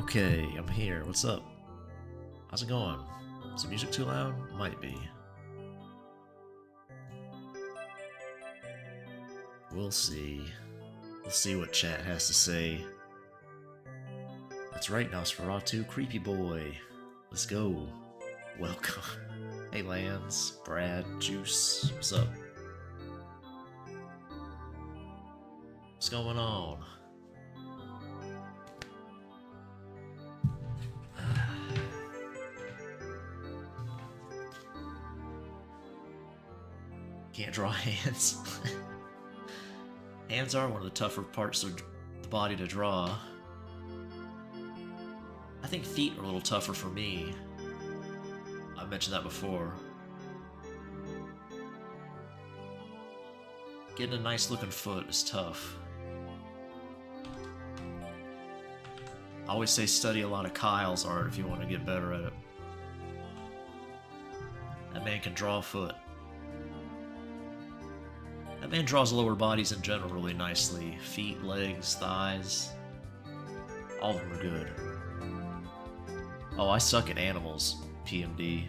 Okay, I'm here. What's up? How's it going? Is the music too loud? Might be. We'll see. We'll see what chat has to say. That's right, Nosferatu, creepy boy. Let's go. Welcome. Hey, Lance, Brad, Juice. What's up? What's going on? Can't draw hands. Hands are one of the tougher parts of the body to draw. I think feet are a little tougher for me. I've mentioned that before. Getting a nice looking foot is tough. I always say study a lot of Kyle's art if you want to get better at it. That man can draw a foot. That man draws lower bodies in general really nicely. Feet, legs, thighs. All of them are good. Oh, I suck at animals, PMD.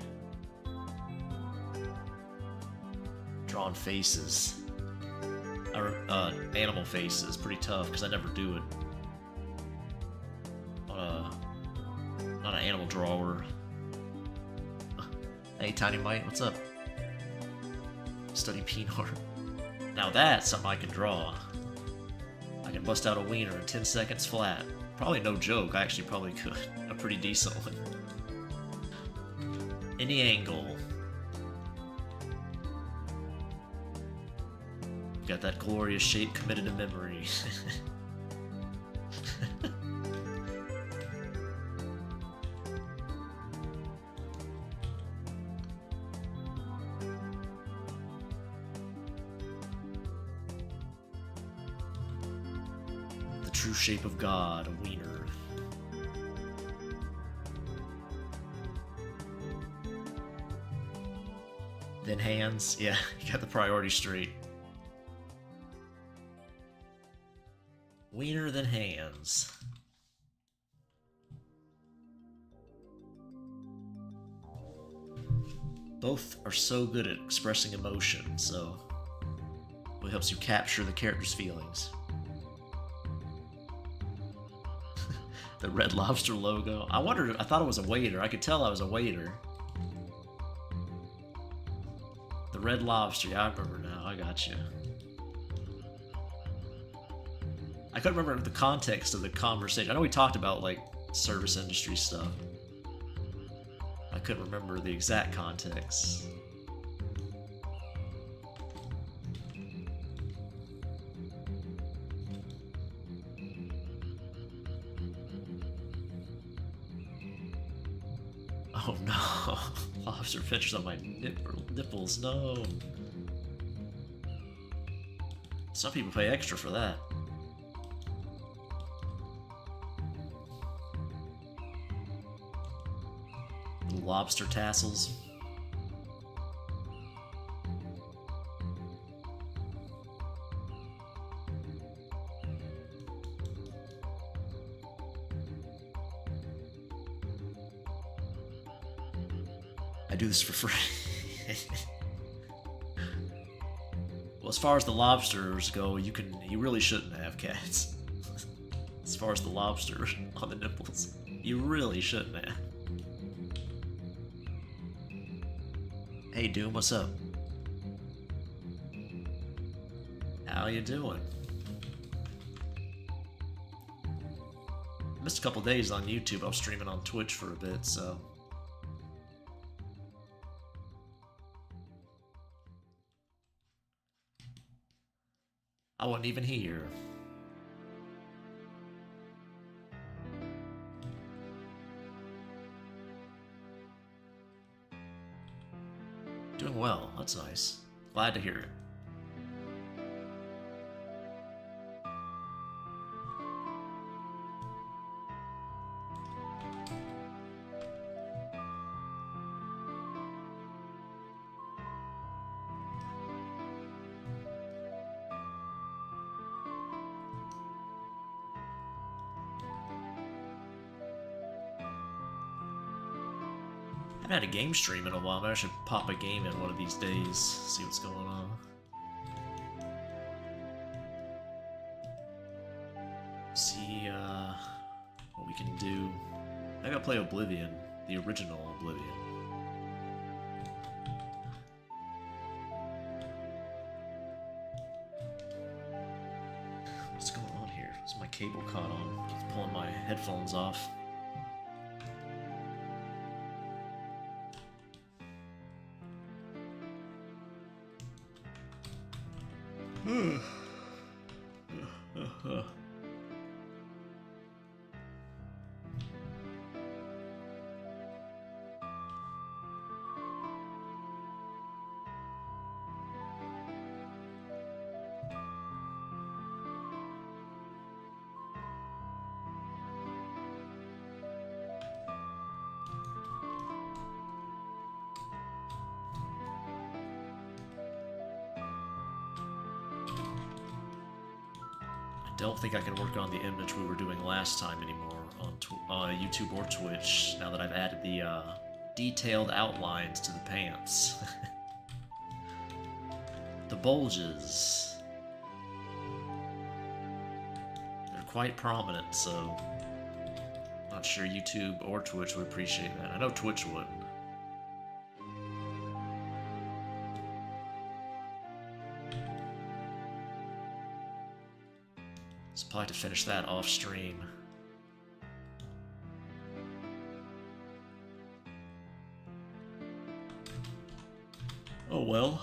Drawing faces. Animal faces. Pretty tough, because I never do it. Not an animal drawer. Hey, Tiny Mite, what's up? Study Pinot. Now that's something I can draw. I can bust out a wiener in 10 seconds flat. Probably no joke, I actually probably could. A pretty decent one. Any angle. Got that glorious shape committed to memory. The true shape of God, a wiener. Then hands, yeah, you got the priority straight. Wiener, then hands. Both are so good at expressing emotion, so it helps you capture the character's feelings. The Red Lobster logo. I thought it was a waiter. I could tell I was a waiter. The Red Lobster, yeah, I remember now. I got you. I couldn't remember the context of the conversation. I know we talked about, like, service industry stuff. I couldn't remember the exact context. Oh no. Lobster pinchers on my nipples, no. Some people pay extra for that. Little lobster tassels. I do this for free. Well, as far as the lobsters go, you really shouldn't have cats. As far as the lobster on the nipples, you really shouldn't have. Hey Doom, what's up? How you doing? Missed a couple days on YouTube. I was streaming on Twitch for a bit, so. I wasn't even here. Doing well, that's nice. Glad to hear it. haven't had a game stream in a while. Maybe I should pop a game in one of these days, see what's going on. See what we can do. Maybe I'll play Oblivion, the original Oblivion. What's going on here? Is my cable caught on? Keeps pulling my headphones off. I don't think I can work on the image we were doing last time anymore on YouTube or Twitch, now that I've added the detailed outlines to the pants. The bulges. They're quite prominent, so I'm not sure YouTube or Twitch would appreciate that. I know Twitch wouldn't. So probably to finish that off stream. Oh well.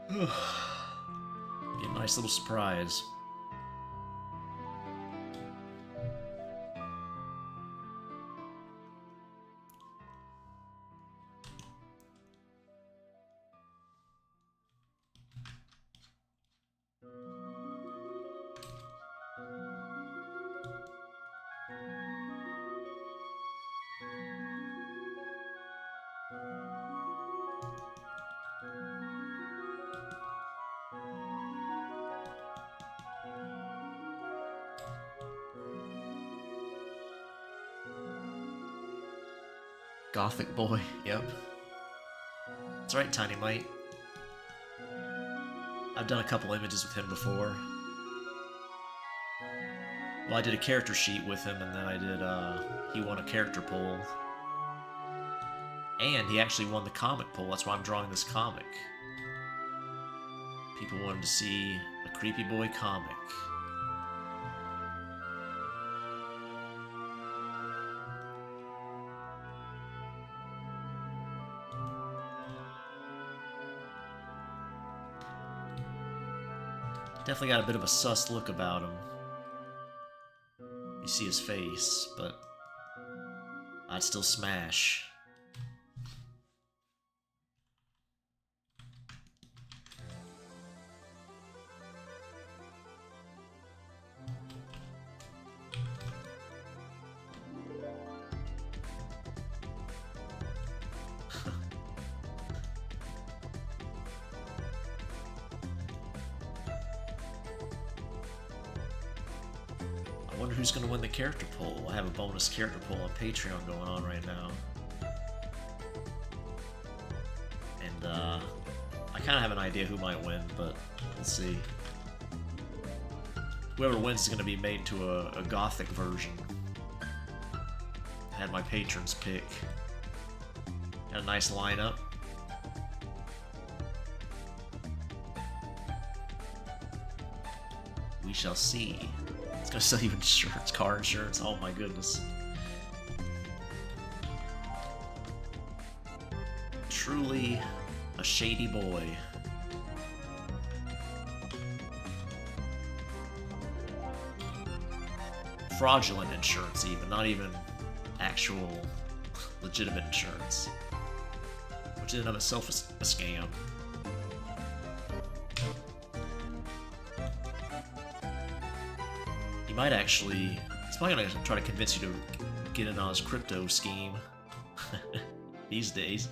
Be a nice little surprise. Gothic boy, yep. That's right, Tiny Mite. I've done a couple images with him before. Well, I did a character sheet with him, and then I did, he won a character poll. And he actually won the comic poll, that's why I'm drawing this comic. People wanted to see a creepy boy comic. Definitely got a bit of a sus look about him. You see his face, but I'd still smash. I wonder who's going to win the character poll. I have a bonus character poll on Patreon going on right now. And, I kind of have an idea who might win, but we'll see. Whoever wins is going to be made into a gothic version. I had my patrons pick. Got a nice lineup. We shall see. It's gonna sell you insurance, car insurance. Oh my goodness. Truly a shady boy. Fraudulent insurance even, not even actual legitimate insurance. Which in and of itself is a scam. Might actually, he's probably gonna try to convince you to get in on his crypto scheme these days.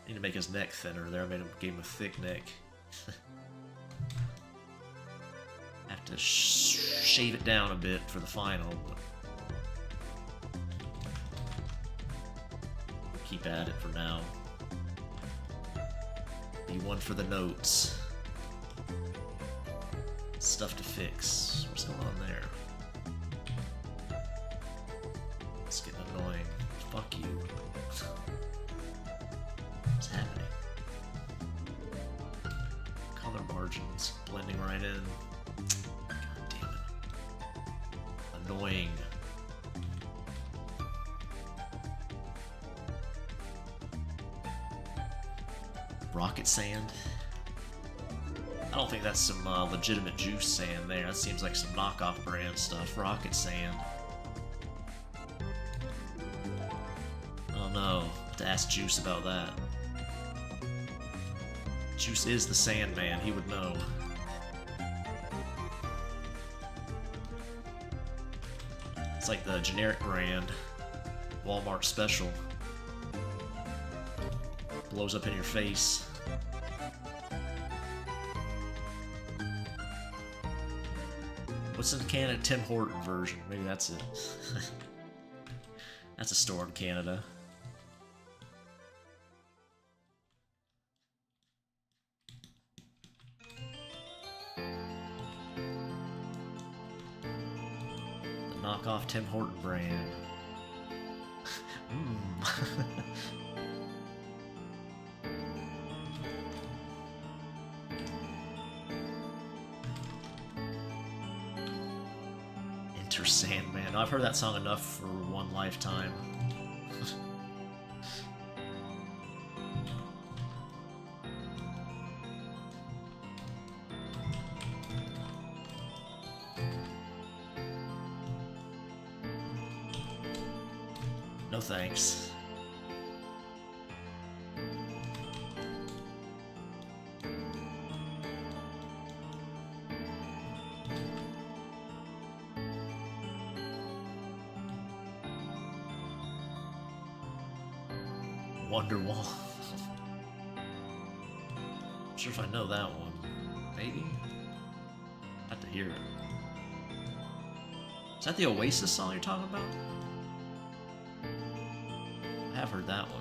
Need to make his neck thinner there. I gave him a thick neck. Have to shave it down a bit for the final. But keep at it for now. Be one for the notes. Stuff to fix. What's going on there? It's getting annoying. Fuck you. What's happening? Color margins blending right in. God damn it. Annoying. Rocket sand? I don't think that's some legitimate juice sand there. That seems like some knockoff brand stuff. Rocket sand. Oh no, have to ask Juice about that. Juice is the Sandman, he would know. It's like the generic brand Walmart special. Blows up in your face. What's in Canada? Tim Horton version. Maybe that's it. That's a store in Canada. The knockoff Tim Horton brand. Enter Sandman. I've heard that song enough for one lifetime. No thanks. Wonderwall. Not sure if I know that one. Maybe? Have to hear it. Is that the Oasis song you're talking about? I have heard that one.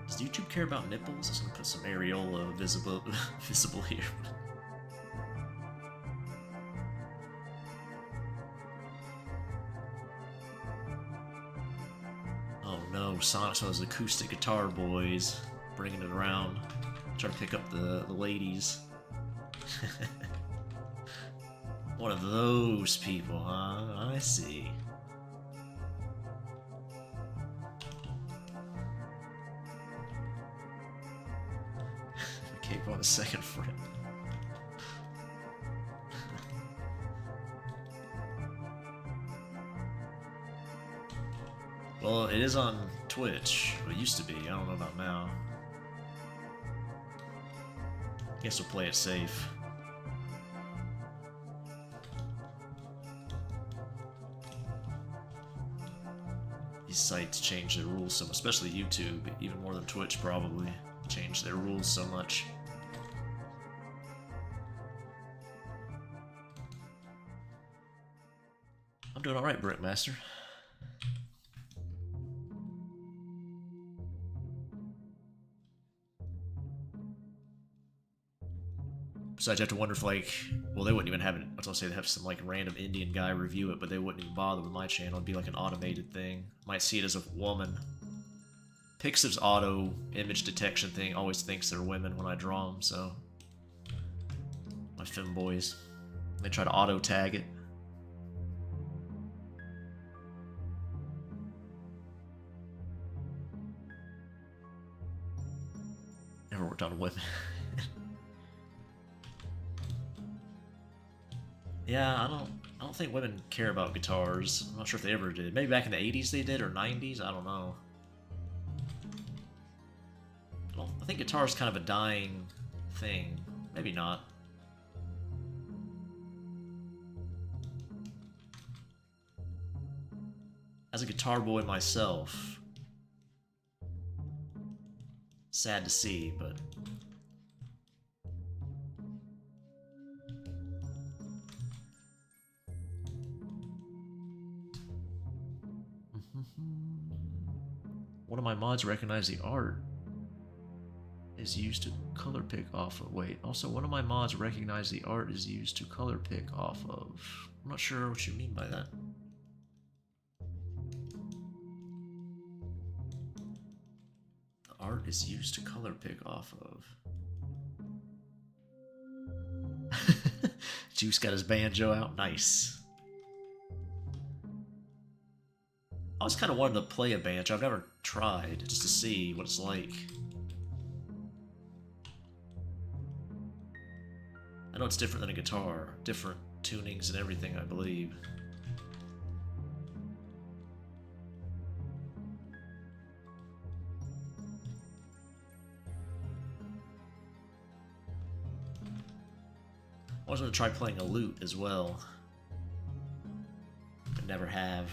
Does YouTube care about nipples? I was gonna put some areola visible here. Oh no, Sonic's one of those acoustic guitar boys, bringing it around, trying to pick up the ladies. One of those people, huh? I see. Cape on the second fret. Well, it is on Twitch. Well, it used to be. I don't know about now. Guess we'll play it safe. These sites change their rules so much, especially YouTube, even more than Twitch probably. Change their rules so much. I'm doing alright, Brickmaster. Besides, I have to wonder if, like, well, they wouldn't even have it. I was gonna say they have some, like, random Indian guy review it, but they wouldn't even bother with my channel. It'd be like an automated thing. Might see it as a woman. Pixiv's auto image detection thing always thinks they're women when I draw them, so. My femboys. They try to auto tag it. Never worked on women. Yeah, I don't think women care about guitars. I'm not sure if they ever did. Maybe back in the 80s they did, or 90s, I don't know. I think guitar is kind of a dying thing. Maybe not. As a guitar boy myself, sad to see, but one of my mods recognized the art is used to color pick off of. Wait, also one of my mods recognized the art is used to color pick off of. I'm not sure what you mean by that. The art is used to color pick off of. Juice got his banjo out. Nice. I always kind of wanted to play a banjo. I've never tried, just to see what it's like. I know it's different than a guitar. Different tunings and everything, I believe. I was going to try playing a lute as well, but never have.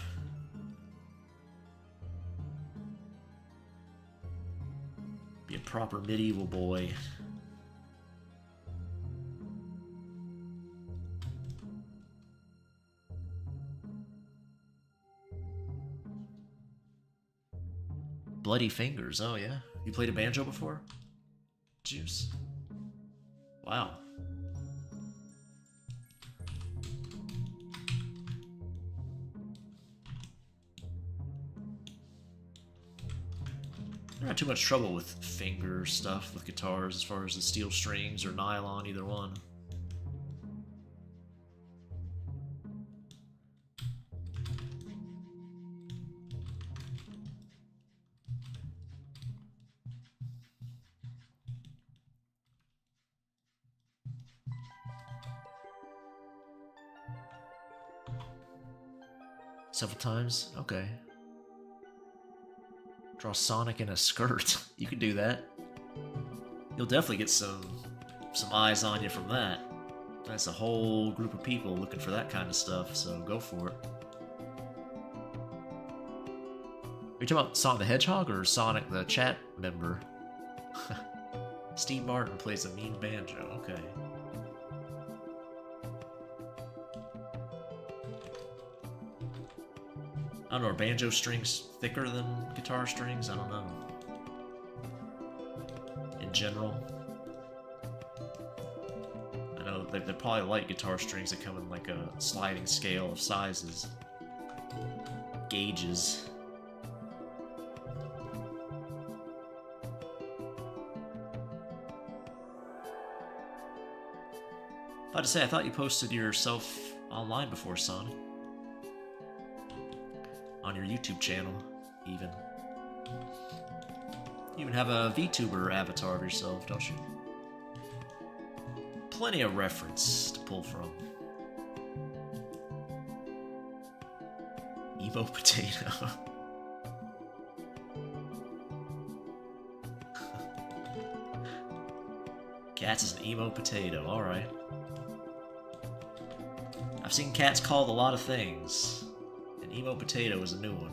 Be a proper medieval boy. Bloody fingers, oh yeah. You played a banjo before? Juice. Wow. I had too much trouble with finger stuff with guitars as far as the steel strings or nylon, either one. Several times? Okay. Draw Sonic in a skirt. You can do that. You'll definitely get some eyes on you from that. That's a whole group of people looking for that kind of stuff, so go for it. Are you talking about Sonic the Hedgehog or Sonic the chat member? Steve Martin plays a mean banjo, okay. I don't know, are banjo strings thicker than guitar strings? I don't know. In general. I know they're probably like guitar strings that come in like a sliding scale of sizes. Gauges. I had to say, I thought you posted yourself online before, Sonic. On your YouTube channel, even. You even have a VTuber avatar of yourself, don't you? Plenty of reference to pull from. Emo potato. Cats is an emo potato, alright. I've seen cats called a lot of things. And emo potato is a new one.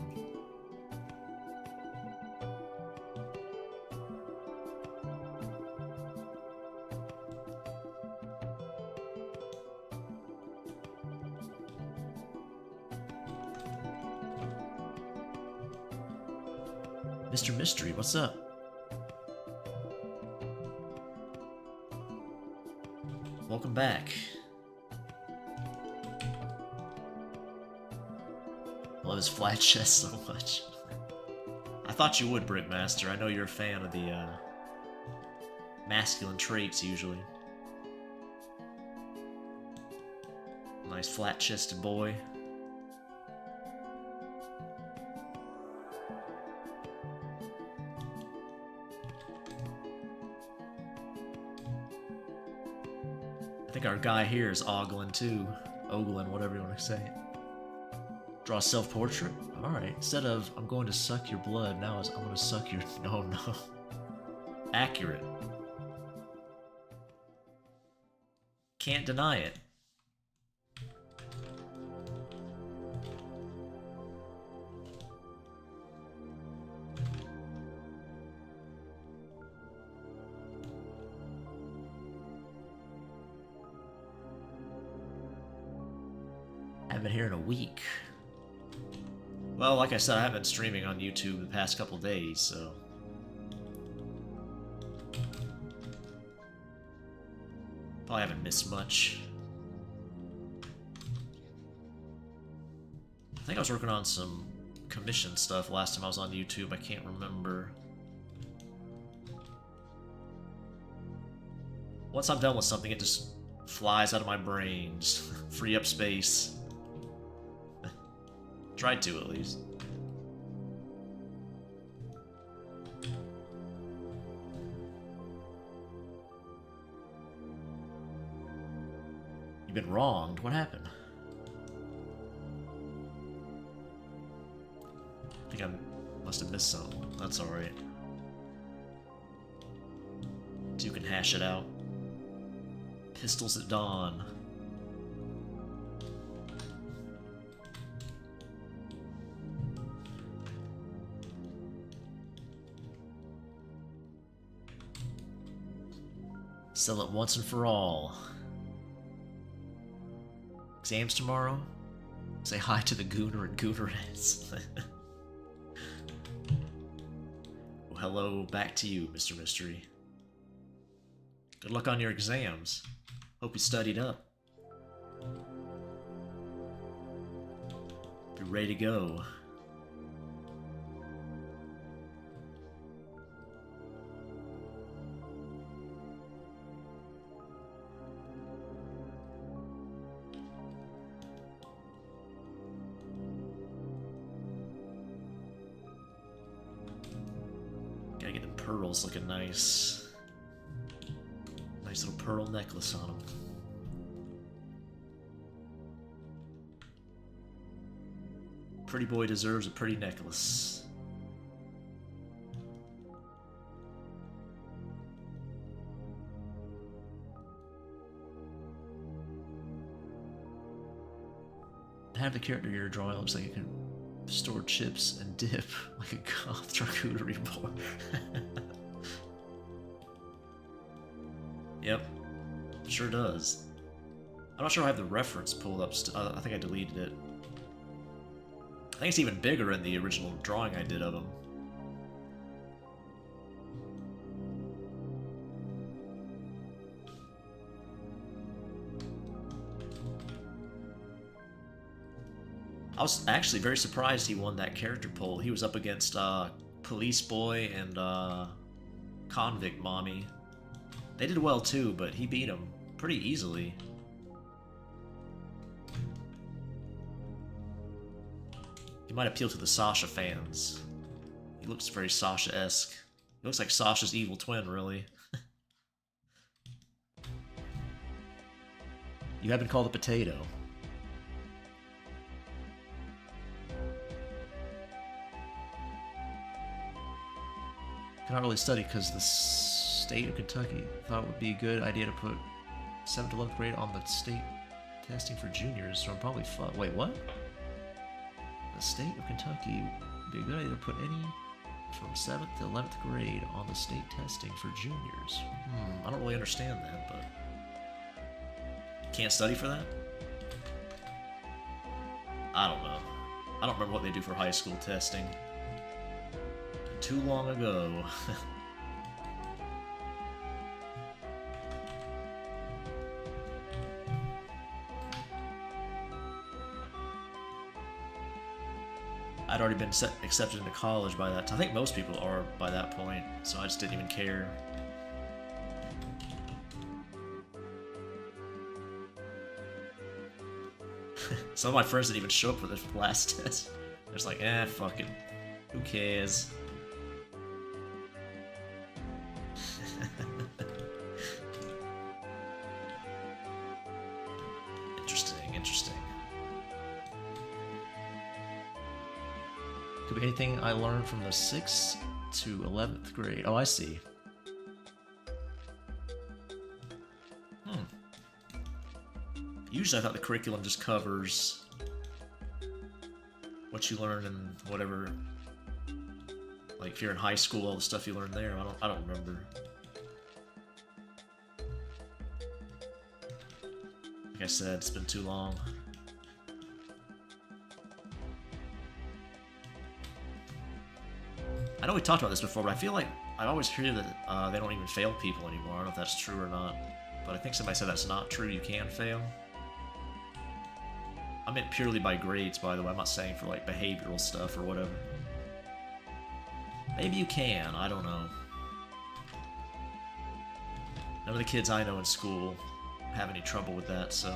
Mr. Mystery, what's up? Welcome back. Love his flat chest so much. I thought you would, Brickmaster. I know you're a fan of the masculine traits usually. Nice flat-chested boy. I think our guy here is ogling too. ogling, whatever you want to say. Draw a self-portrait? Alright. Instead of, I'm going to suck your blood, now it's, I'm going to suck your... No, no. Accurate. Can't deny it. Haven't been here in a week. Well, like I said, I haven't been streaming on YouTube the past couple days, so... Probably haven't missed much. I think I was working on some commission stuff last time I was on YouTube, I can't remember. Once I'm done with something, it just flies out of my brain, just free up space. Tried to, at least. You've been wronged? What happened? I think I must have missed something. That's alright. You can hash it out. Pistols at dawn. Sell it once and for all. Exams tomorrow? Say hi to the Gooner and Goonerettes. Well, hello back to you, Mr. Mystery. Good luck on your exams. Hope you studied up. Be ready to go. Gotta get the pearls looking nice. Nice little pearl necklace on them. Pretty boy deserves a pretty necklace. Have the character you're drawing looks like it can store chips and dip like a goth charcuterie board. Yep, sure does. I'm not sure I have the reference pulled up. I think I deleted it. I think it's even bigger in the original drawing I did of him. I was actually very surprised he won that character poll. He was up against Police Boy and Convict Mommy. They did well too, but he beat him pretty easily. He might appeal to the Sasha fans. He looks very Sasha-esque. He looks like Sasha's evil twin, really. You have been called a potato. Cannot really study because the state of Kentucky thought it would be a good idea to put 7th to 11th grade on the state testing for juniors, so I'm probably wait, what? The state of Kentucky would be a good idea to put any from 7th to 11th grade on the state testing for juniors. I don't really understand that, but... Can't study for that? I don't know. I don't remember what they do for high school testing. Too long ago. I'd already been accepted into college by that time. I think most people are by that point, so I just didn't even care. Some of my friends didn't even show up for the last test. They're just like, eh, fuck it. Who cares? interesting. Could be anything I learned from the 6th to 11th grade. Oh, I see. Usually I thought the curriculum just covers what you learn in whatever, like if you're in high school, all the stuff you learn there. I don't remember. Like I said, it's been too long. I know we talked about this before, but I feel like I always hear that they don't even fail people anymore. I don't know if that's true or not, but I think somebody said that's not true. You can fail. I meant purely by grades, by the way. I'm not saying for like behavioral stuff or whatever. Maybe you can. I don't know. None of the kids I know in school have any trouble with that, so...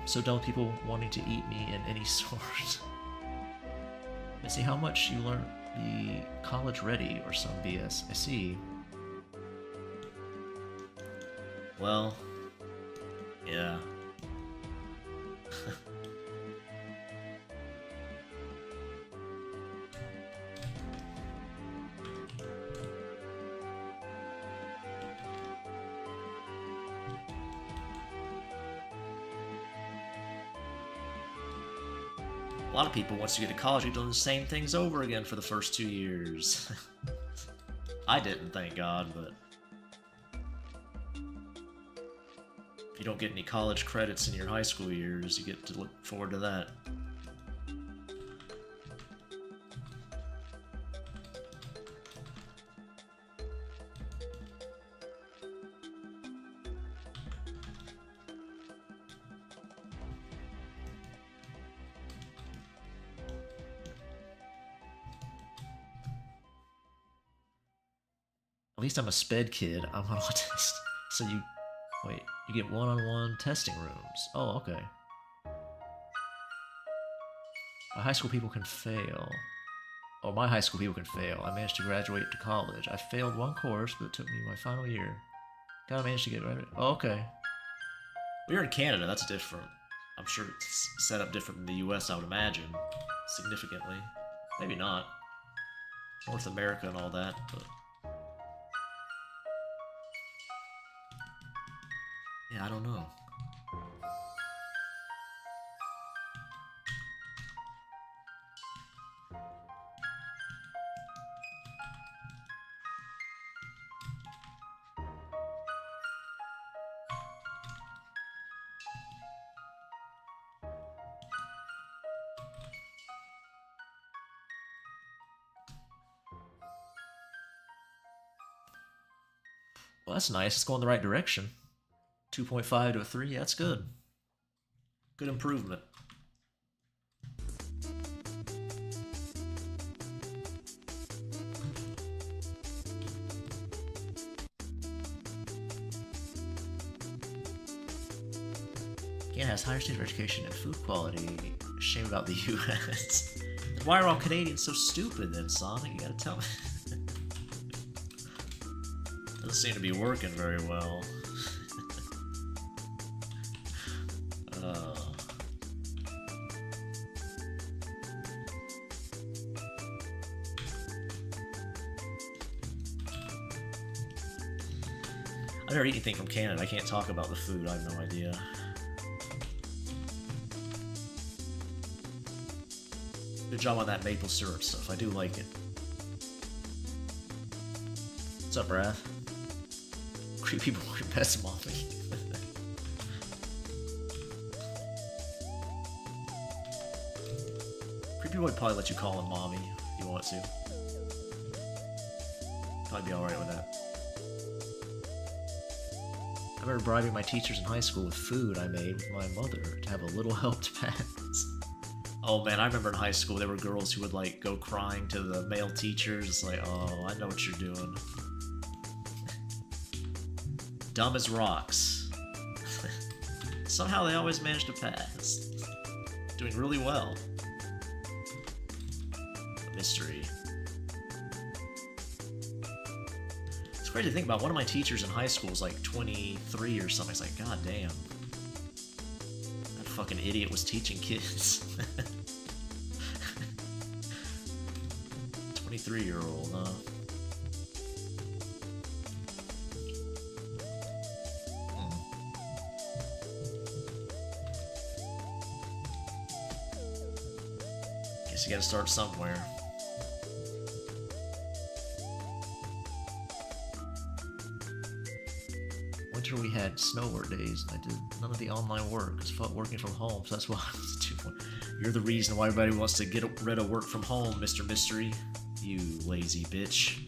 So done with people wanting to eat me in any sort. I see how much you learn the college ready or some BS. I see. Well, yeah. A lot of people, once you get to college, you're doing the same things over again for the first 2 years. I didn't, thank God, but... if you don't get any college credits in your high school years, you get to look forward to that. At least I'm a sped kid. I'm an autist. So you... wait, you get one-on-one testing rooms. Oh, okay. My high school people can fail. Oh, my high school people can fail. I managed to graduate to college. I failed one course, but it took me my final year. Gotta manage to get right. Oh, okay. We're in Canada, that's different. I'm sure it's set up different than the US, I would imagine. Significantly. Maybe not. North America and all that, but... yeah, I don't know. Well, that's nice. It's going the right direction. 2.5 to a 3, yeah, that's good. Good improvement. Canada has higher standard of education and food quality. Shame about the US. Why are all Canadians so stupid then, Sonic? You gotta tell me. Doesn't seem to be working very well. I've never eaten anything from Canada. I can't talk about the food. I have no idea. Good job on that maple syrup stuff. I do like it. What's up, Brad? Creepy boy, best mommy. Creepy boy would probably let you call him mommy if you want to. Probably be alright with that. I remember bribing my teachers in high school with food I made with my mother to have a little help to pass. Oh man, I remember in high school there were girls who would like go crying to the male teachers. It's like, oh, I know what you're doing. Dumb as rocks. Somehow they always manage to pass. Doing really well. A mystery. It's crazy to think about. One of my teachers in high school was like 23 or something. It's like, god damn. That fucking idiot was teaching kids. 23-year-old, huh? Guess you gotta start somewhere. Winter we had snow work days, and I did none of the online work. It's fun working from home, so that's why I was doing. You're the reason why everybody wants to get rid of work from home, Mr. Mystery. You lazy bitch.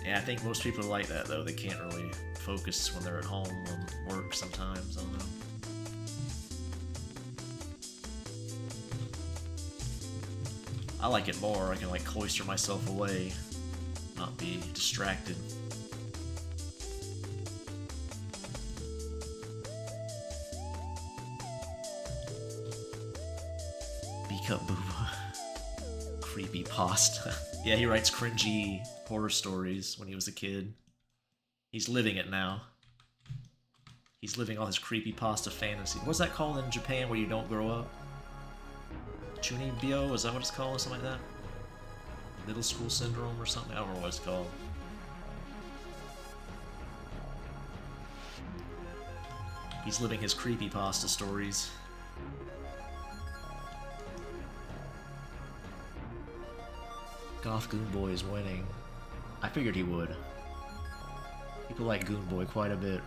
Yeah, I think most people are like that, though. They can't really focus when they're at home on work sometimes. I don't know. I like it more. I can, like, cloister myself away, not be distracted. Beak up, booba. Creepy pasta. Yeah, he writes cringy horror stories when he was a kid. He's living it now. He's living all his creepypasta fantasy. What's that called in Japan where you don't grow up? Chunibyo? Is that what it's called? Or something like that? Middle school syndrome or something? I don't know what it's called. He's living his creepypasta stories. Goth Goon Boy is winning. I figured he would. People like Goon Boy quite a bit.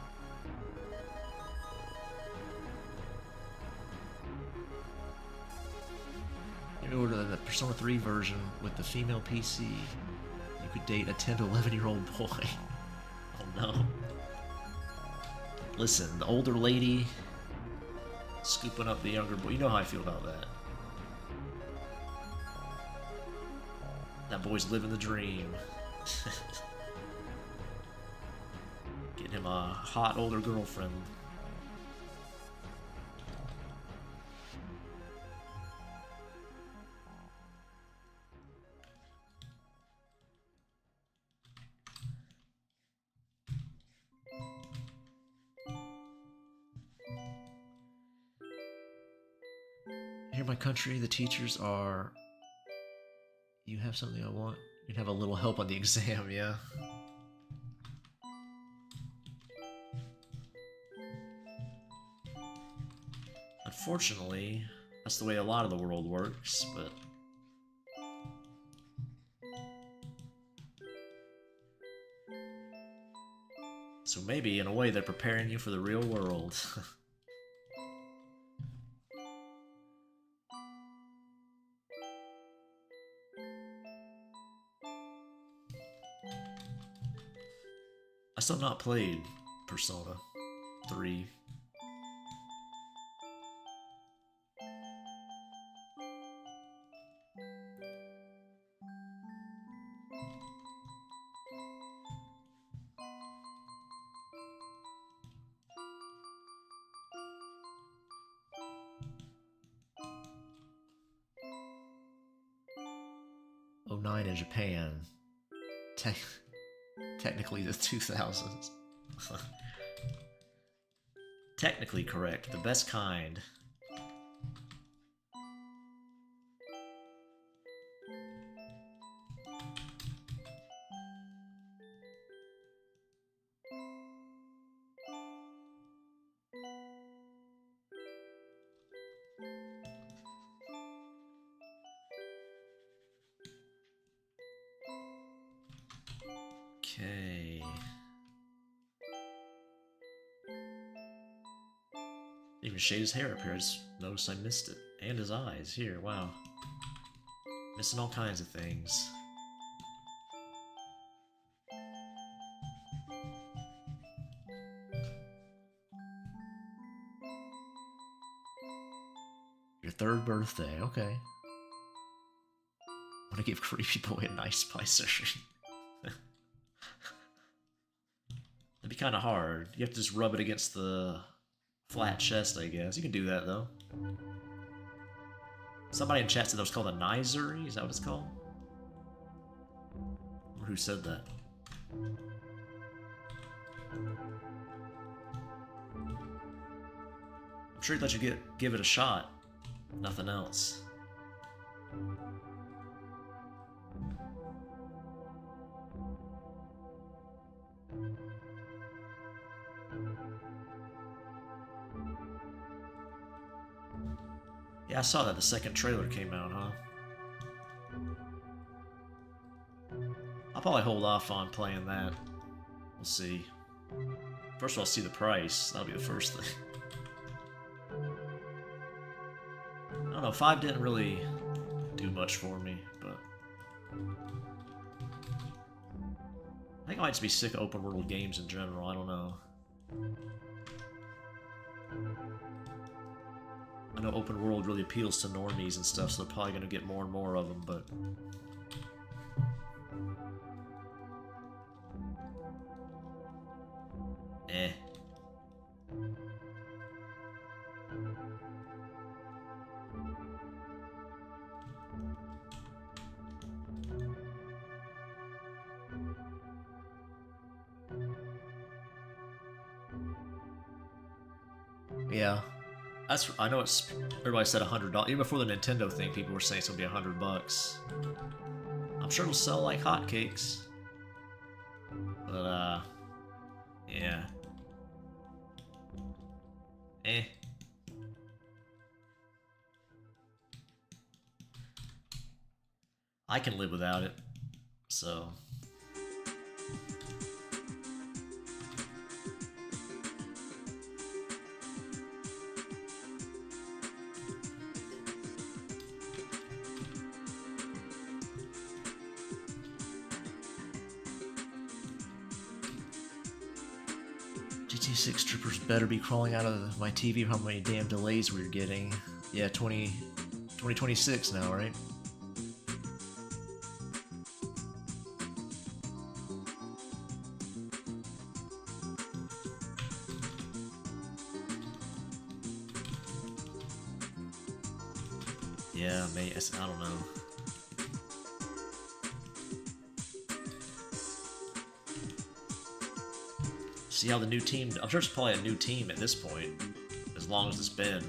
In order to the Persona 3 version with the female PC, you could date a 10 to 11-year-old boy. Oh no. Listen, the older lady scooping up the younger boy. You know how I feel about that. That boy's living the dream. Getting him a hot older girlfriend. Here in my country, the teachers are... You have something I want? You'd have a little help on the exam, yeah? Unfortunately, that's the way a lot of the world works, but... So maybe, in a way, they're preparing you for the real world. I still have not played Persona 3. '09 in Japan. Technically the 2000s. Technically correct, the best kind. Okay. Even shade his hair up here. I just noticed I missed it. And his eyes. Here, wow. Missing all kinds of things. Your 3rd birthday, okay. Want to give Creepy Boy a nice spicer. That'd be kind of hard. You have to just rub it against the flat chest, I guess. You can do that, though. Somebody in chat said that was called a Nizuri? Is that what it's called? Or who said that? I'm sure he let you give it a shot. Nothing else. Yeah, I saw that the 2nd trailer came out, huh? I'll probably hold off on playing that. We'll see. First of all, see the price. That'll be the first thing. I don't know, 5 didn't really do much for me, but... I think I might just be sick of open world games in general, I don't know. I know open world really appeals to normies and stuff, so they're probably going to get more and more of them, but... Eh. Yeah. I know it's... Everybody said $100. Even before the Nintendo thing, people were saying it's gonna be $100. I'm sure it'll sell like hotcakes. But, yeah. Eh. I can live without it, so... GT6 Troopers better be crawling out of my TV how many damn delays we're getting. Yeah, 2026 now, right? Yeah, mate, I don't know. See how the new team... I'm sure it's probably a new team at this point, as long as it's been.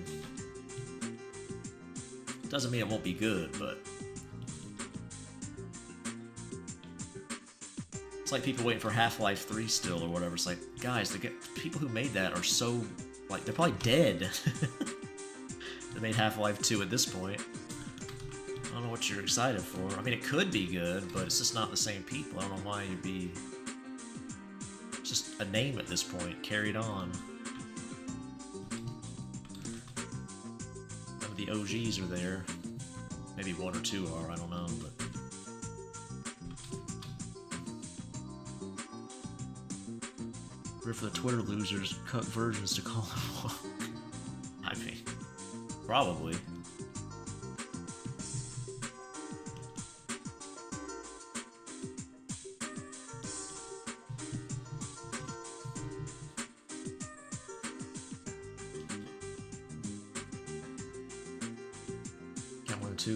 Doesn't mean it won't be good, but... It's like people waiting for Half-Life 3 still, or whatever. It's like, guys, the people who made that are so... Like, they're probably dead. They made Half-Life 2 at this point. I don't know what you're excited for. I mean, it could be good, but it's just not the same people. I don't know why you'd be... It's just a name at this point, carried on. None of the OGs are there. Maybe 1 or 2 are, I don't know, but... We're for the Twitter losers, cut versions to call them. I mean, probably.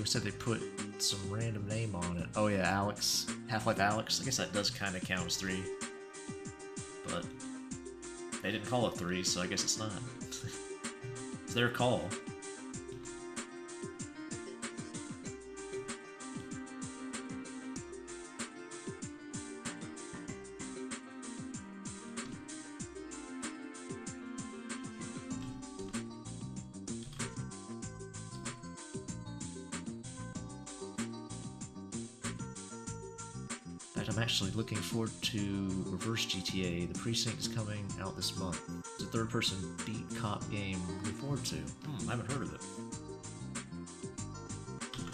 Said they put some random name on it. Oh yeah, Alex. Half-Life Alex. I guess that does kind of count as 3. But they didn't call it 3, so I guess it's not. It's their call. I'm actually looking forward to Reverse GTA. The Precinct is coming out this month. It's a third-person beat cop game I'm looking forward to. I haven't heard of it.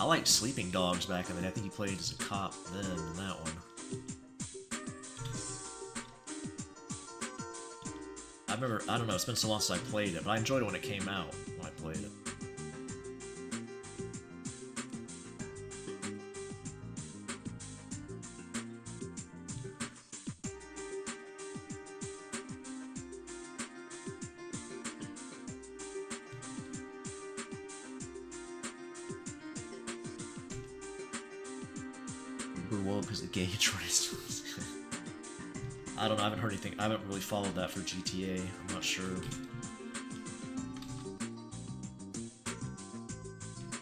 I liked Sleeping Dogs back in the day. I think he played as a cop then in that one. I remember, I don't know, it's been so long since I played it, but I enjoyed it when it came out, when I played it. Grew woke because the gay choice. I don't know, I haven't heard anything. I haven't really followed that for GTA. I'm not sure.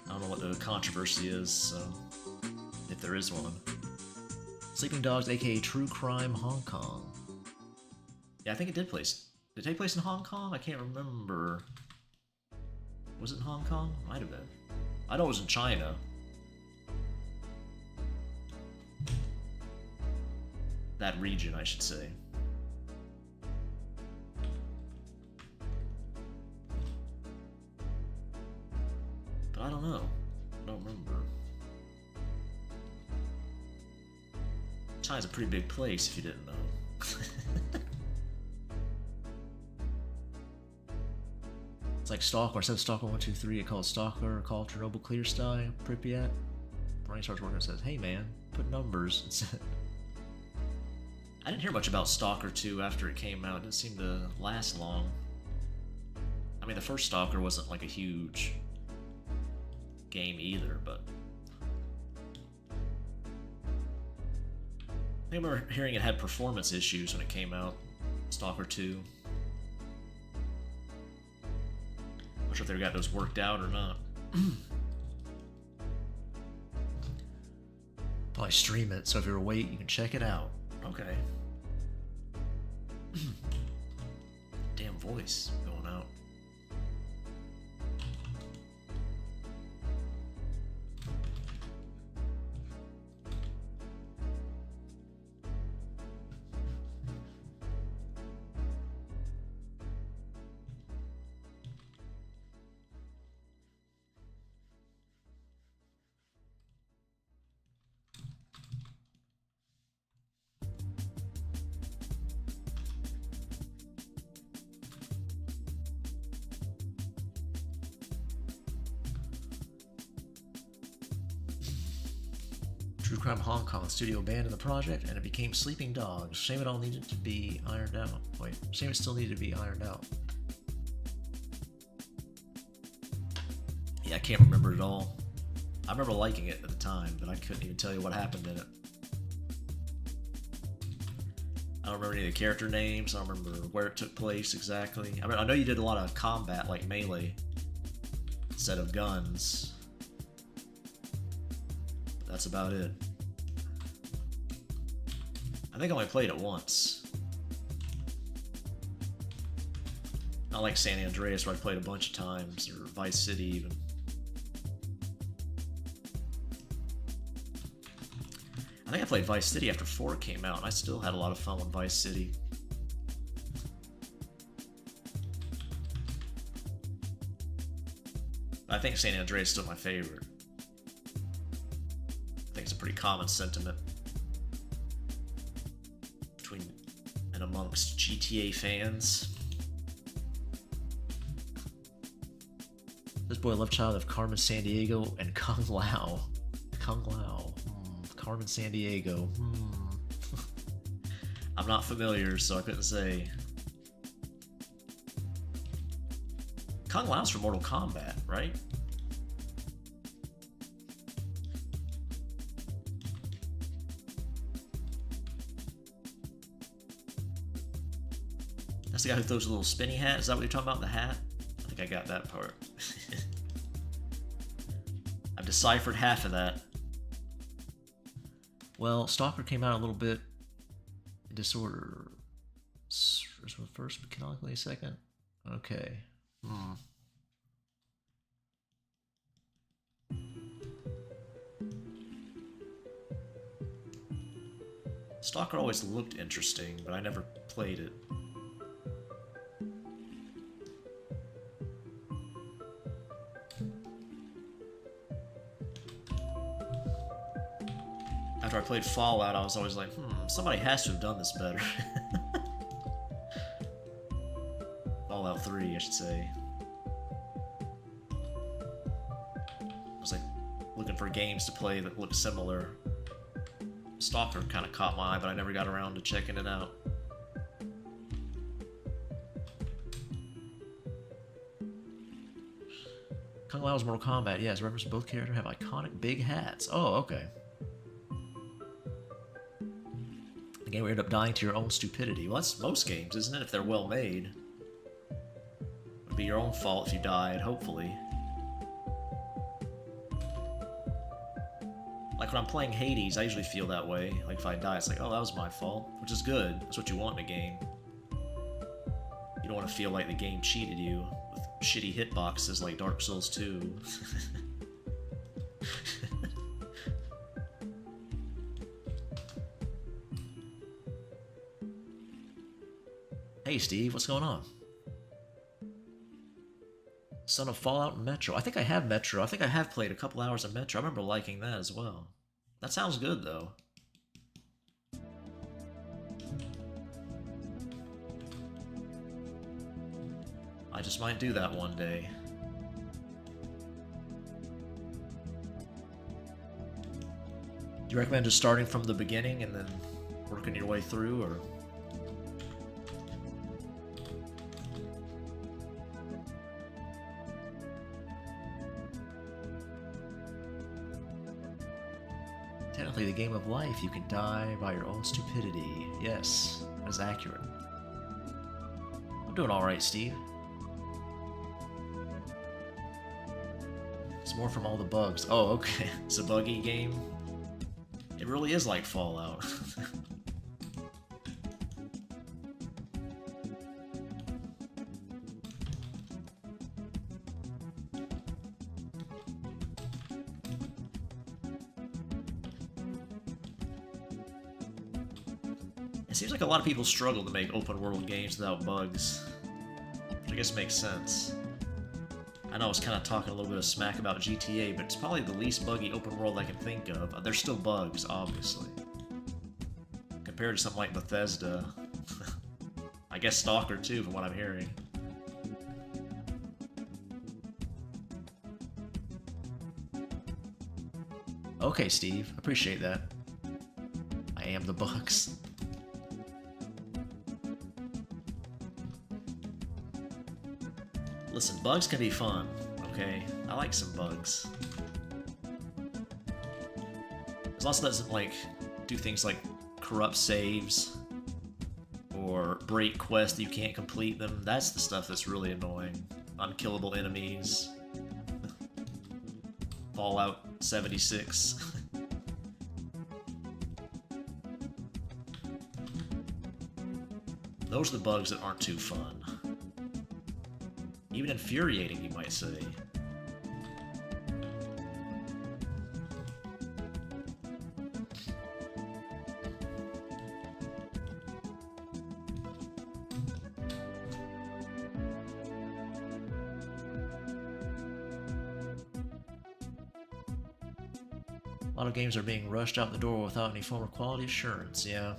I don't know what the controversy is, so if there is one. Sleeping Dogs, aka True Crime Hong Kong. Yeah, I think it did place. Did it take place in Hong Kong? I can't remember. Was it in Hong Kong? Might have been. I know it was in China. That region, I should say. But I don't know. I don't remember. China's a pretty big place if you didn't know. It's like Stalker. Instead of Stalker 1, 2, 3, it calls Stalker, call Chernobyl, Clear Sky, Pripyat. Brian starts working and says, hey man, put numbers instead. I didn't hear much about Stalker 2 after it came out. It didn't seem to last long. I mean, the first Stalker wasn't like a huge game either, but I remember hearing it had performance issues when it came out, Stalker 2. Not sure if they got those worked out or not. Probably stream it, so if you're awake, you can check it out. Okay. Damn voice going out. True Crime Hong Kong studio abandoned the project and it became Sleeping Dogs. Shame it all needed to be ironed out. Wait, shame it still needed to be ironed out. Yeah, I can't remember it all. I remember liking it at the time, but I couldn't even tell you what happened in it. I don't remember any of the character names. I don't remember where it took place exactly. I mean, I know you did a lot of combat, like melee, instead of guns. That's about it. I think I only played it once. Not like San Andreas where I played a bunch of times, or Vice City even. I think I played Vice City after 4 came out, and I still had a lot of fun with Vice City. I think San Andreas is still my favorite. It's a pretty common sentiment between and amongst GTA fans. This boy love child of Carmen Sandiego and Kung Lao. Kung Lao. Carmen Sandiego. I'm not familiar, so I couldn't say. Kung Lao's from Mortal Kombat, right? That's the guy who throws a little spinny hat? Is that what you're talking about, the hat? I think I got that part. I've deciphered half of that. Well, Stalker came out a little bit in disorder. First, canonically second? Okay. Stalker always looked interesting, but I never played it. After I played Fallout, I was always like, somebody has to have done this better. Fallout 3, I should say. I was like looking for games to play that looked similar. Stalker kind of caught my eye, but I never got around to checking it out. Kung Lao's Mortal Kombat, yes, reference both characters have iconic big hats. Oh, okay. The game where you end up dying to your own stupidity. Well, that's most games, isn't it? If they're well made. It would be your own fault if you died, hopefully. Like when I'm playing Hades, I usually feel that way. Like if I die, it's like, oh, that was my fault. Which is good. That's what you want in a game. You don't want to feel like the game cheated you with shitty hitboxes like Dark Souls 2. Hey Steve, what's going on? Son of Fallout and Metro. I think I have Metro. I think I have played a couple hours of Metro. I remember liking that as well. That sounds good though. I just might do that one day. Do you recommend just starting from the beginning and then working your way through, or? Technically the game of life, you can die by your own stupidity. Yes, that is accurate. I'm doing alright, Steve. It's more from all the bugs. Oh, okay. It's a buggy game. It really is like Fallout. It seems like a lot of people struggle to make open world games without bugs, which I guess makes sense. I know I was kind of talking a little bit of smack about GTA, but it's probably the least buggy open world I can think of. There's still bugs, obviously. Compared to something like Bethesda. I guess Stalker too, from what I'm hearing. Okay, Steve, appreciate that. I am the bugs. Listen, bugs can be fun, okay? I like some bugs. As long as it doesn't, like, do things like corrupt saves or break quests that you can't complete them. That's the stuff that's really annoying. Unkillable enemies. Fallout 76. Those are the bugs that aren't too fun. Even infuriating, you might say. A lot of games are being rushed out the door without any form of quality assurance, yeah.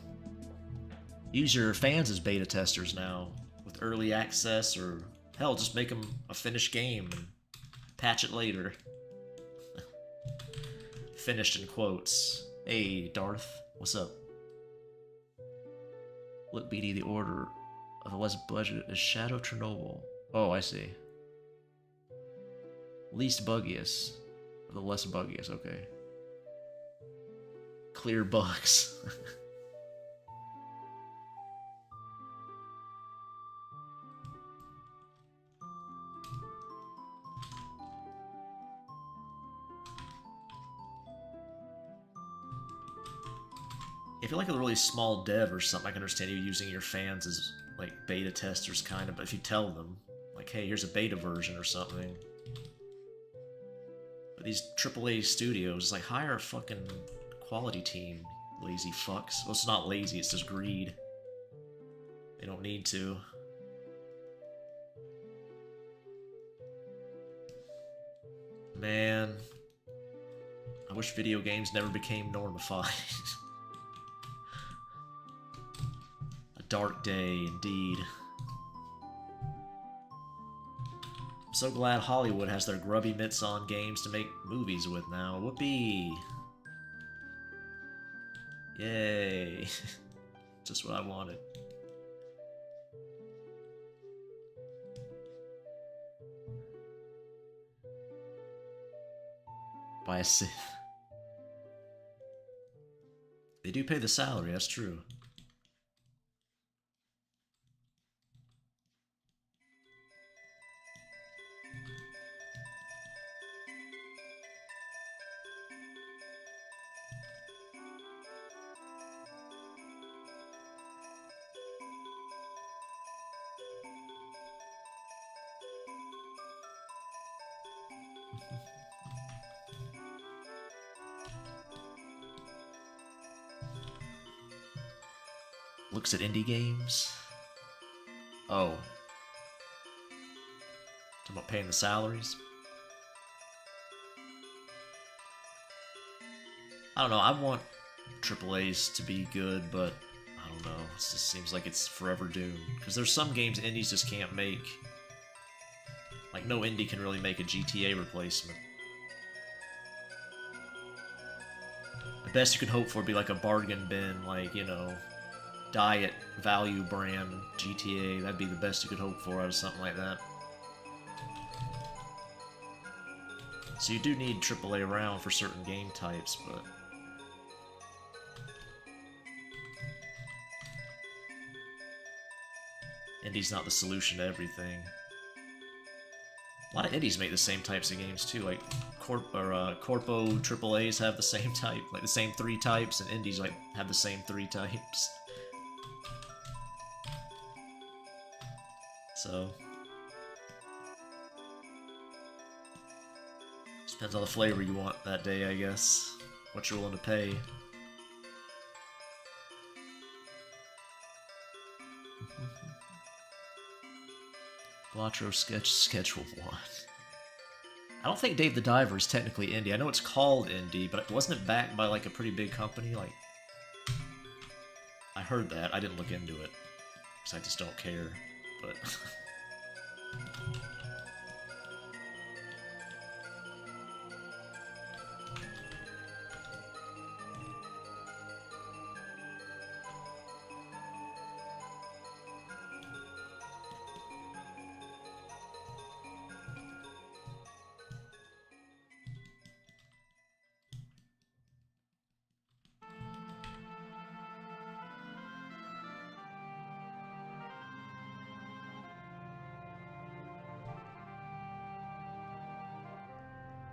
Use your fans as beta testers now, with early access, or hell, just make them a finished game and patch it later. Finished in quotes. Hey, Darth, what's up? Look, BD, the order of the less budget is Shadow Chernobyl. Oh, I see. Least buggiest of the less buggiest, okay. Clear bugs. If you're like a really small dev or something, I can understand you using your fans as like beta testers kind of, but if you tell them, like, hey, here's a beta version or something. But these AAA studios, like, hire a fucking quality team, lazy fucks. Well, it's not lazy, it's just greed. They don't need to. Man, I wish video games never became normified. A dark day, indeed. I'm so glad Hollywood has their grubby mitts on games to make movies with now. Whoopee! Yay! Just what I wanted. By a Sith. They do pay the salary, that's true. Looks at indie games. Oh. Talking about paying the salaries. I don't know, I want AAAs to be good, but I don't know. It just seems like it's forever doomed. Because there's some games indies just can't make. Like, no indie can really make a GTA replacement. The best you could hope for would be like a bargain bin, like, you know, diet value brand GTA. That'd be the best you could hope for out of something like that. So you do need AAA around for certain game types, but... Indie's not the solution to everything. A lot of indies make the same types of games too, like Corpo AAAs have the same type, like the same 3 types, and indies like have the same 3 types. So depends on the flavor you want that day, I guess. What you're willing to pay. Blatro Schedule 1. I don't think Dave the Diver is technically indie. I know it's called indie, but wasn't it backed by like a pretty big company? Like, I heard that. I didn't look into it because I just don't care. But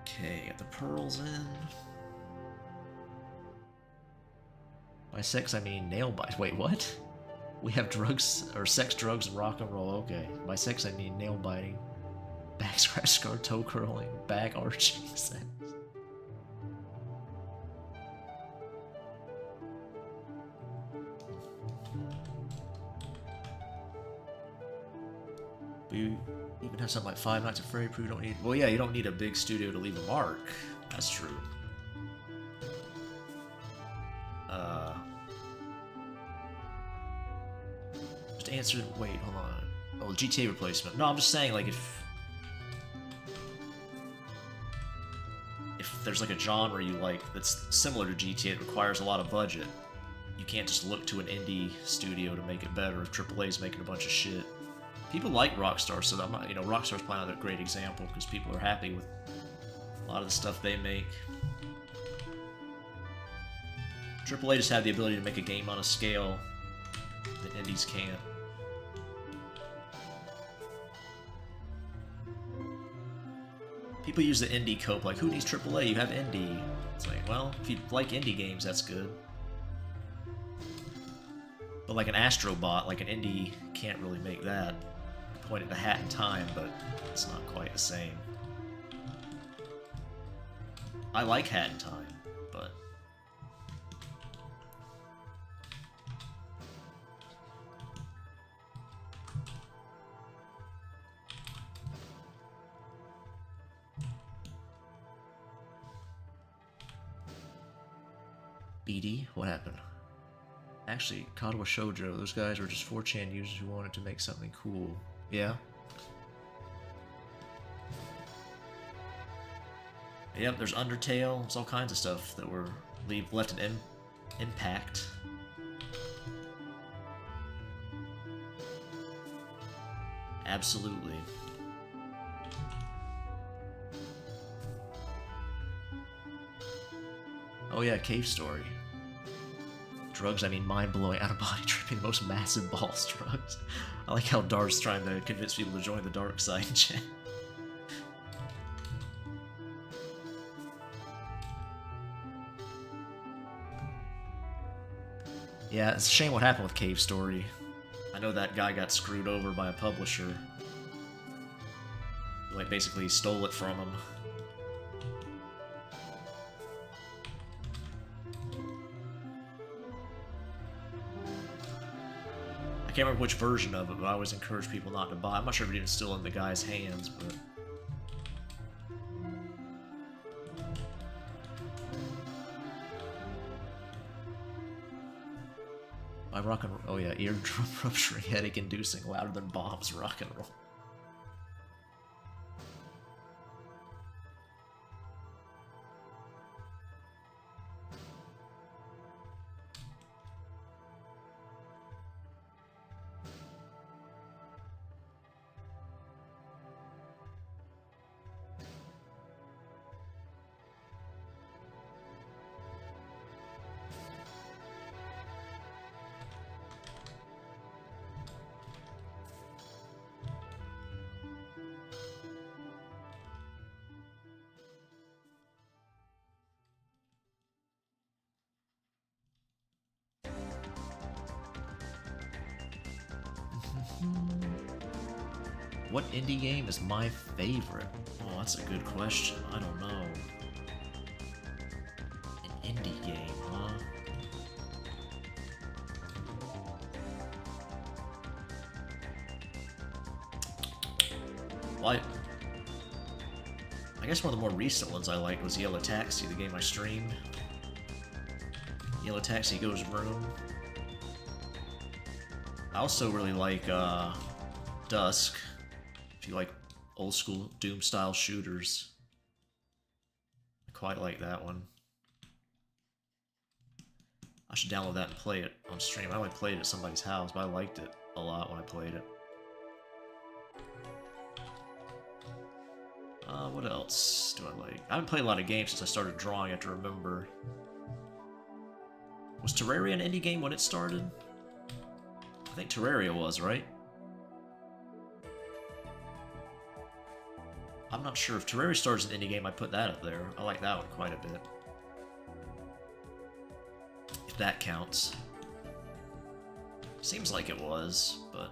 okay, got the pearls in. By sex, I mean nail bite. Wait, what? We have drugs, or sex, drugs, and rock and roll. Okay. By sex, I mean nail biting, back scratch, scar, toe curling, back arching. Sex. You even have something like Five Nights at Freddy Proof. Don't need. Well, yeah, you don't need a big studio to leave a mark. That's true. Just answer. Wait, hold on. Oh, GTA replacement. No, I'm just saying, like, if there's like a genre you like that's similar to GTA, it requires a lot of budget. You can't just look to an indie studio to make it better if AAA's making a bunch of shit. People like Rockstar, so I'm not, you know, Rockstar's probably not a great example because people are happy with a lot of the stuff they make. AAA just have the ability to make a game on a scale that indies can't. People use the indie cope, like, who needs AAA? You have indie. It's like, well, if you like indie games, that's good. But like an Astrobot, like an indie can't really make that. Point at the hat in time, but it's not quite the same. I like Hat in Time, but BD, what happened? Actually, Katawa Shoujo, those guys were just 4chan users who wanted to make something cool. Yeah? Yep, there's Undertale, there's all kinds of stuff that were left an impact. Absolutely. Oh yeah, Cave Story. Drugs, I mean mind-blowing, out-of-body tripping, the most massive balls drugs. I like how Dar's trying to convince people to join the dark side in chat. Yeah, it's a shame what happened with Cave Story. I know that guy got screwed over by a publisher. Like, basically stole it from him. can't remember which version of it, but I always encourage people not to buy. I'm not sure if it's even still in the guy's hands, but... By rock and roll. Oh yeah, eardrum rupturing, headache inducing, louder than bombs, rock and roll. What indie game is my favorite? Oh, that's a good question. I don't know. An indie game, huh? Well, I guess one of the more recent ones I liked was Yellow Taxi, the game I streamed. Yellow Taxi Goes Vroom. I also really like Dusk, if you like old school Doom style shooters. I quite like that one. I should download that and play it on stream. I only played it at somebody's house, but I liked it a lot when I played it. What else do I like? I haven't played a lot of games since I started drawing, I have to remember. Was Terraria an indie game when it started? I think Terraria was, right? I'm not sure. If Terraria starts an indie game, I put that up there. I like that one quite a bit. If that counts. Seems like it was, but...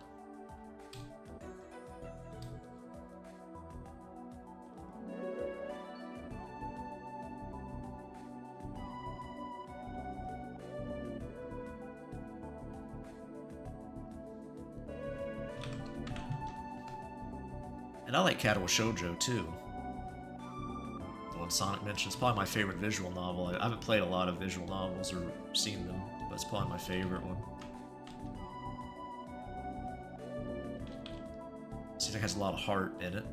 And I like Katawa Shoujo too. The one Sonic mentions, probably my favorite visual novel. I haven't played a lot of visual novels or seen them, but it's probably my favorite one. Seems like it has a lot of heart in it.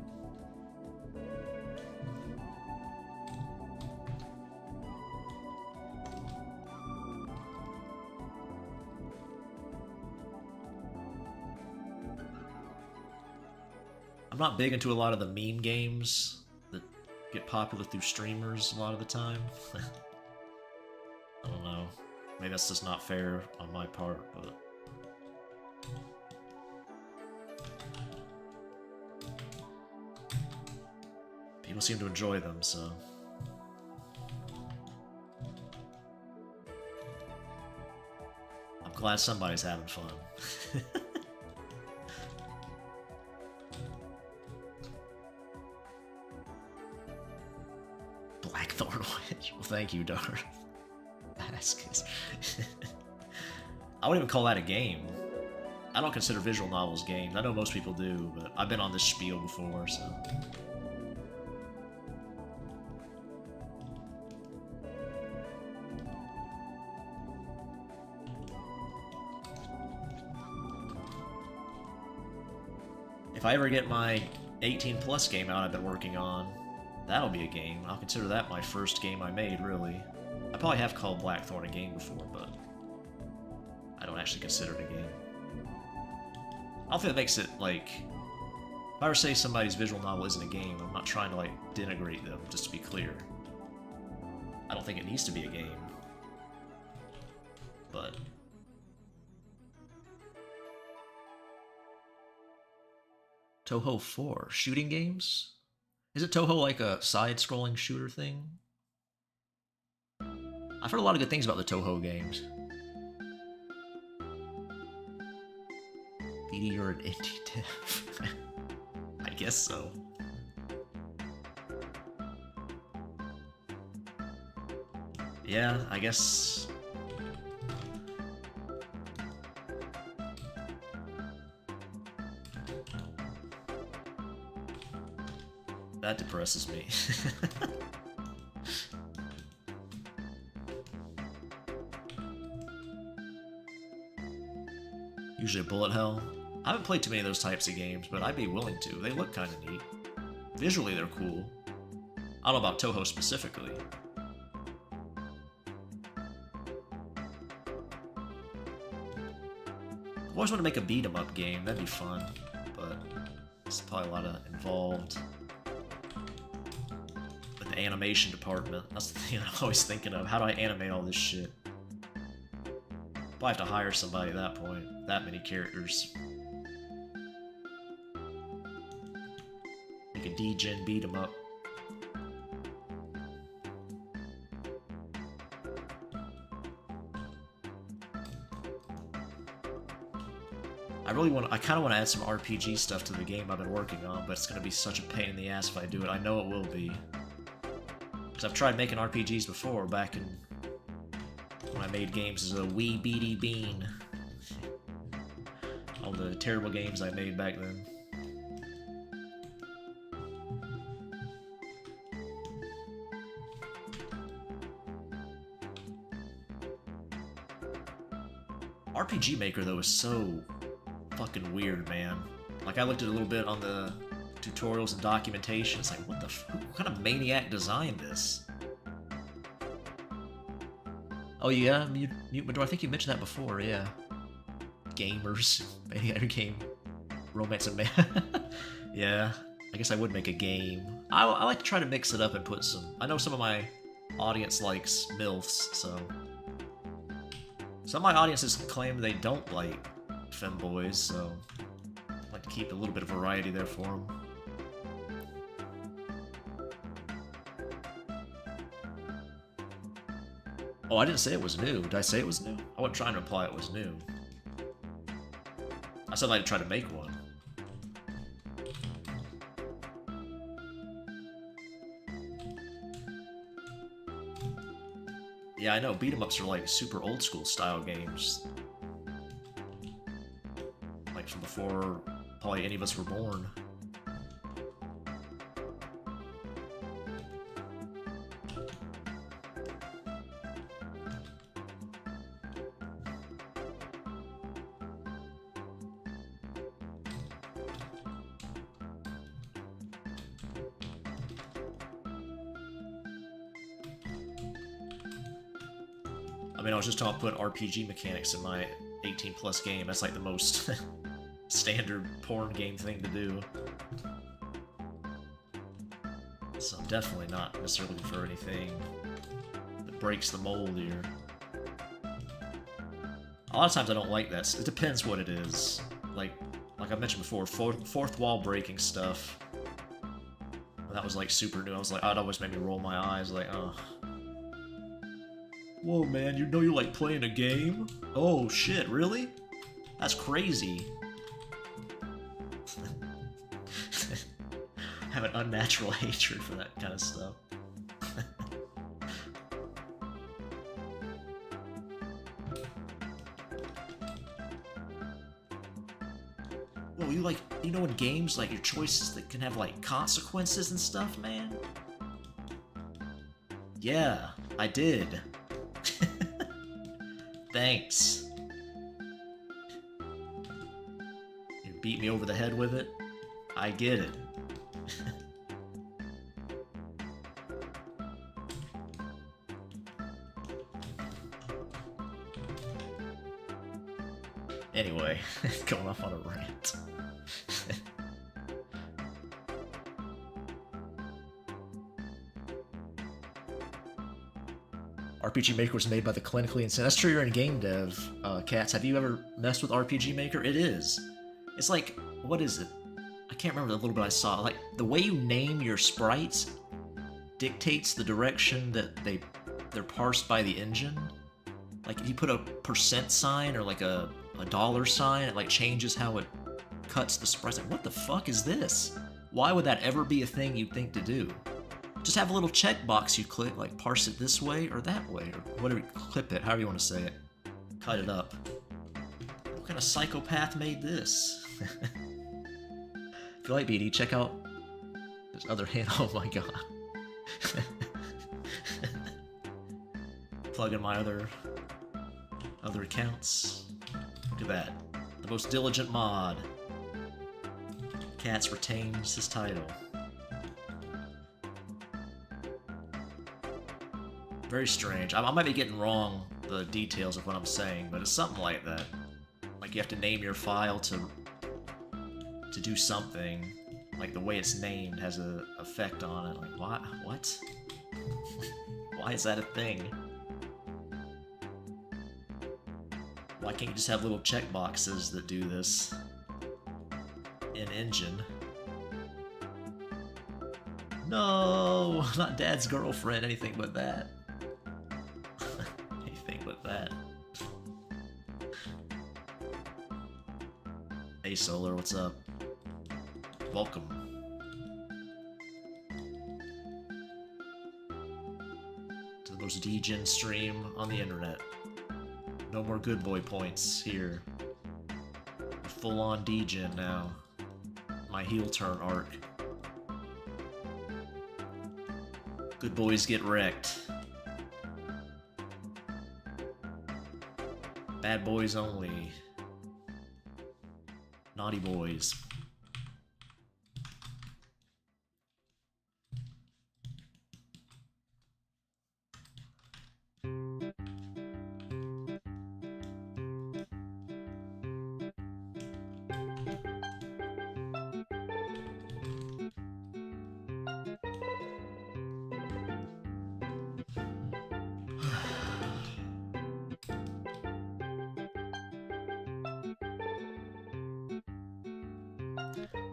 I'm not big into a lot of the meme games that get popular through streamers a lot of the time. I don't know. Maybe that's just not fair on my part, but... people seem to enjoy them, so... I'm glad somebody's having fun. Blackthorn Witch. Well, thank you, Darth. Baskets. I wouldn't even call that a game. I don't consider visual novels games. I know most people do, but I've been on this spiel before, so... If I ever get my 18+ game out I've been working on, that'll be a game. I'll consider that my first game I made, really. I probably have called Blackthorn a game before, but I don't actually consider it a game. I don't think that makes it, like... If I ever say somebody's visual novel isn't a game, I'm not trying to, like, denigrate them, just to be clear. I don't think it needs to be a game. But... Touhou 4. Shooting games? Is it Touhou like a side-scrolling shooter thing? I've heard a lot of good things about the Touhou games. BD, you're an indie dev. I guess so. Yeah, I guess... That depresses me. Usually a bullet hell. I haven't played too many of those types of games, but I'd be willing to. They look kind of neat. Visually, they're cool. I don't know about Toho specifically. I always want to make a beat-em-up game. That'd be fun, but it's probably a lot of involved with the animation department. That's the thing I'm always thinking of. How do I animate all this shit? Probably have to hire somebody at that point. That many characters. Make a D-Gen beat-em-up. I kind of want to add some RPG stuff to the game I've been working on, but it's going to be such a pain in the ass if I do it. I know it will be. Because I've tried making RPGs before, back in when I made games as a wee beady bean. All the terrible games I made back then. RPG Maker, though, is so fucking weird, man. Like, I looked at it a little bit on the tutorials and documentation. It's like, what kind of maniac designed this? Oh yeah, Mute Mador, I think you mentioned that before, yeah. Gamers. Maniac game. Romance and yeah, I guess I would make a game. I like to try to mix it up and put some... I know some of my audience likes milfs, so... Some of my audiences claim they don't like femboys, so I'd like to keep a little bit of variety there for them. Oh, I didn't say it was new. Did I say it was new? I wasn't trying to imply it was new. I said I'd try to make one. Yeah, I know, beat-em-ups are like super old-school style games. Like from before probably any of us were born. I mean, I was just talking about putting RPG mechanics in my 18+ game. That's like the most standard porn game thing to do. So I'm definitely not necessarily looking for anything that breaks the mold here. A lot of times I don't like that. It depends what it is. Like I mentioned before, fourth wall breaking stuff. That was like super new. I was like, oh, it always made me roll my eyes. Like, oh. Whoa, man, you know you like playing a game? Oh, shit, really? That's crazy. I have an unnatural hatred for that kind of stuff. Whoa, you know in games, like, your choices that can have, like, consequences and stuff, man? Yeah, I did. Thanks. You beat me over the head with it? I get it. Anyway, going off on a rant. RPG Maker was made by the clinically insane. That's true, you're in game dev, Cats. Have you ever messed with RPG Maker? It is. It's like, what is it? I can't remember the little bit I saw. Like, the way you name your sprites dictates the direction that they're parsed by the engine. Like, if you put a % sign or like a $sign, it like changes how it cuts the sprites. Like, what the fuck is this? Why would that ever be a thing you'd think to do? Just have a little checkbox you click, like parse it this way or that way, or whatever, clip it, however you want to say it. Cut it up. What kind of psychopath made this? If you like BD, check out His other hand, oh my god. Plug in my other accounts. Look at that. The most diligent mod. Cats retains his title. Very strange. I might be getting wrong the details of what I'm saying, but it's something like that. Like you have to name your file to do something. Like the way it's named has an effect on it. Like what? Why is that a thing? Why can't you just have little checkboxes that do this in Engine? No, not Dad's girlfriend, anything but that. Anything but that. Hey Solar, what's up? Welcome. To the most degen stream on the internet. No more good boy points here. Full on degen now. My heel turn arc. Good boys get wrecked. Bad boys only. Naughty boys.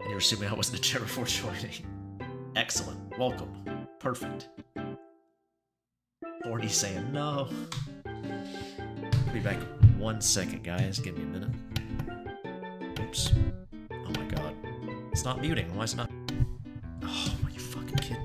And you're assuming I wasn't a chair before joining. Excellent. Welcome. Perfect. Horny saying no. I'll be back 1 second, guys. Give me a minute. Oops. Oh my god. It's not muting. Why is it not? Oh, are you fucking kidding me?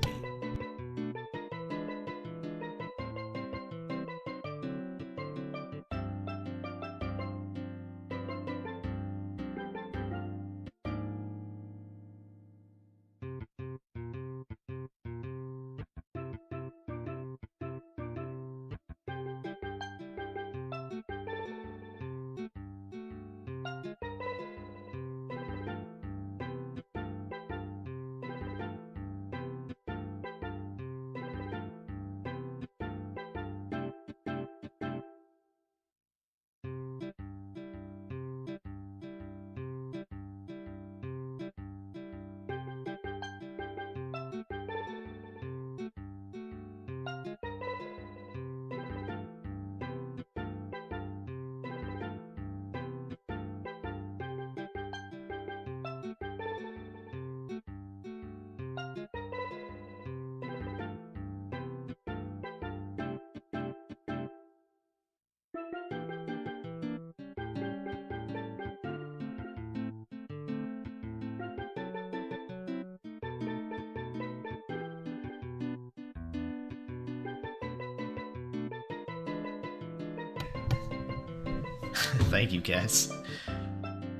Thank you, guys.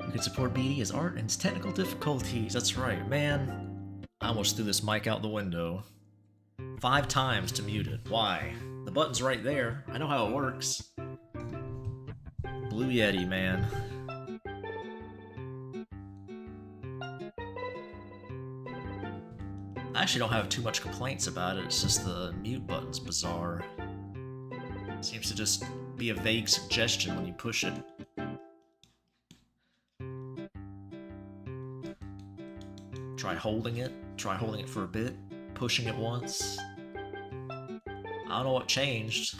You can support BD as art and its technical difficulties. That's right, man. I almost threw this mic out the window. 5 times to mute it. Why? The button's right there. I know how it works. Blue Yeti, man. I actually don't have too much complaints about it. It's just the mute button's bizarre. It seems to just be a vague suggestion when you push it. Try holding it. Try holding it for a bit. Pushing it once. I don't know what changed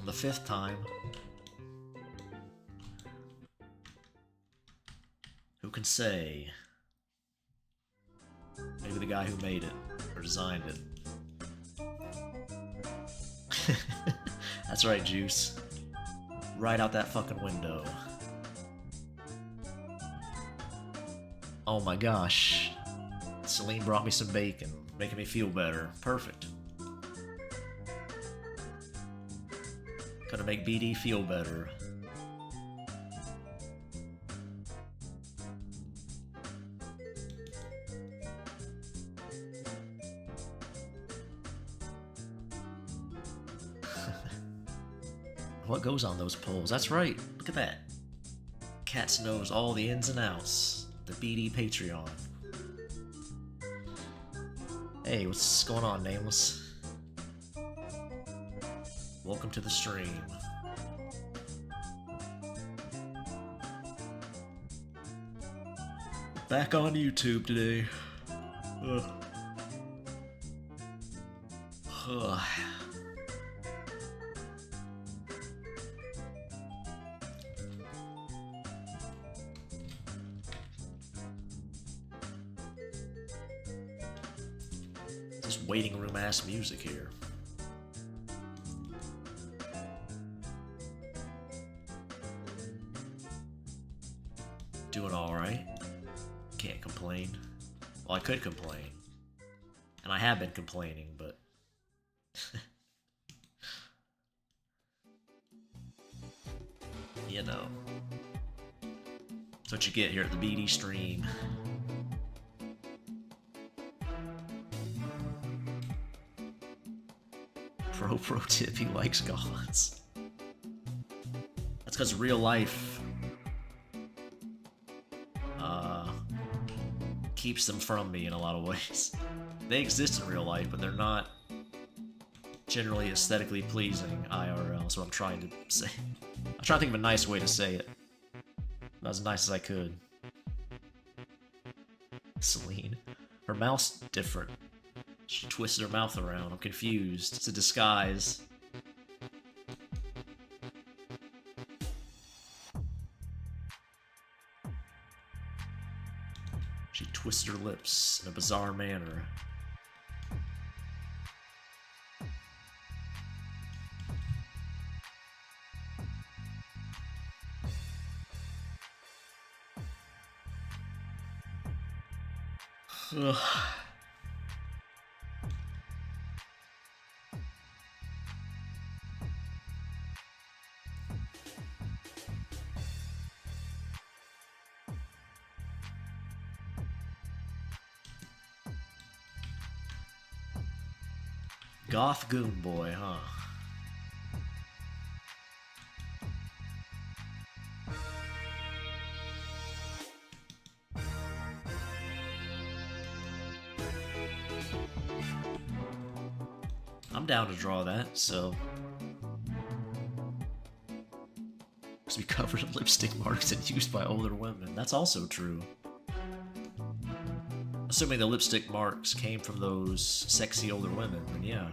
on the 5th time. Who can say? Maybe the guy who made it or designed it. That's right, Juice. Right out that fucking window. Oh my gosh. Celine brought me some bacon, making me feel better. Perfect. Gotta make BD feel better. what goes on those poles? That's right. Look at that. Cats knows all the ins and outs. The BD Patreon. Hey, what's going on, Nameless? Welcome to the stream. Back on YouTube today. Ugh. Ugh. Just waiting room ass music here. Doing alright. Can't complain. Well, I could complain. And I have been complaining, but... you know. That's what you get here at the BD stream. Pro tip, he likes gods. That's because real life keeps them from me in a lot of ways. They exist in real life, but they're not generally aesthetically pleasing IRL, that's what I'm trying to say. I'm trying to think of a nice way to say it. As nice as I could. Celine. Her mouth's different. She twisted her mouth around. I'm confused. It's a disguise. She twisted her lips in a bizarre manner. Ugh. Goth Goon Boy, huh? I'm down to draw that, so... to be covered in lipstick marks and used by older women. That's also true. Assuming the lipstick marks came from those sexy older women, then yeah.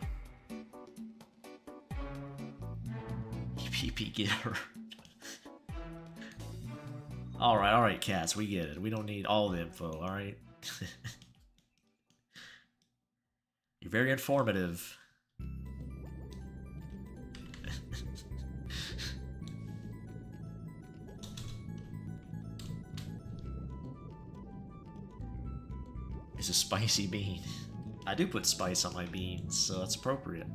PP getter. Alright, cats, we get it. We don't need all the info, alright? You're very informative. It's a spicy bean. I do put spice on my beans, so that's appropriate.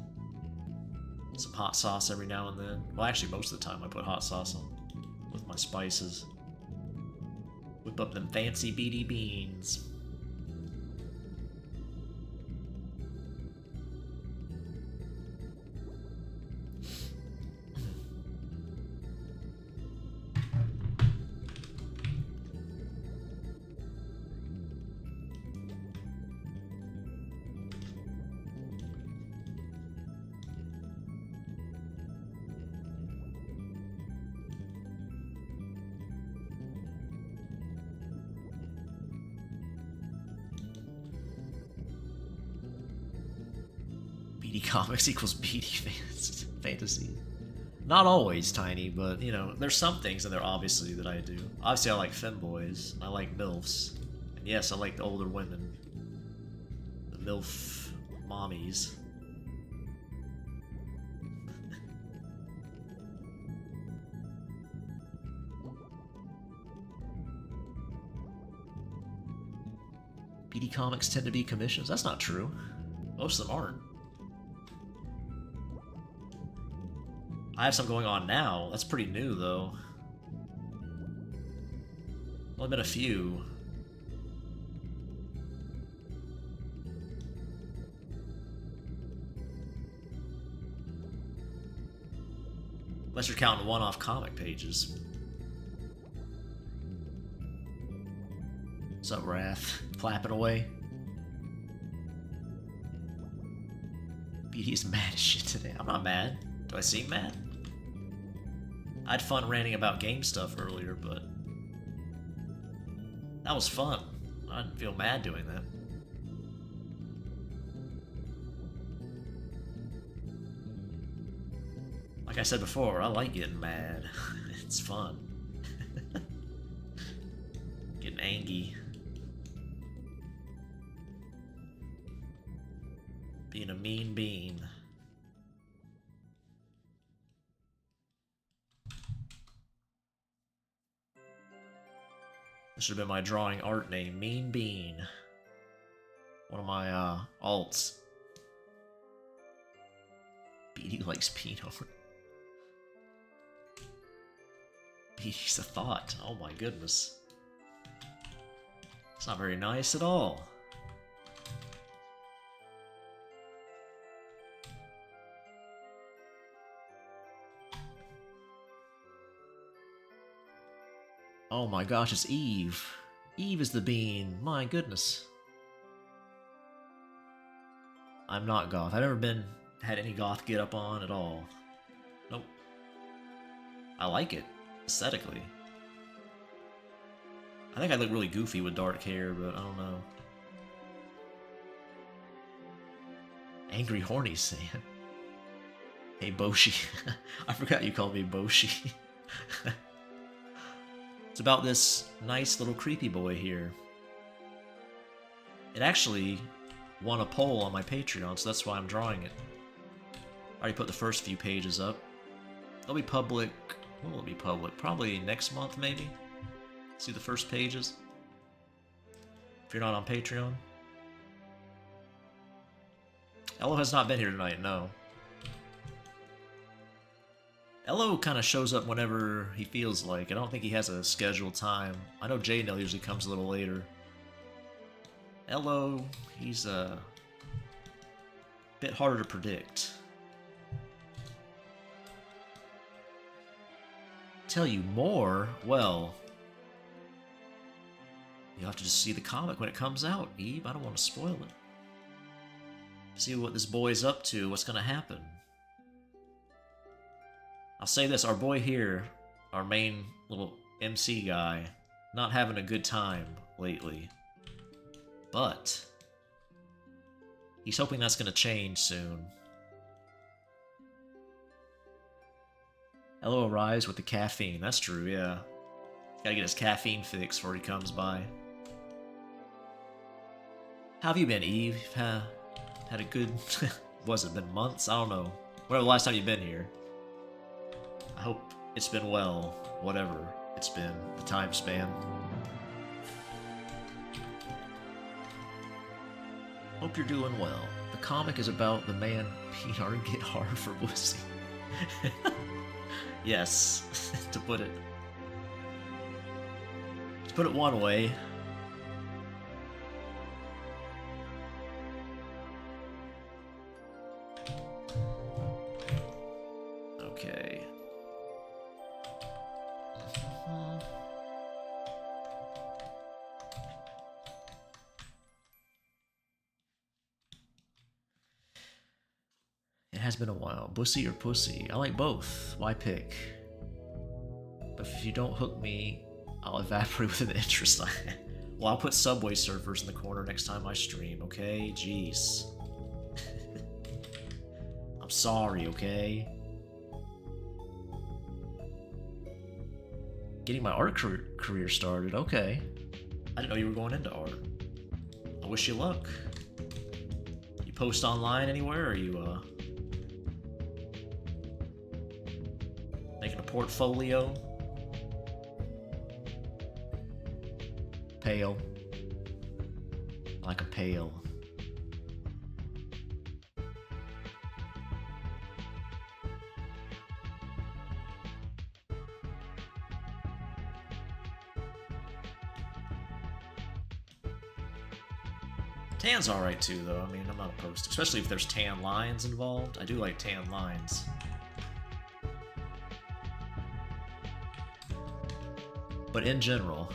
Some hot sauce every now and then. Well, actually, most of the time I put hot sauce on with my spices. Whip up them fancy BD beans. BD Comics equals BD fantasy. Not always, Tiny, but, you know, there's some things in there, obviously, that I do. Obviously, I like femboys. I like milfs. And yes, I like the older women. The milf mommies. BD Comics tend to be commissions? That's not true. Most of them aren't. I have some going on now. That's pretty new, though. Only been a few. Unless you're counting one-off comic pages. What's up, Wrath? Clapping away. BD's mad as shit today. I'm not mad. Do I seem mad? I had fun ranting about game stuff earlier, but that was fun. I didn't feel mad doing that. Like I said before, I like getting mad. It's fun. Getting angry. Being a mean bean. This should have been my drawing art name, Mean Bean. One of my alts. BD likes peanut. BD's a thought. Oh my goodness. It's not very nice at all. Oh my gosh, it's Eve. Eve is the bean. My goodness. I'm not goth. I've never had any goth get up on at all. Nope. I like it, aesthetically. I think I look really goofy with dark hair, but I don't know. Angry Horny Sam. Hey Boshi. I forgot you called me Boshi. It's about this nice little creepy boy here. It actually won a poll on my Patreon, so that's why I'm drawing it. I already put the first few pages up. They'll be public. When will it be public? Probably next month, maybe? See the first pages? If you're not on Patreon. Elo has not been here tonight, no. Elo kind of shows up whenever he feels like. I don't think he has a scheduled time. I know J-Nell usually comes a little later. Elo, he's a bit harder to predict. Tell you more? Well, you'll have to just see the comic when it comes out, Eve. I don't want to spoil it. See what this boy's up to, what's going to happen. I'll say this, our boy here, our main little MC guy, not having a good time lately. But he's hoping that's going to change soon. Hello, Arise with the caffeine. That's true, yeah. He's got to get his caffeine fix before he comes by. How have you been, Eve? Had a good... was it been months? I don't know. Whatever the last time you've been here. I hope it's been well, whatever it's been, the time span. Hope you're doing well. The comic is about the man Peanut get hard for pussy. Yes, to put it one way. Okay. It has been a while. Bussy or pussy? I like both. Why pick? But if you don't hook me, I'll evaporate with an interest. Well, I'll put Subway Surfers in the corner next time I stream, okay? Jeez. I'm sorry, okay? Getting my art career started, okay. I didn't know you were going into art. I wish you luck. You post online anywhere, or are you, making a portfolio? Pale. Like a pail. Tan's alright too, though. I mean, I'm not opposed to, especially if there's tan lines involved. I do like tan lines. But in general,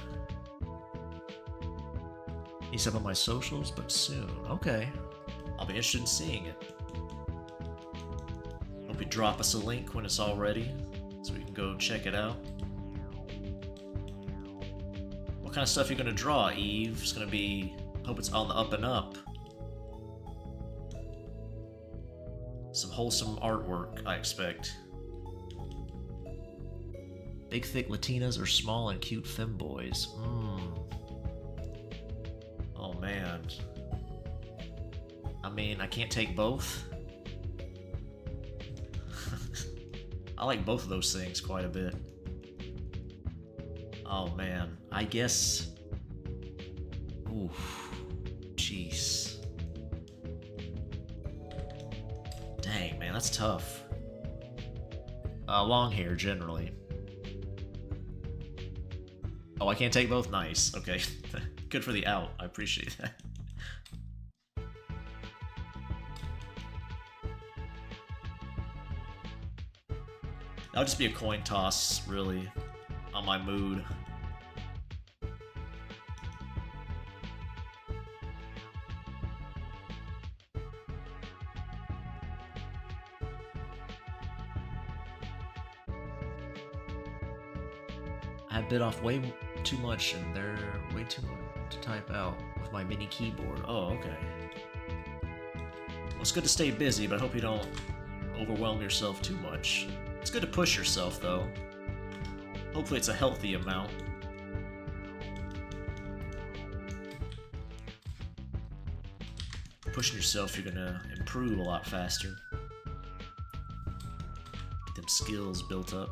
he's up on my socials, but soon. Okay. I'll be interested in seeing it. Hope you drop us a link when it's all ready, so we can go check it out. What kind of stuff are you gonna draw, Eve? It's gonna be... Hope it's on the up and up. Some wholesome artwork, I expect. Big thick Latinas or small and cute femboys? Oh man. I mean, I can't take both. I like both of those things quite a bit. Oh man, I guess... Oof. Jeez. Dang, man, that's tough. Long hair, generally. Oh, I can't take both? Nice. Okay. Good for the out. I appreciate that. That'll just be a coin toss, really, on my mood. I bit off way too much, and they're way too much to type out with my mini keyboard. Oh, okay. Well, it's good to stay busy, but I hope you don't overwhelm yourself too much. It's good to push yourself, though. Hopefully it's a healthy amount. Pushing yourself, you're gonna improve a lot faster. Get them skills built up.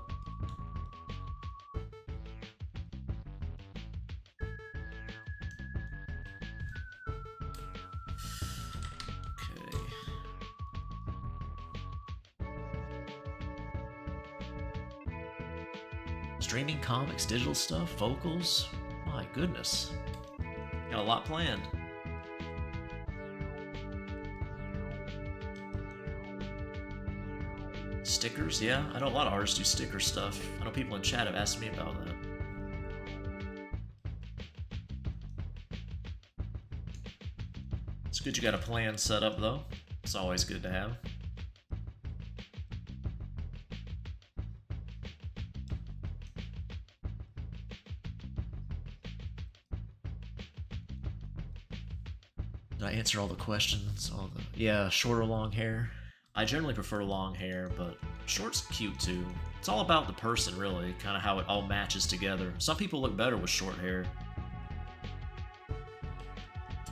Streaming comics, digital stuff, vocals. My goodness. Got a lot planned. Stickers, yeah. I know a lot of artists do sticker stuff. I know people in chat have asked me about that. It's good you got a plan set up, though. It's always good to have. Did I answer all the questions? Yeah, short or long hair? I generally prefer long hair, but short's cute too. It's all about the person, really, kind of how it all matches together. Some people look better with short hair.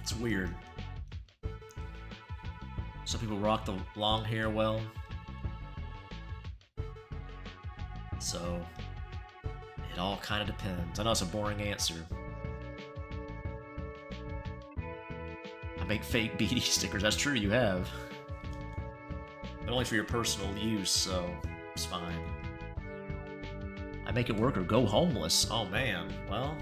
It's weird. Some people rock the long hair well. So, it all kind of depends. I know it's a boring answer. I make fake BD stickers. That's true, you have. But only for your personal use, so it's fine. I make it work or go homeless. Oh man, well...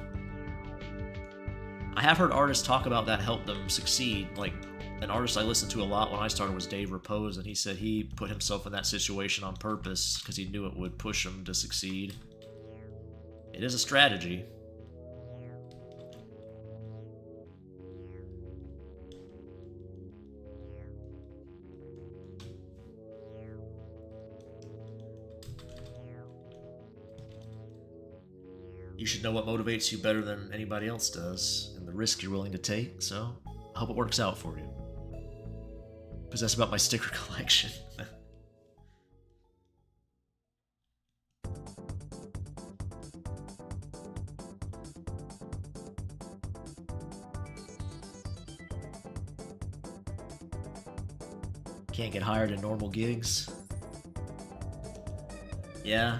I have heard artists talk about that help them succeed. Like, an artist I listened to a lot when I started was Dave Repose, and he said he put himself in that situation on purpose because he knew it would push him to succeed. It is a strategy. You should know what motivates you better than anybody else does, and the risk you're willing to take, so I hope it works out for you. Because that's about my sticker collection. Can't get hired in normal gigs. Yeah.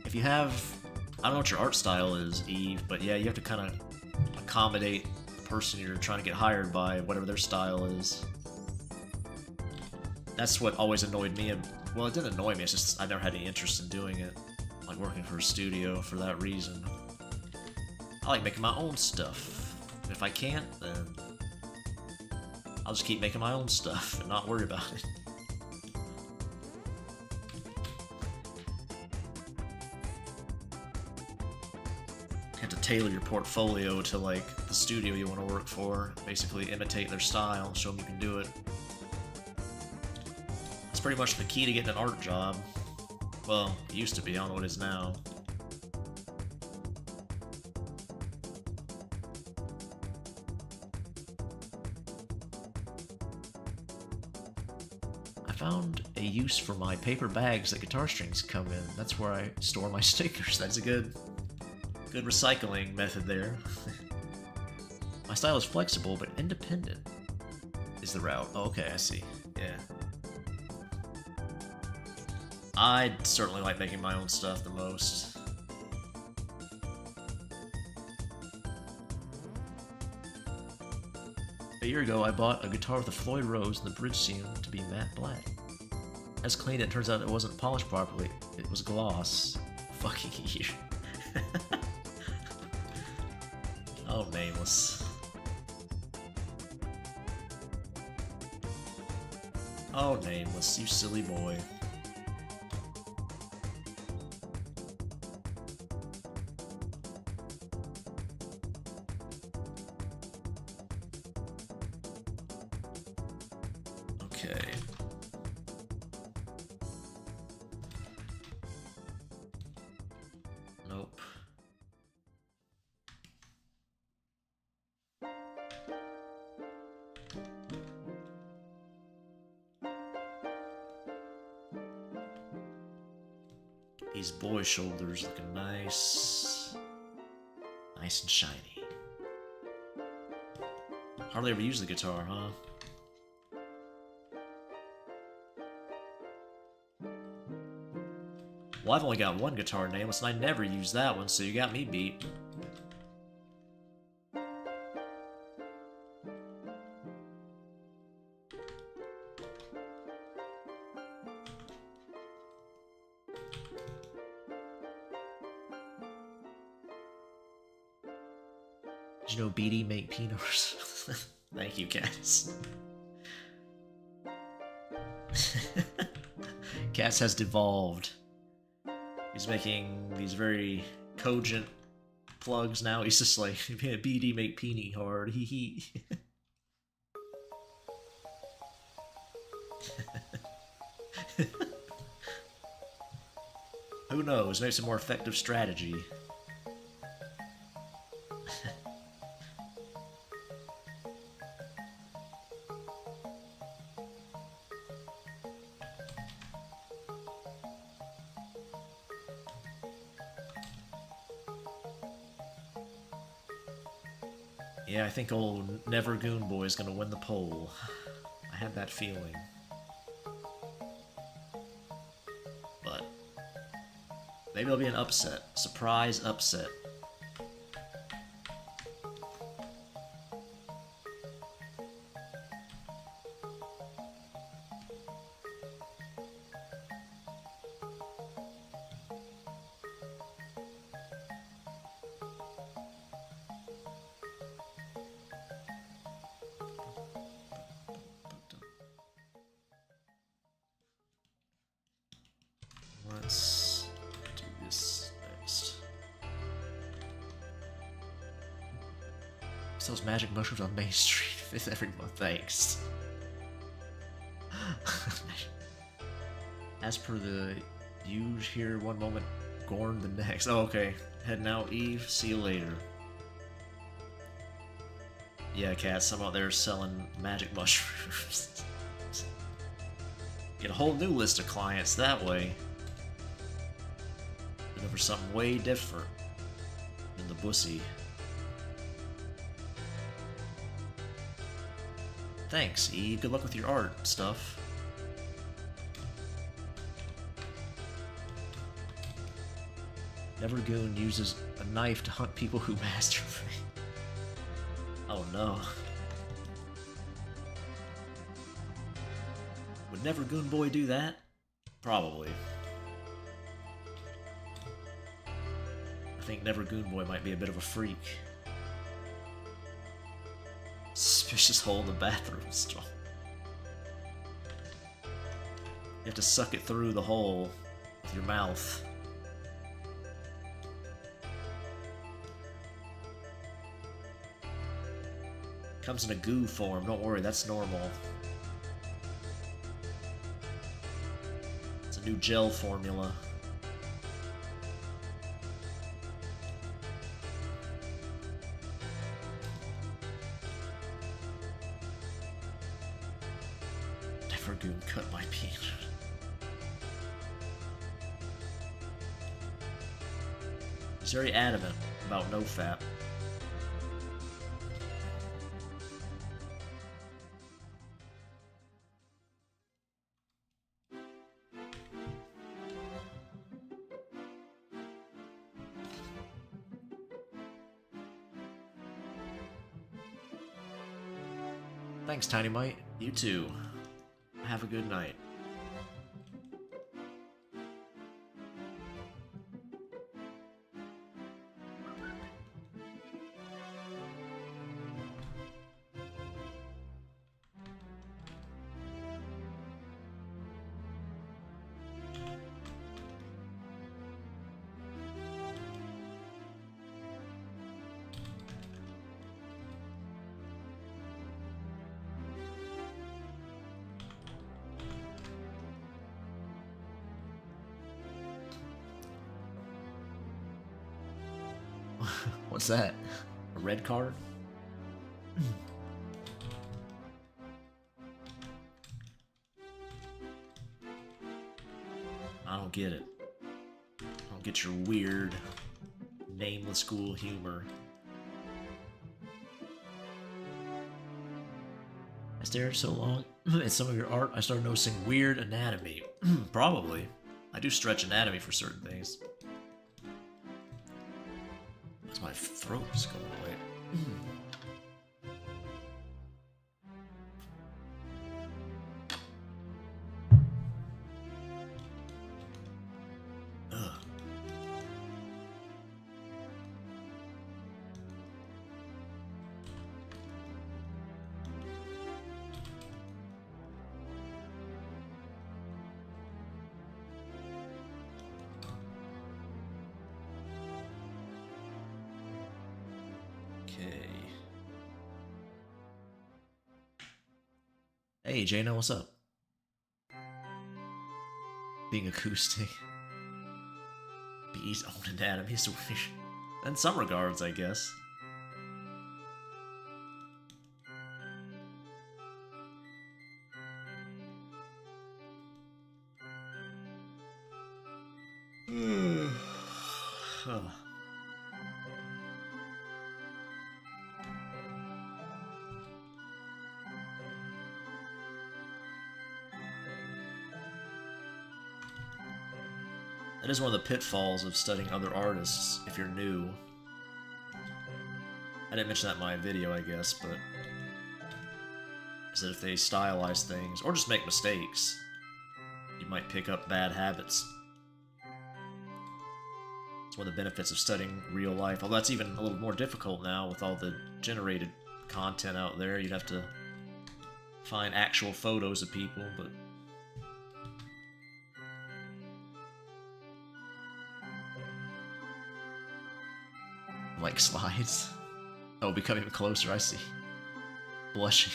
If you have... I don't know what your art style is, Eve, but yeah, you have to kind of accommodate the person you're trying to get hired by, whatever their style is. That's what always annoyed me. Well, it didn't annoy me, it's just I never had any interest in doing it. Like working for a studio for that reason. I like making my own stuff. And if I can't, then I'll just keep making my own stuff and not worry about it. tailor your portfolio to like the studio you want to work for. Basically imitate their style, show them you can do it. That's pretty much the key to getting an art job. Well, it used to be, I don't know what it is now. I found a use for my paper bags that guitar strings come in. That's where I store my stickers. That's a good recycling method there. My style is flexible but independent is the route. Oh, okay, I see. Yeah. I certainly like making my own stuff the most. A year ago, I bought a guitar with a Floyd Rose and the bridge seam to be matte black. As cleaned it, turns out it wasn't polished properly. It was gloss. Fucking year. Oh, nameless. Oh, nameless, you silly boy. Okay. Nope. These boy shoulders looking nice. Nice and shiny. Hardly ever use the guitar, huh? Well, I've only got one guitar nameless, and I never use that one, so you got me beat. Did you know BD make peanuts? Thank you, Cass. Cass has devolved. He's making these very cogent plugs now. He's just like, BD make peenie hard, hee hee. Who knows? Maybe some more effective strategy. Yeah, I think old Never Goon Boy is gonna win the poll. I had that feeling. But maybe it'll be an upset. Surprise upset. Let's do this next. Sells magic mushrooms on Main Street 5th every month, thanks. As per the use here, one moment, Gorn the next. Oh, okay. Heading out, Eve. See you later. Yeah, Cat, some out there selling magic mushrooms. Get a whole new list of clients that way. Looking for something way different than the bussy. Thanks, Eve. Good luck with your art stuff. Nevergoon uses a knife to hunt people who masturbate. Oh no. Would Nevergoon Boy do that? Probably. I think Nevergoon Boy might be a bit of a freak. Suspicious hole in the bathroom stall. You have to suck it through the hole with your mouth. Comes in a goo form, don't worry, that's normal. It's a new gel formula. Nevergoon cut my peen. He's very adamant about no fap. Thanks, Tiny Mite. You too. Have a good night. What's that? A red card? I don't get it. I don't get your weird, nameless school humor. I stared so long at some of your art, I started noticing weird anatomy. Probably. I do stretch anatomy for certain things. My throat's going away. Hey, Jaina, what's up? Being acoustic. Bees own anatomy is weird. In some regards, I guess. That is one of the pitfalls of studying other artists if you're new. I didn't mention that in my video, I guess, but is that if they stylize things, or just make mistakes, you might pick up bad habits. It's one of the benefits of studying real life, although that's even a little more difficult now with all the generated content out there. You'd have to find actual photos of people, but like slides. Oh, become even closer, I see. Blushing.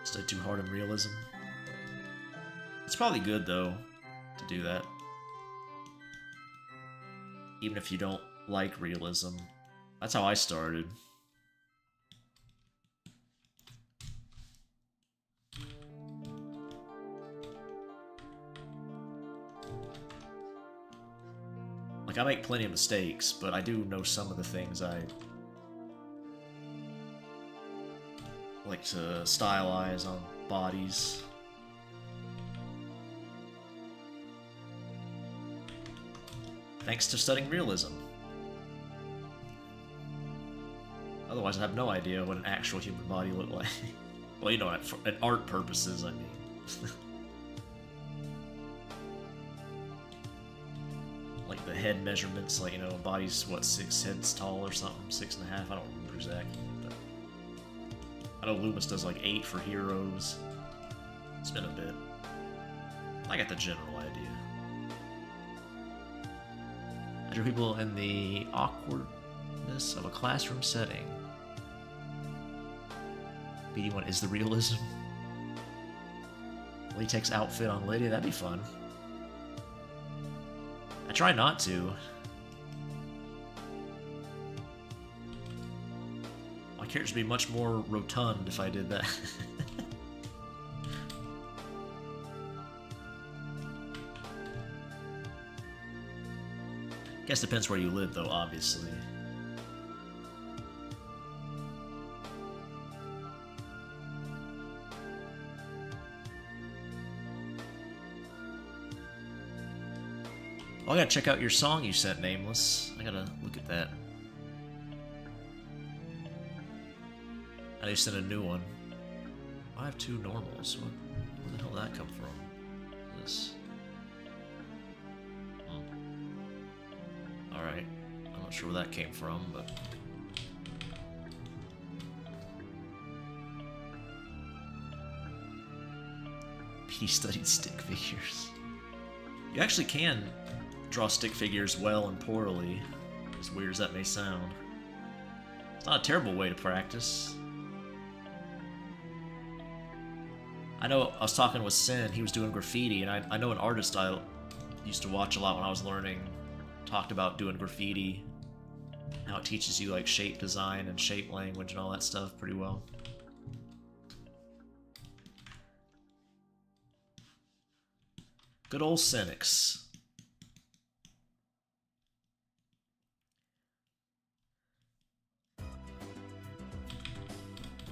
Study too hard in realism. It's probably good, though, to do that. Even if you don't like realism. That's how I started. Like, I make plenty of mistakes, but I do know some of the things I like to stylize on bodies. Thanks to studying realism. Otherwise, I have no idea what an actual human body looked like. Well, you know, for art purposes, I mean. Like the head measurements, like, you know, a body's, what, 6 heads tall or something? 6.5? I don't remember exactly. But I know Loomis does like 8 for heroes. It's been a bit. I got the general idea. I drew people in the awkwardness of a classroom setting. BD1 is the realism. Latex outfit on Lydia, that'd be fun. I try not to. My characters would be much more rotund if I did that. Guess depends where you live, though, obviously. Oh, I gotta check out your song you sent, Nameless. I gotta look at that. I need to send a new one. I have 2 normals. Where the hell did that come from? This. Alright. I'm not sure where that came from, but... He studied stick figures. You actually can draw stick figures well and poorly, as weird as that may sound. It's not a terrible way to practice. I know I was talking with Sin, he was doing graffiti, and I know an artist I used to watch a lot when I was learning talked about doing graffiti, how it teaches you like shape design and shape language and all that stuff pretty well. Good old Cynics.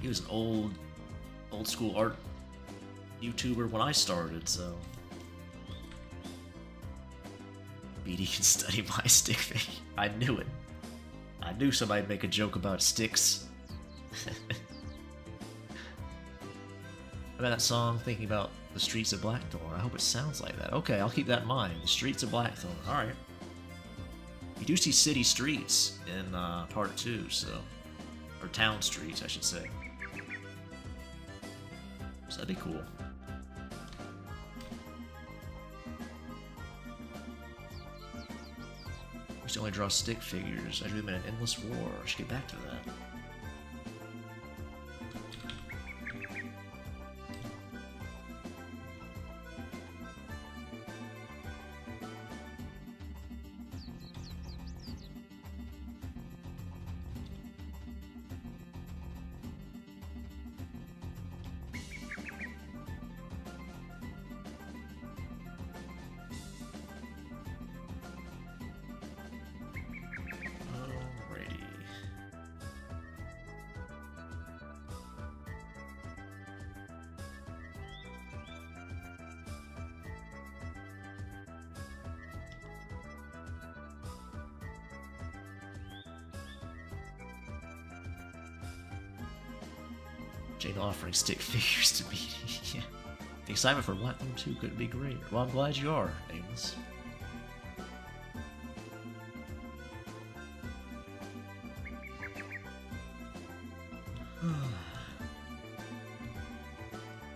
He was an old school art YouTuber when I started, so... BD can study my stick figure. I knew it. I knew somebody'd make a joke about sticks. About that song, thinking about the streets of Blackthorn. I hope it sounds like that. Okay, I'll keep that in mind. The streets of Blackthorn. Alright. You do see city streets in part 2, so... Or town streets, I should say. So that'd be cool. I used to only draw stick figures. I drew them in an endless war. I should get back to that. Jane offering stick figures to me. Yeah. The excitement for Blackthorn 2 could be great. Well, I'm glad you are, Nameless.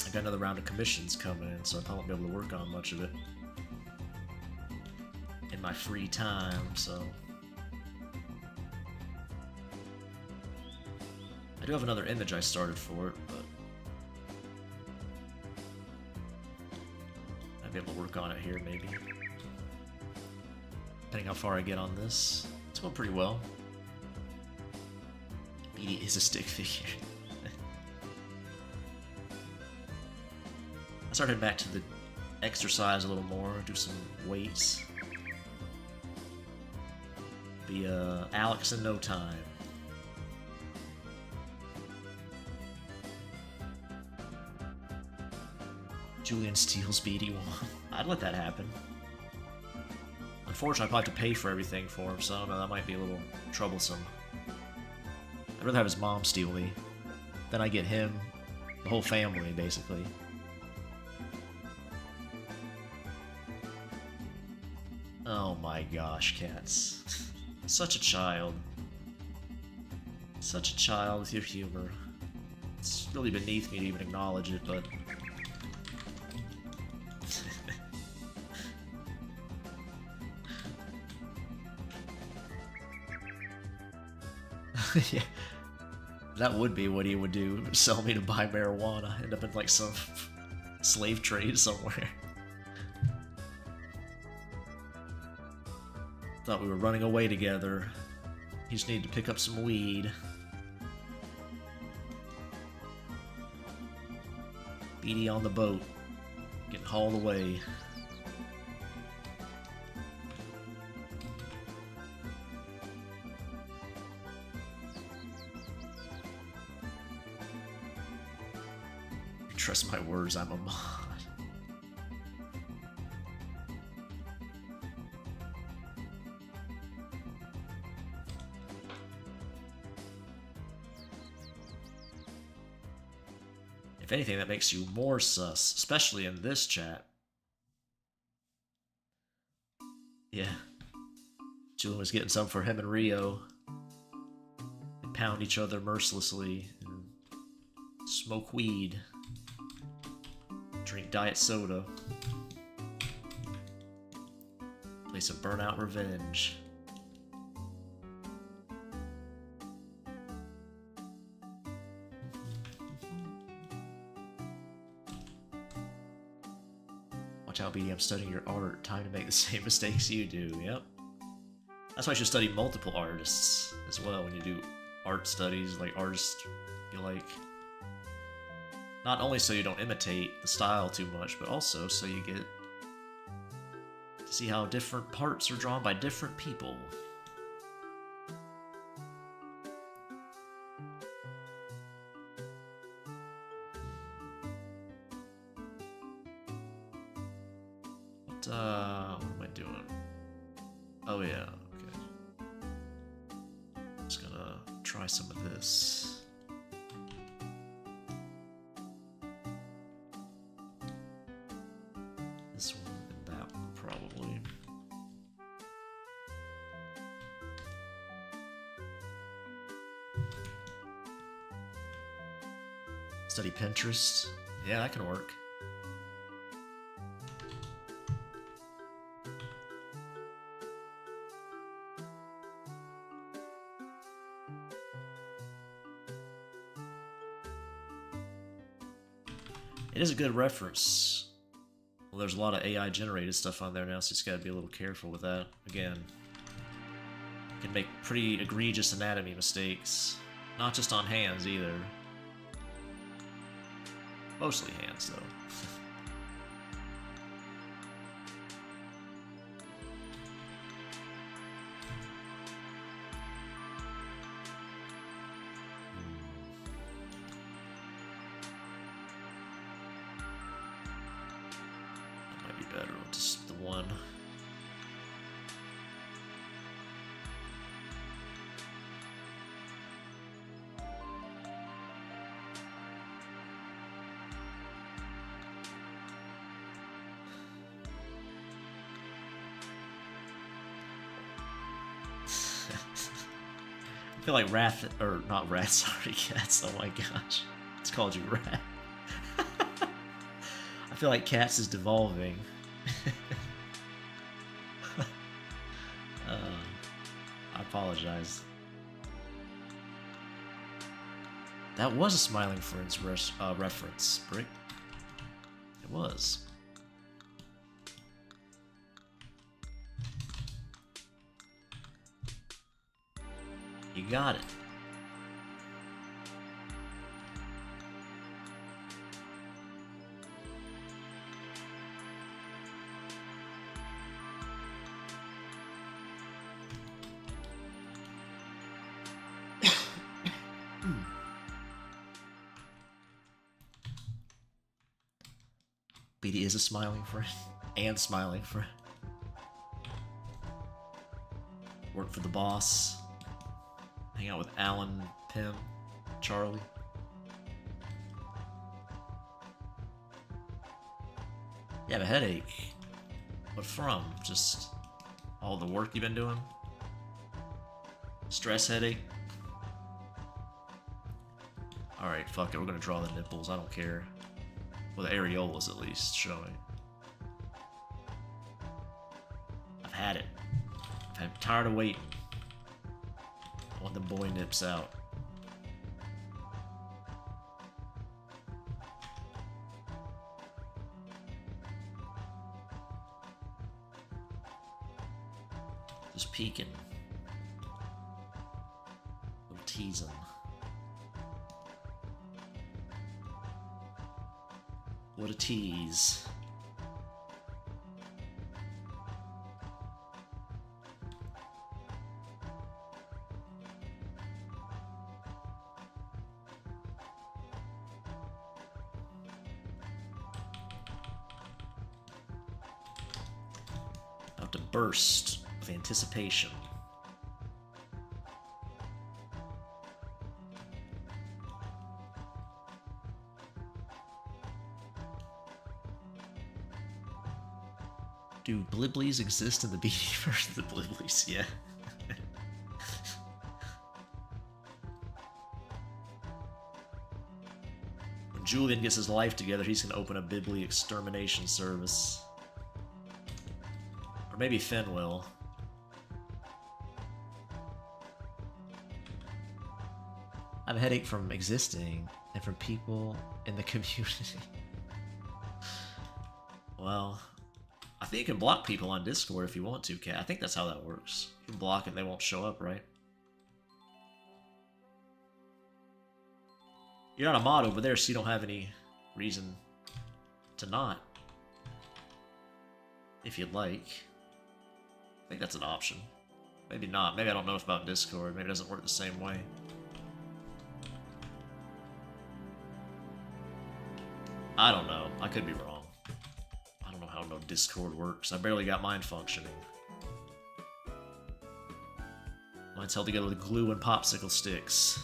I got another round of commissions coming in, so I probably won't be able to work on much of it in my free time, so... I do have another image I started for it, but I'd be able to work on it here, maybe. Depending how far I get on this. It's going pretty well. BD is a stick figure. I started back to the exercise a little more, do some weights. Be Alex in no time. Julian steals BD1. I'd let that happen. Unfortunately, I'd probably have to pay for everything for him, so I don't know, that might be a little troublesome. I'd rather have his mom steal me. Then I get him, the whole family, basically. Oh my gosh, cats. Such a child. Such a child with your humor. It's really beneath me to even acknowledge it, but... Yeah. That would be what he would do. Sell me to buy marijuana. End up in like some slave trade somewhere. Thought we were running away together. He just needed to pick up some weed. Beatty on the boat. Getting hauled away. Trust my words, I'm a mod. If anything, that makes you more sus, especially in this chat. Yeah. Julian was getting some for him and Rio. They pound each other mercilessly and smoke weed. Drink diet soda. Play some Burnout Revenge. Watch out, BD, I'm studying your art. Time to make the same mistakes you do. Yep. That's why you should study multiple artists as well when you do art studies, like artists you like. Not only so you don't imitate the style too much, but also so you get to see how different parts are drawn by different people. What am I doing? Oh yeah, okay. Just gonna try some of this. This one and that one, probably. Study Pinterest. Yeah, that can work. It is a good reference. Well, there's a lot of AI generated stuff on there now, so you just gotta be a little careful with that. Again, you can make pretty egregious anatomy mistakes. Not just on hands either. Mostly hands, though. Better with just the one. I feel like Wrath, or not Wrath, sorry, Cats, oh my gosh. It's called you Rat. I feel like Cats is devolving. I apologize. That was a Smiling Friends reference, Brick. It was. You got it. BD is a smiling friend. And smiling friend. Work for the boss. Hang out with Alan, Pim, Charlie. You have a headache. What from? Just all the work you've been doing? Stress headache? Alright, fuck it, we're gonna draw the nipples, I don't care. Well, the areolas at least showing. I've had it. I'm tired of waiting. when the boy nips out. Just peeking. Little teasing. What a tease. About to burst with anticipation. Do Bliblies exist in the BD version of the Bliblies? Yeah. When Julian gets his life together, he's gonna open a Bibli extermination service. Or maybe Finn will. I have a headache from existing and from people in the community. Well, I think you can block people on Discord if you want to, Kat. I think that's how that works. You can block it and they won't show up, right? You're not a mod over there, so you don't have any reason to not. If you'd like. I think that's an option. Maybe not. Maybe I don't know enough about Discord. Maybe it doesn't work the same way. I don't know. I could be wrong. I don't know how no Discord works. I barely got mine functioning. Mine's held together with glue and popsicle sticks.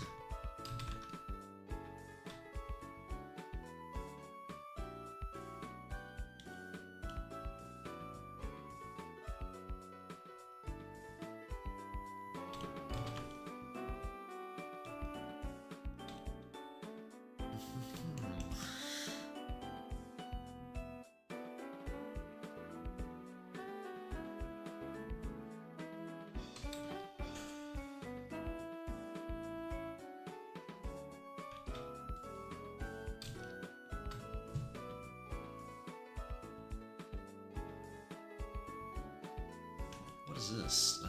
What is this?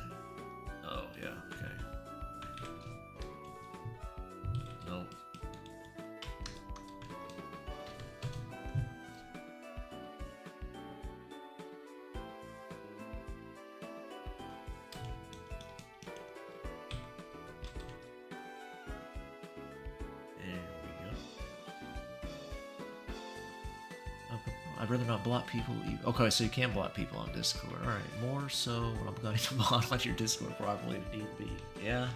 Oh, yeah, okay. Nope. There we go. Okay. I'd rather not block people. Okay, so you can block people on Discord. Alright, more so when I'm going to mod on your Discord properly if need be. Yeah.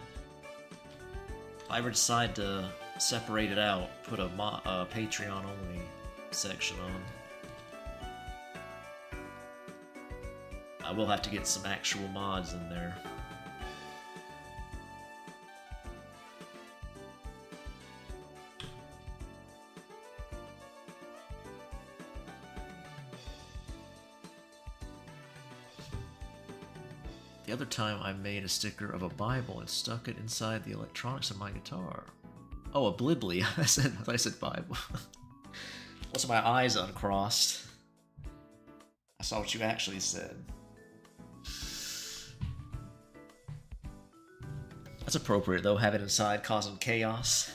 If I ever decide to separate it out, put a Patreon only section on, I will have to get some actual mods in there. The other time I made a sticker of a Bible and stuck it inside the electronics of my guitar. Oh, a Blibly. I said Bible. What's my eyes uncrossed? I saw what you actually said. That's appropriate though, have it inside causing chaos.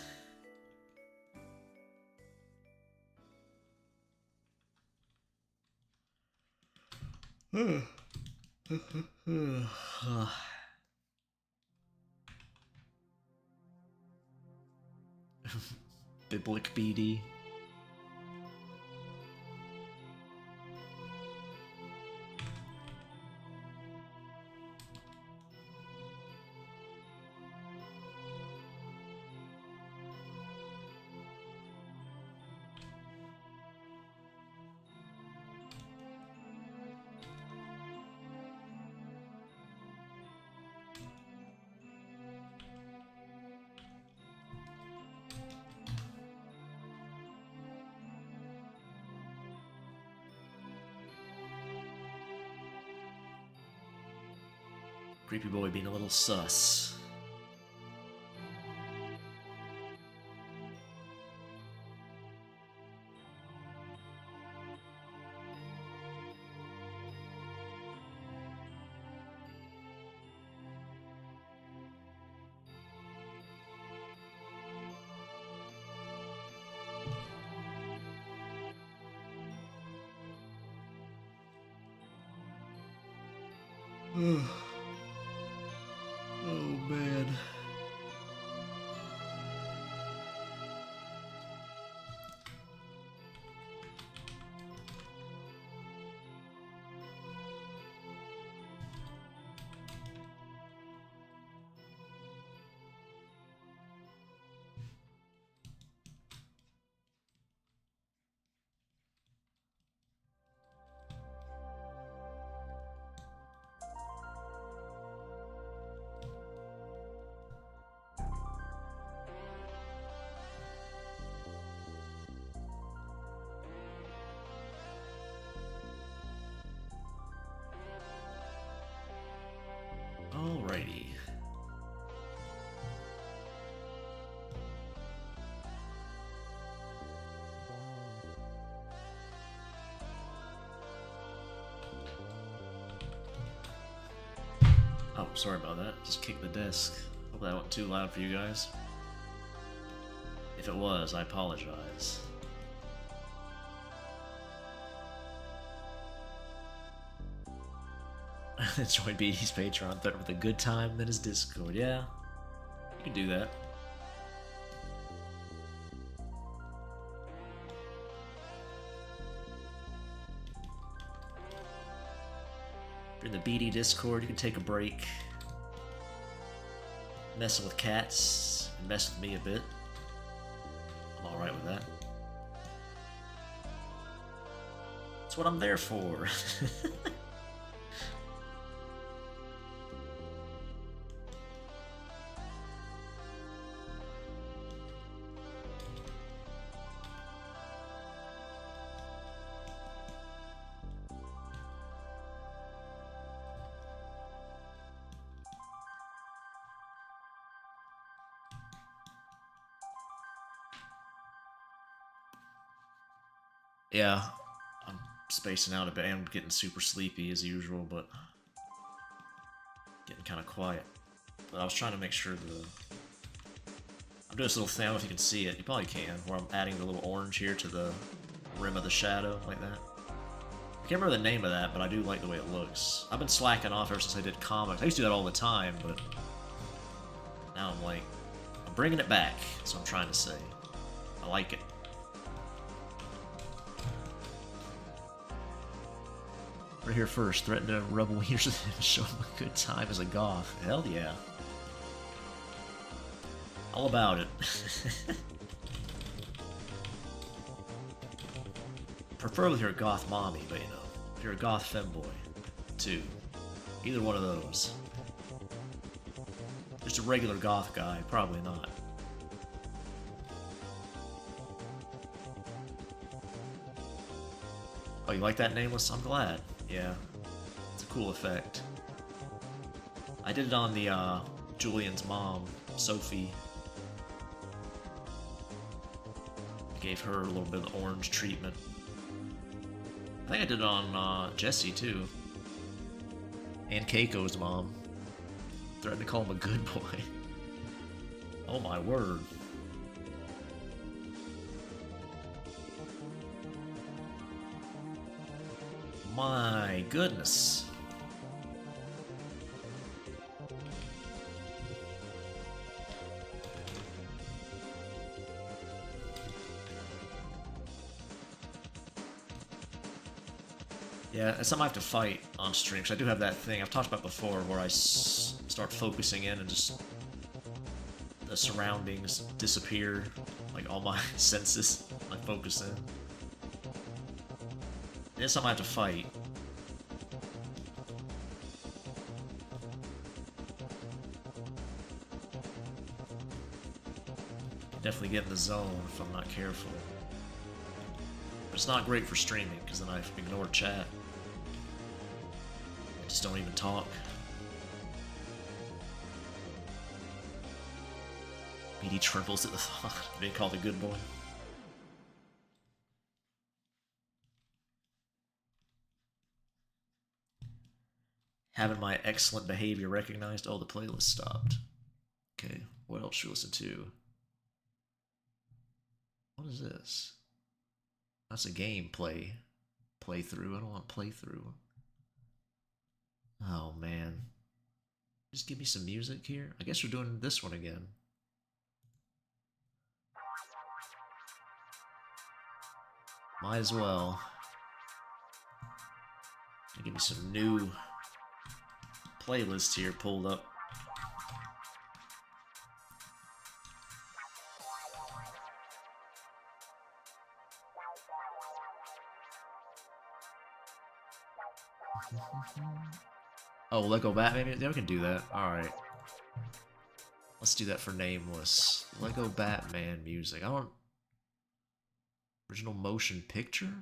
Biblic BD. Creepy boy being a little sus. Oh man. Alrighty. Oh, sorry about that. Just kicked the desk. Hope that wasn't too loud for you guys. If it was, I apologize. Join BD's Patreon, threatened with a good time, then his Discord. Yeah, you can do that. If you're in the BD Discord, you can take a break. Messing with cats, and mess with me a bit. I'm alright with that. That's what I'm there for. Yeah, I'm spacing out a bit. I'm getting super sleepy as usual, but getting kind of quiet. But I was trying to make sure I'm doing this little thing, I don't know if you can see it. You probably can, where I'm adding the little orange here to the rim of the shadow, like that. I can't remember the name of that, but I do like the way it looks. I've been slacking off ever since I did comics. I used to do that all the time, but now I'm bringing it back, that's what I'm trying to say. I like it. Right here first, threaten to rub wieners with him, show him a good time as a goth. Hell yeah. All about it. Prefer with your goth mommy, but you know, if you're a goth femboy, too. Either one of those. Just a regular goth guy, probably not. Oh, you like that nameless? I'm glad. Yeah, it's a cool effect. I did it on the Julian's mom, Sophie. I gave her a little bit of the orange treatment. I think I did it on Jesse too. And Keiko's mom. Threatened to call him a good boy. Oh my word. My goodness. Yeah, it's something I have to fight on stream, because I do have that thing I've talked about before where I start focusing in and just the surroundings disappear, like all my senses, I focus in. It's something I have to fight. Definitely get in the zone if I'm not careful. But it's not great for streaming, because then I ignore chat. I just don't even talk. BD trembles at the thought of being called a good boy. Having my excellent behavior recognized. Oh, the playlist stopped. Okay, what else should we listen to? What is this? That's a gameplay playthrough. I don't want playthrough. Oh man. Just give me some music here. I guess we're doing this one again. Might as well. Give me some new playlists here pulled up. Oh, Lego Batman? Yeah, we can do that. Alright. Let's do that for Nameless. Lego Batman music. I don't... Original motion picture?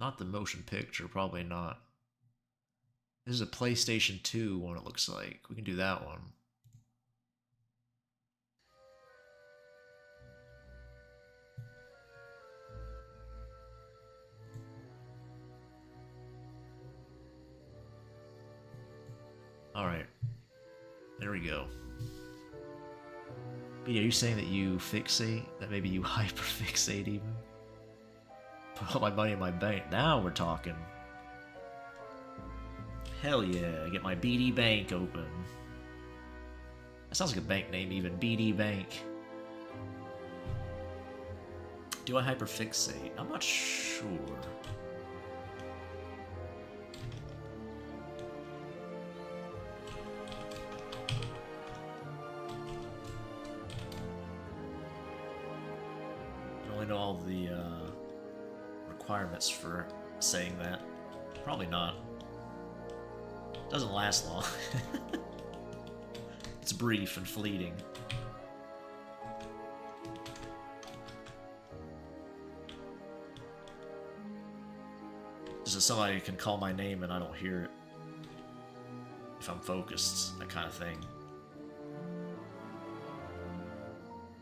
Not the motion picture, probably not. This is a PlayStation 2 one, it looks like. We can do that one. Alright. There we go. But yeah, are you saying that you fixate? That maybe you hyperfixate even? Put all my money in my bank. Now we're talking. Hell yeah, get my BD Bank open. That sounds like a bank name even, BD Bank. Do I hyperfixate? I'm not sure. I don't really know all the requirements for saying that. Probably not. Doesn't last long. It's brief and fleeting. Just so somebody can call my name and I don't hear it. If I'm focused, that kind of thing.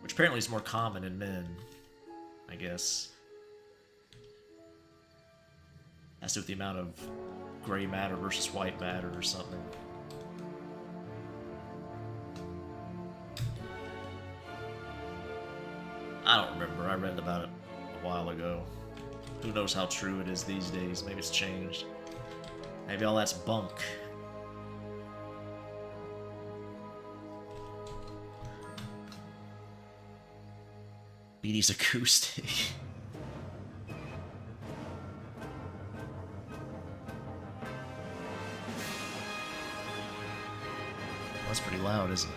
Which apparently is more common in men, I guess. Has to do with the amount of gray matter versus white matter or something. I don't remember. I read about it a while ago. Who knows how true it is these days? Maybe it's changed. Maybe all that's bunk. BD's acoustic. That's pretty loud, isn't it?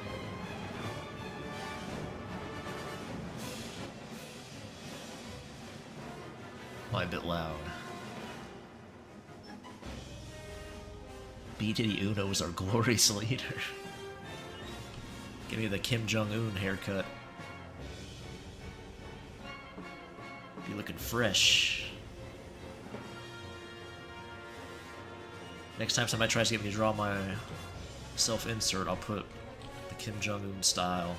Probably a bit loud. B. Diddy Uno is our glorious leader. Give me the Kim Jong-un haircut. Be looking fresh. Next time somebody tries to get me to draw my self-insert, I'll put the Kim Jong-un style.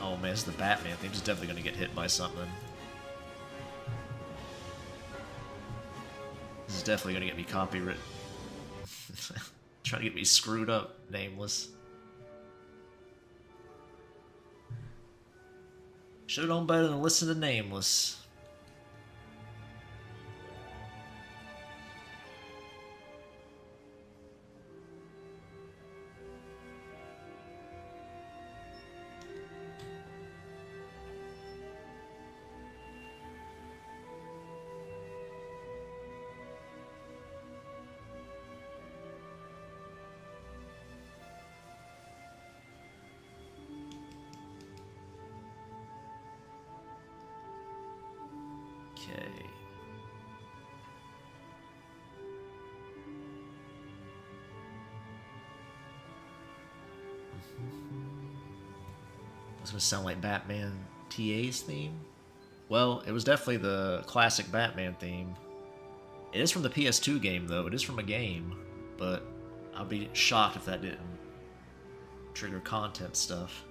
Oh man, this is the Batman theme. This is definitely gonna get hit by something. This is definitely gonna get me copyright. Trying to get me screwed up, Nameless. Should've known better than listen to Nameless. Okay. That's gonna sound like Batman TA's theme? Well, it was definitely the classic Batman theme. It is from the PS2 game, though. It is from a game, but I'll be shocked if that didn't trigger content stuff.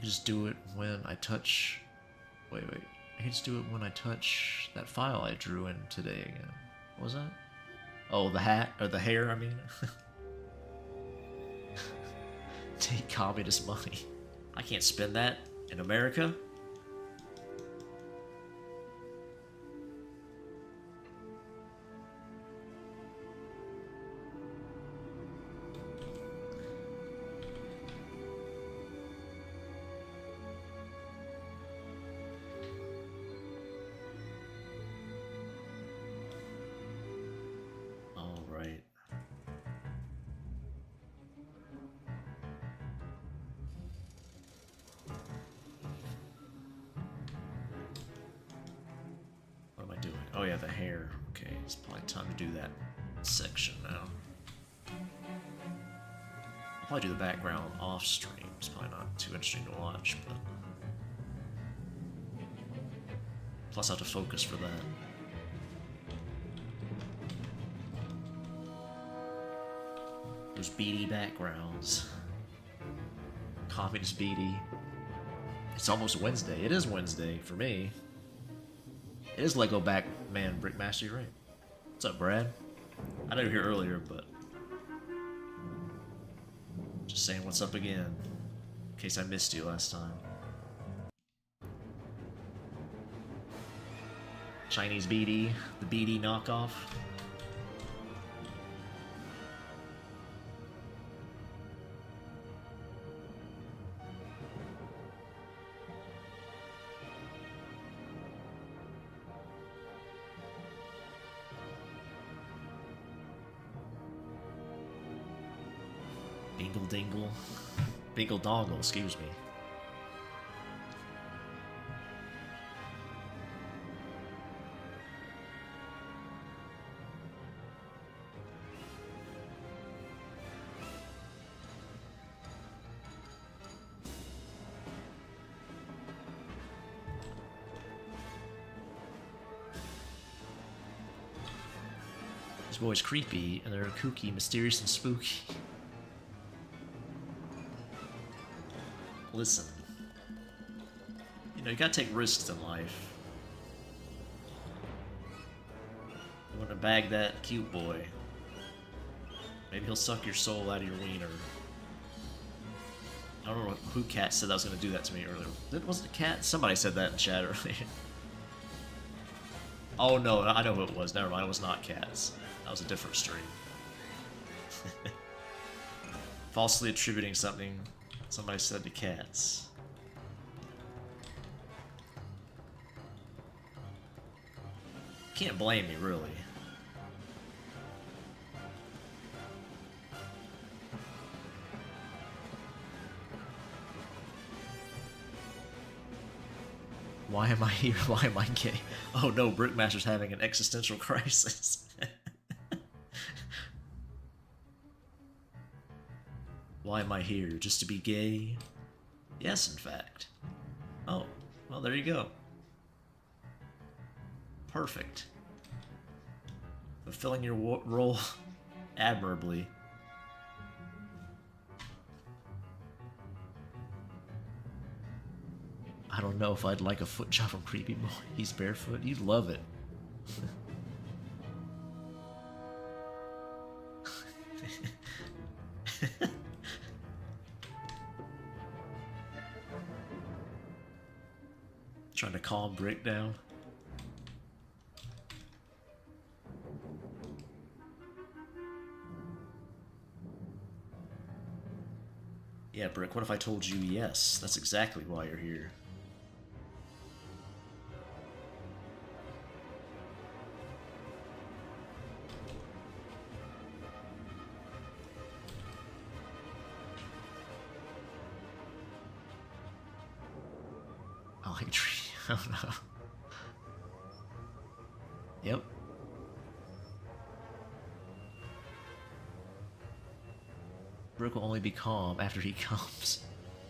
can just do it when I touch... Wait. I can just do it when I touch that file I drew in today again. What was that? Oh, the hat? Or the hair, I mean. Take communist money. I can't spend that in America. Oh yeah, the hair. Okay, it's probably time to do that section now. I'll probably do the background off stream. It's probably not too interesting to watch, but... Plus I have to focus for that. Those beady backgrounds. Communist beady. It's almost Wednesday. It is Wednesday for me. It is Lego Batman Brickmaster, you're right. What's up, Brad? I know you were here earlier, but... Just saying what's up again. In case I missed you last time. Chinese BD, the BD knockoff. Bingle dingle. Bingle dongle, excuse me. This boy's creepy, and they're kooky, mysterious, and spooky. Listen, you know, you gotta take risks in life. You wanna bag that cute boy. Maybe he'll suck your soul out of your wiener. I don't know who Cat said that was gonna do that to me earlier. Wasn't it Cat? Somebody said that in chat earlier. Oh no, I know who it was. Never mind, it was not Cats. That was a different stream. Falsely attributing something somebody said to Cats. Can't blame me, really. Why am I here? Why am I gay? Oh no, Brickmaster's having an existential crisis. Why am I here? Just to be gay? Yes, in fact. Oh, well, there you go. Perfect. Fulfilling your role admirably. I don't know if I'd like a foot job from Creepy Boy. He's barefoot. You'd love it. Trying to calm Brick down. Yeah, Brick, what if I told you yes? That's exactly why you're here. I like tree. I don't know. Yep. Brooke will only be calm after he comes.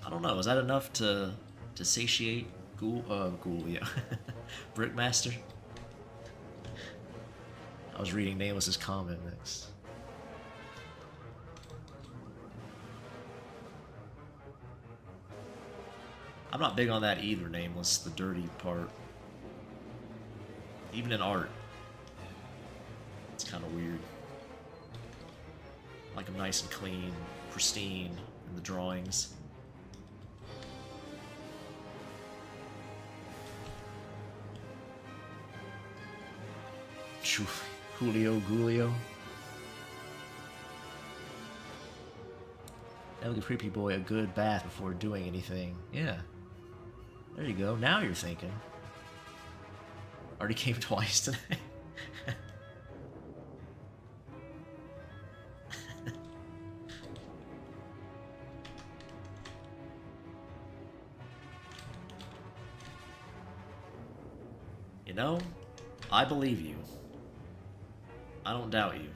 I don't know, is that enough to satiate Ghoul, yeah. Brickmaster? I was reading Nameless's comment next. I'm not big on that either, Nameless, the dirty part. Even in art. It's kind of weird. Like them nice and clean, pristine in the drawings. Julio Gulio. That would give Creepy Boy a good bath before doing anything. Yeah. There you go. Now you're thinking. Already came twice today. You know, I believe you. I don't doubt you.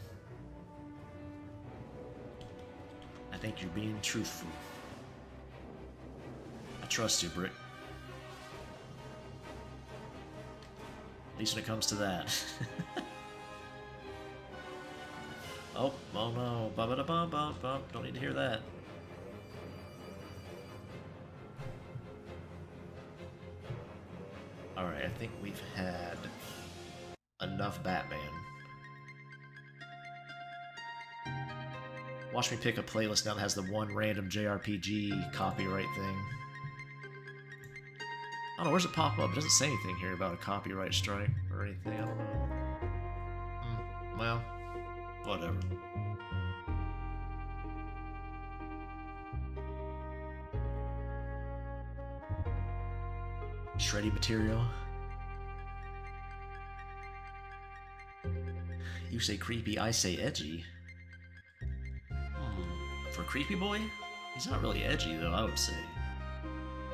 I think you're being truthful. I trust you, Brick. At least when it comes to that. Oh no. Ba-ba-da-bum-bum-bum. Don't need to hear that. Alright, I think we've had enough Batman. Watch me pick a playlist now that has the one random JRPG copyright thing. I don't know, where's it pop up? It doesn't say anything here about a copyright strike or anything, I don't know. Well, whatever. Shreddy material. You say creepy, I say edgy. For Creepy Boy? He's not really edgy though, I would say.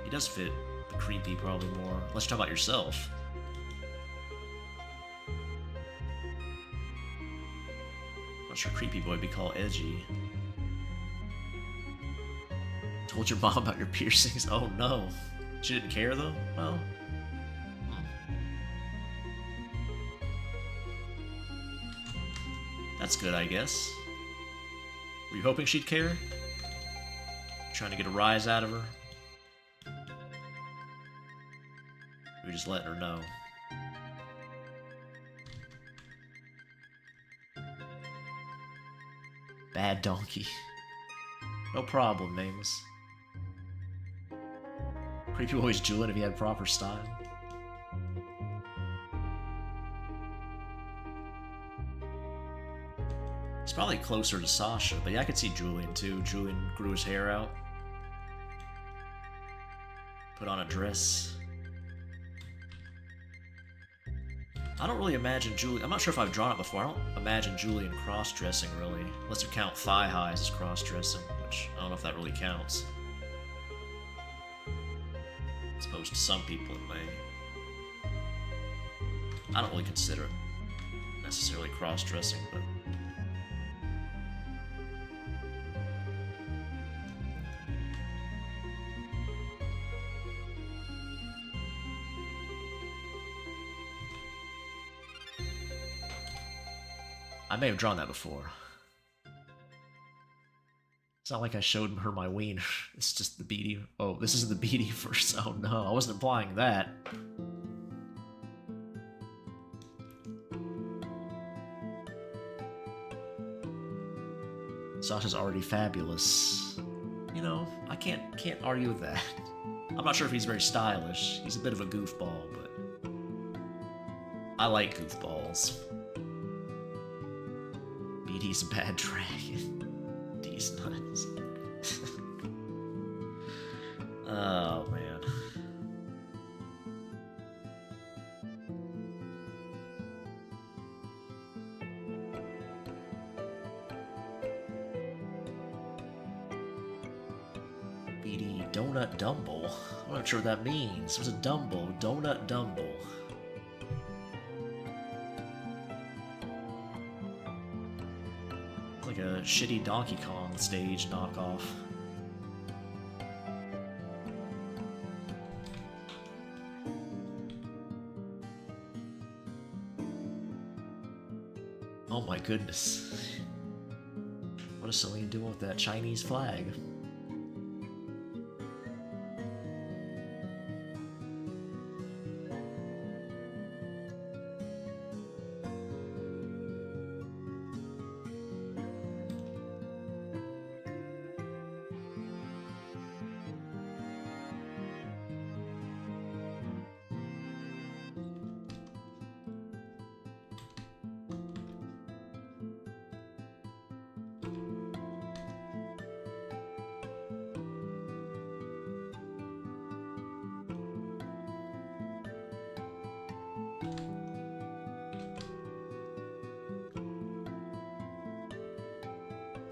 He does fit the creepy probably more. Let's talk about yourself. Not sure Creepy Boy would be called edgy. Told your mom about your piercings? Oh no. She didn't care though? Well. That's good, I guess. Were you hoping she'd care? Trying to get a rise out of her? We're just letting her know. Bad donkey. No problem, Names. Creepy Boy's Julian if he had proper style. He's probably closer to Sasha, but yeah, I could see Julian too. Julian grew his hair out. Put on a dress. I don't really imagine Julian... I'm not sure if I've drawn it before. I don't imagine Julian cross-dressing, really. Unless you count thigh highs as cross-dressing, which I don't know if that really counts. As opposed to some people it may. I don't really consider it necessarily cross-dressing, but... I may have drawn that before. It's not like I showed her my wiener. It's just the beady. Oh, this isn't the beady first. Oh no, I wasn't implying that. Sasha's already fabulous. You know, I can't argue with that. I'm not sure if he's very stylish. He's a bit of a goofball, but I like goofballs. BD's a bad dragon. D's nuts. Oh man. BD Donut Dumble. I'm not sure what that means. What's a Dumble? Donut Dumble. Like a shitty Donkey Kong stage knockoff. Oh my goodness. What is Celine doing with that Chinese flag?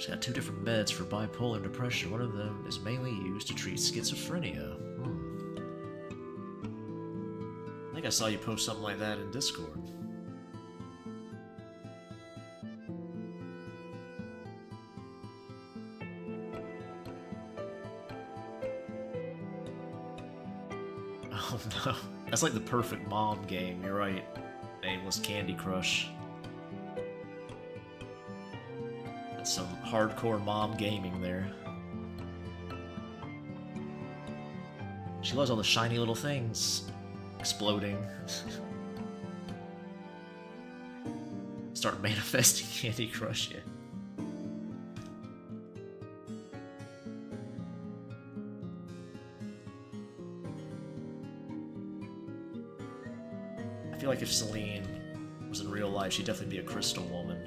She's got 2 different meds for bipolar and depression. One of them is mainly used to treat schizophrenia. I think I saw you post something like that in Discord. Oh no. That's like the perfect mom game, you're right. Nameless Candy Crush. That's some hardcore mom gaming there. She loves all the shiny little things exploding. Start manifesting Candy Crush, yeah. I feel like if Celine was in real life, she'd definitely be a crystal woman.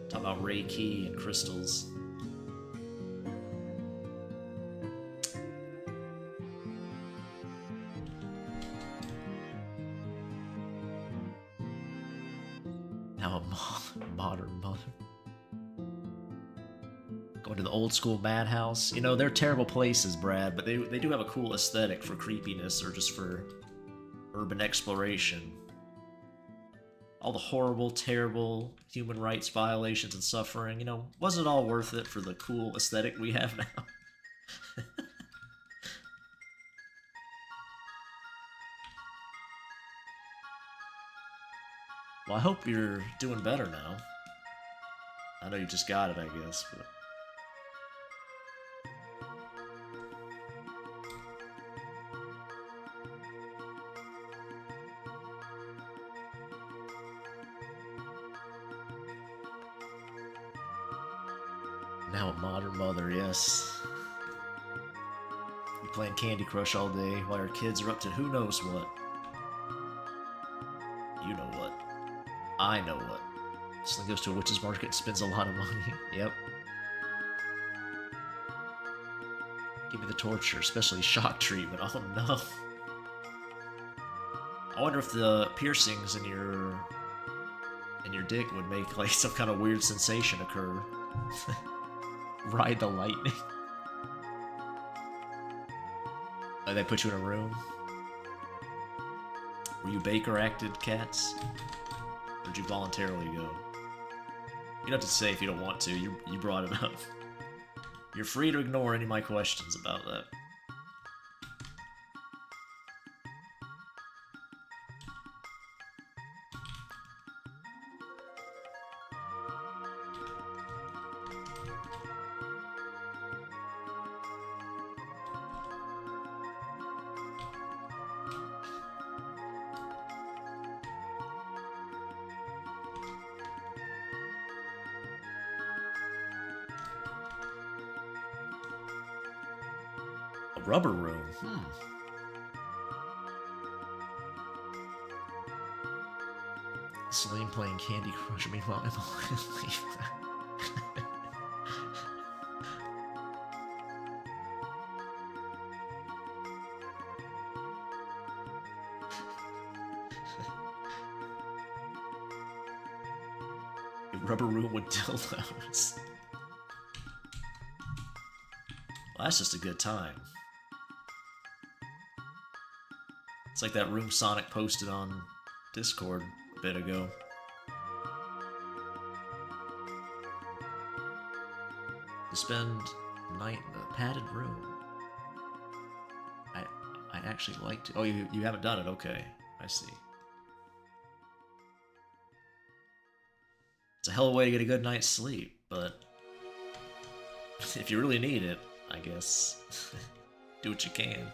Talk about Reiki and crystals. Now a modern mother. Going to the old school madhouse. You know, they're terrible places, Brad, but they do have a cool aesthetic for creepiness or just for urban exploration. All the horrible, terrible human rights violations and suffering, you know, wasn't it all worth it for the cool aesthetic we have now? Well, I hope you're doing better now. I know you just got it, I guess, but... Now a modern mother, yes. Be playing Candy Crush all day while our kids are up to who knows what. You know what. I know what. Sling goes to a witch's market and spends a lot of money. Yep. Give me the torture, especially shock treatment. Oh no. I wonder if the piercings in your dick would make like some kind of weird sensation occur. Ride the lightning. Oh, they put you in a room? Were you Baker acted, Cats? Or did you voluntarily go? You don't have to say if you don't want to, you brought it up. You're free to ignore any of my questions about that. Rubber room. Celine playing Candy Crush. Meanwhile, Emma leave. Rubber room with dildos. Well, that's just a good time. It's like that room Sonic posted on Discord a bit ago. To spend a night in a padded room. I'd actually like to. Oh, you haven't done it. Okay, I see. It's a hell of a way to get a good night's sleep, but if you really need it, I guess do what you can.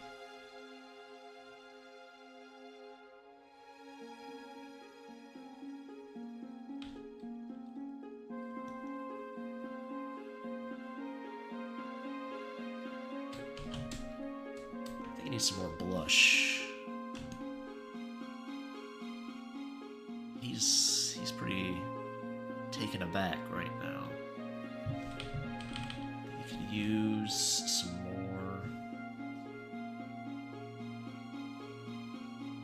I need some more blush. He's pretty taken aback right now. You could use some more.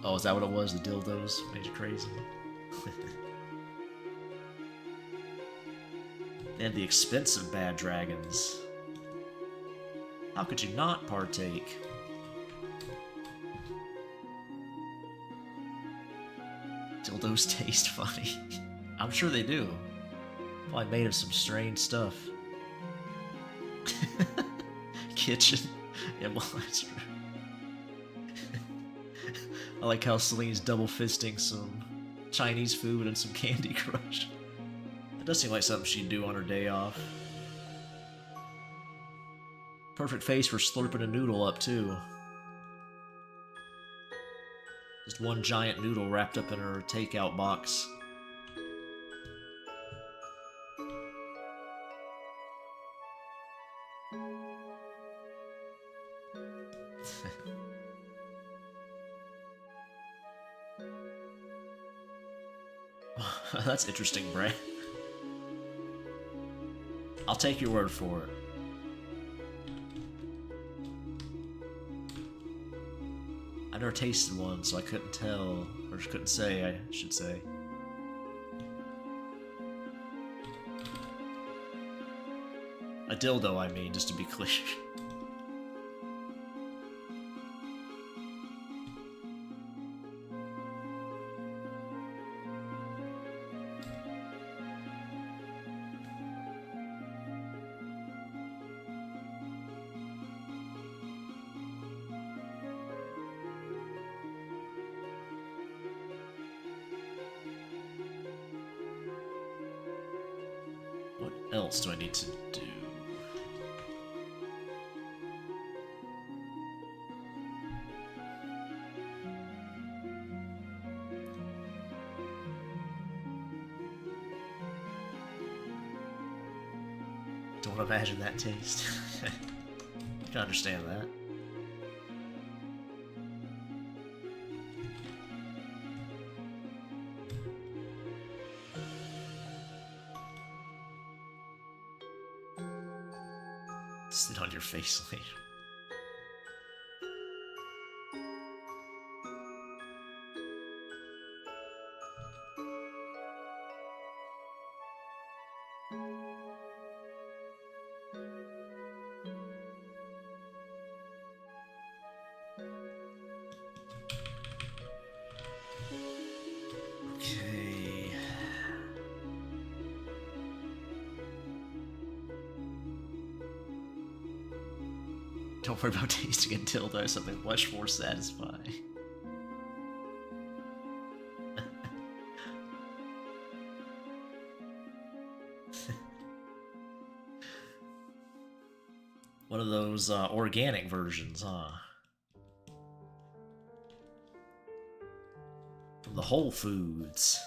Oh, is that what it was? The dildos made you crazy? And the expensive bad dragons. How could you not partake? Dildos taste funny. I'm sure they do. Probably made of some strange stuff. Kitchen. Yeah, well, that's true. I like how Celine's double fisting some Chinese food and some Candy Crush. That does seem like something she'd do on her day off. Perfect face for slurping a noodle up, too. Just one giant noodle wrapped up in her takeout box. That's interesting, Bray. I'll take your word for it. I never tasted one, so I couldn't tell, or couldn't say, I should say. A dildo, I mean, just to be clear. What else do I need to do? Don't imagine that taste. I can understand that. Sit on your face later. Okay. Don't worry about tasting a dildo, something much more satisfying. One of those organic versions, huh? From the Whole Foods.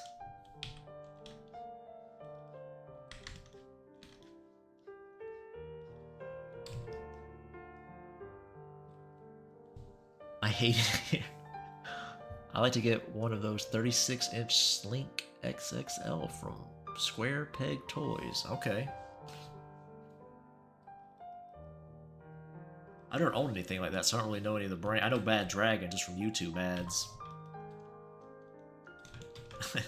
I hate it here. I like to get one of those 36-inch Slink XXL from Square Peg Toys. Okay. I don't own anything like that, so I don't really know any of the brand. I know Bad Dragon just from YouTube ads. Some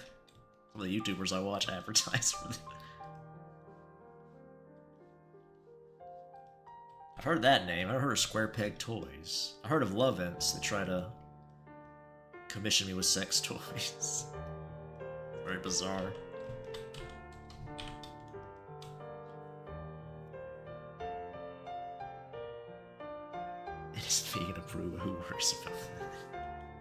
of the YouTubers I watch advertise for them. I've heard that name. I've heard of Square Peg Toys. I heard of Love Imps that try to commission me with sex toys. Very bizarre. It isn't vegan approved. Who worries about that?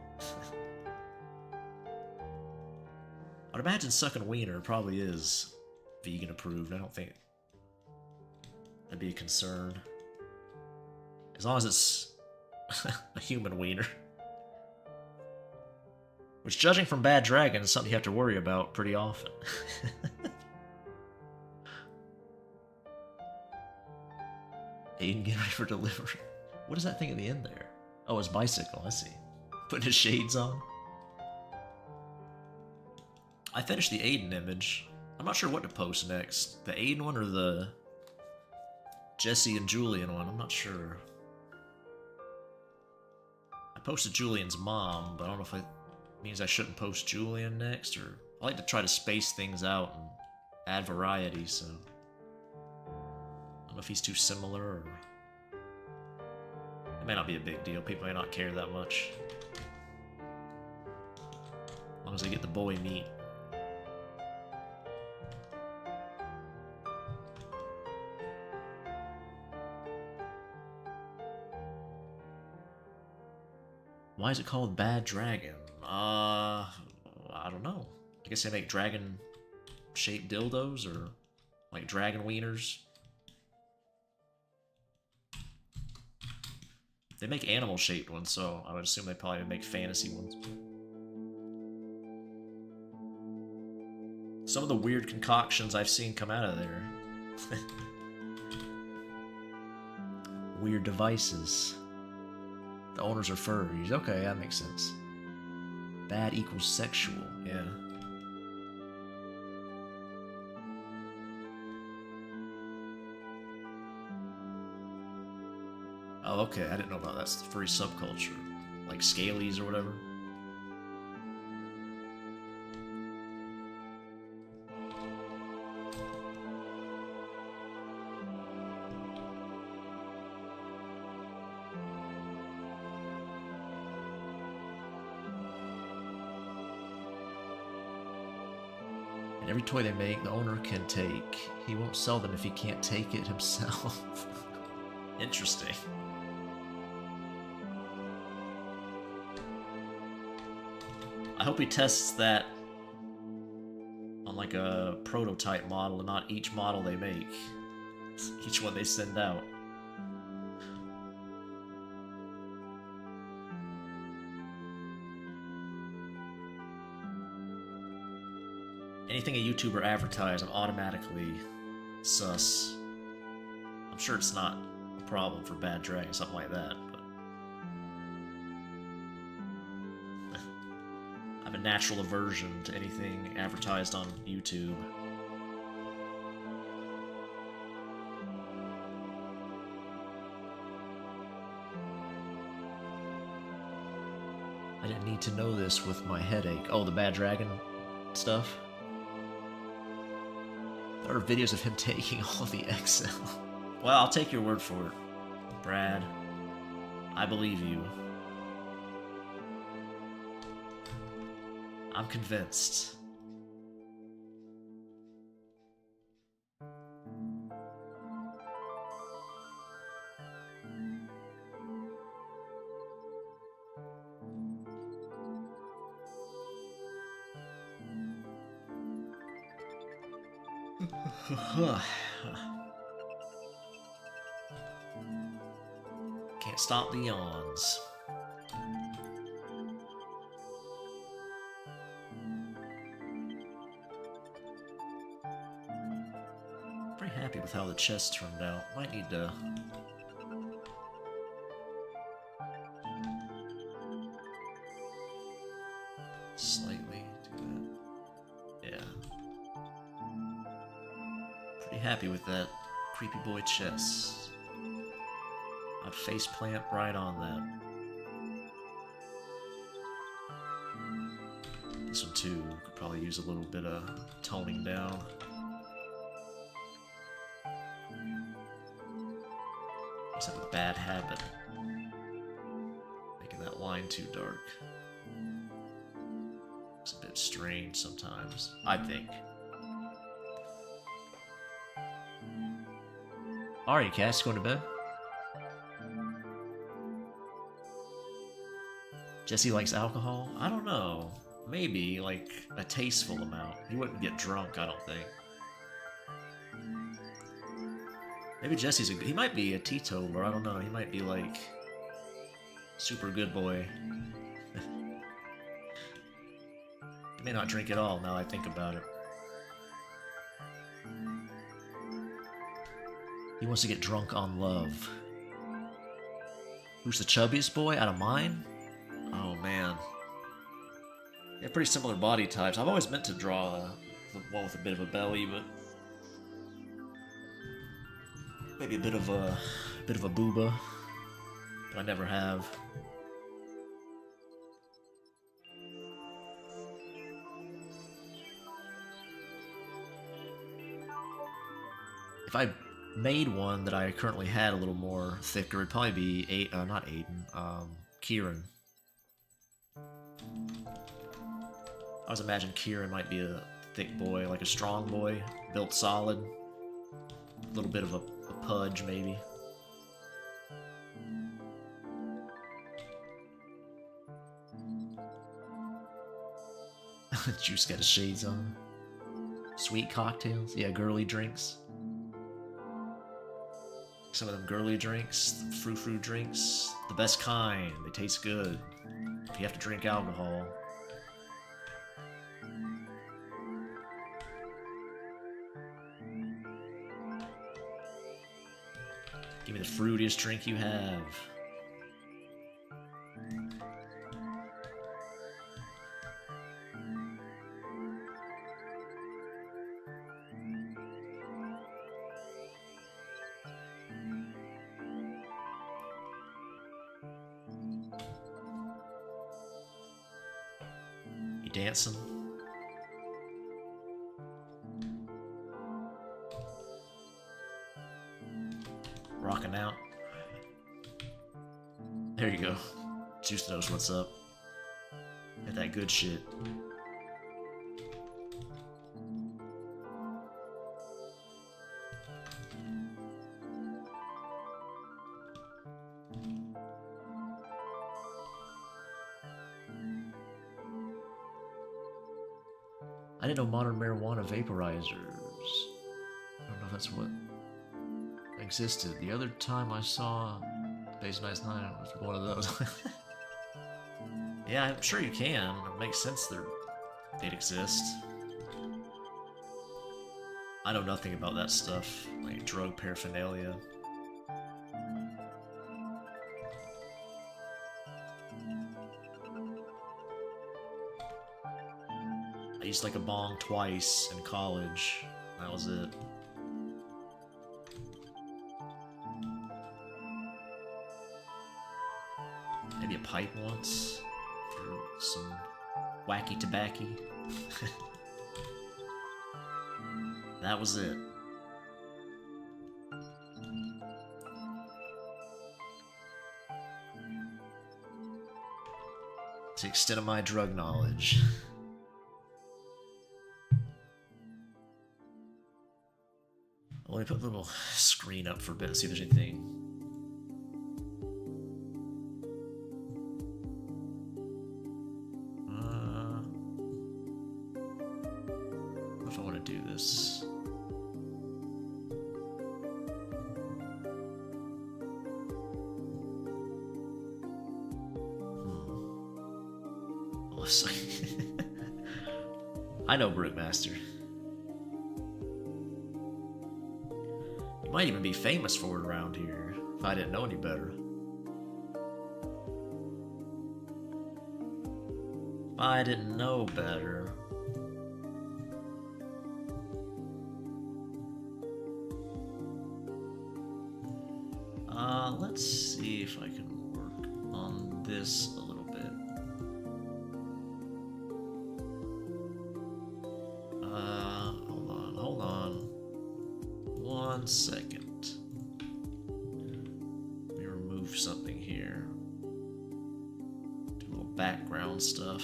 I'd imagine sucking a wiener probably is vegan approved. I don't think that'd be a concern. As long as it's a human wiener. Which, judging from Bad Dragon, is something you have to worry about pretty often. Aiden, get ready for delivery. What is that thing at the end there? Oh, his bicycle, I see. Putting his shades on. I finished the Aiden image. I'm not sure what to post next. The Aiden one or the Jesse and Julian one? I'm not sure. I posted Julian's mom, but I don't know if it means I shouldn't post Julian next, or I like to try to space things out and add variety, so know if he's too similar or... It may not be a big deal. People may not care that much. As long as they get the boy meat. Why is it called Bad Dragon? I don't know. I guess they make dragon-shaped dildos, or like dragon wieners. They make animal-shaped ones, so I would assume they probably make fantasy ones. Some of the weird concoctions I've seen come out of there. Weird devices. The owners are furries. Okay, that makes sense. Bad equals sexual, yeah. Oh, okay, I didn't know about that. That's the furry subculture. Like scalies or whatever. Every toy they make, the owner can take. He won't sell them if he can't take it himself. Interesting. I hope he tests that on like a prototype model and not each model they make. Each one they send out. Anything a YouTuber advertises, I'm automatically sus. I'm sure it's not a problem for Bad Dragon, something like that, but... I have a natural aversion to anything advertised on YouTube. I didn't need to know this with my headache. Oh, the Bad Dragon stuff? There are videos of him taking all the XL. Well, I'll take your word for it, Brad. I believe you. I'm convinced. Can't stop the yawns. Pretty happy with how the chest turned out. Might need to... slightly do that. Yeah. Pretty happy with that creepy boy chest. I'd faceplant right on that. This one too could probably use a little bit of toning down. I just have a bad habit making that line too dark. It's a bit strange sometimes, I think. Alright, Cass, going to bed? Jesse likes alcohol? I don't know. Maybe, like, a tasteful amount. He wouldn't get drunk, I don't think. Maybe Jesse's he might be a teetotaler, I don't know. He might be, like, super good boy. He may not drink at all, now I think about it. He wants to get drunk on love. Who's the chubbiest boy out of mine? Oh, man. Yeah, pretty similar body types. I've always meant to draw one with a bit of a belly, but maybe a bit of a booba, but I never have. If I made one that I currently had a little more thicker, it'd probably be not Aiden, Kieran. I always imagine Kieran might be a thick boy, like a strong boy, built solid. A little bit of a pudge, maybe. Juice got his shades on. Sweet cocktails, yeah, girly drinks. Some of them girly drinks, frou-frou drinks, the best kind. They taste good. If you have to drink alcohol. Give me the fruitiest drink you have. You dancing? Rocking out. There you go. Juice knows what's up. Got that good shit. I didn't know modern marijuana vaporizers. I don't know if that's what existed. The other time I saw Base Nice 9 was one of those. Yeah, I'm sure you can. It makes sense they'd exist. I know nothing about that stuff, like drug paraphernalia. I used like a bong twice in college. That was it. Maybe a pipe once for some wacky tobacco. That was it. It's the extent of my drug knowledge. Let me put a little screen up for a bit and see if there's anything. What if I want to do this? Oh, sorry. I know Brewmaster. You might even be famous for it around here, if I didn't know any better. If I didn't know better. Let's see if I can work on this a little bit. Hold on. 1 second. Let me remove something here. Do a little background stuff.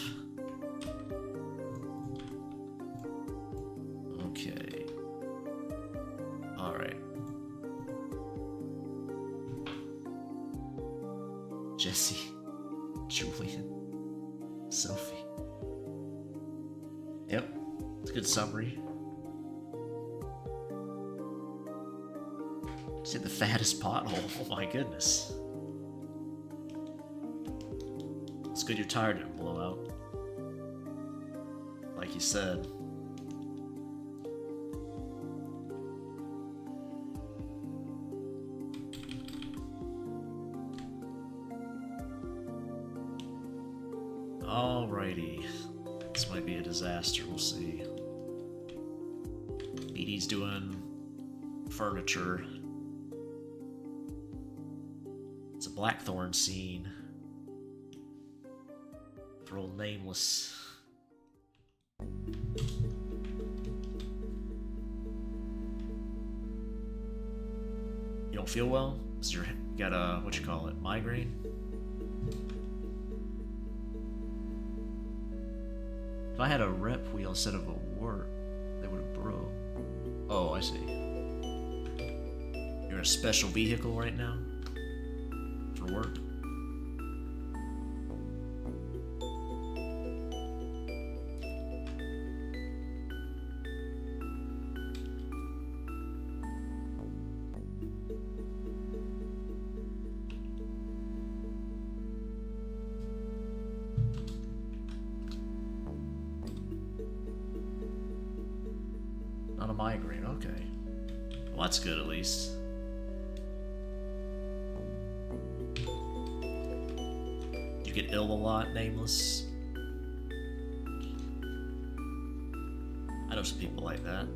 Okay. Alright. Jesse, Julian, Sophie. Yep, it's a good summary. Just hit the fattest pothole. Oh my goodness. It's good your tire didn't blow out. Like you said. Alrighty. This might be a disaster, we'll see. BD's doing furniture. It's a Blackthorn scene. For old Nameless. don't feel well? So you got a, what you call it, migraine? If I had a rep wheel instead of a work, they would have broke. Oh, I see. You're in a special vehicle right now? For work? Not a migraine, okay. Well, that's good at least. You get ill a lot, Nameless? I know some people like that.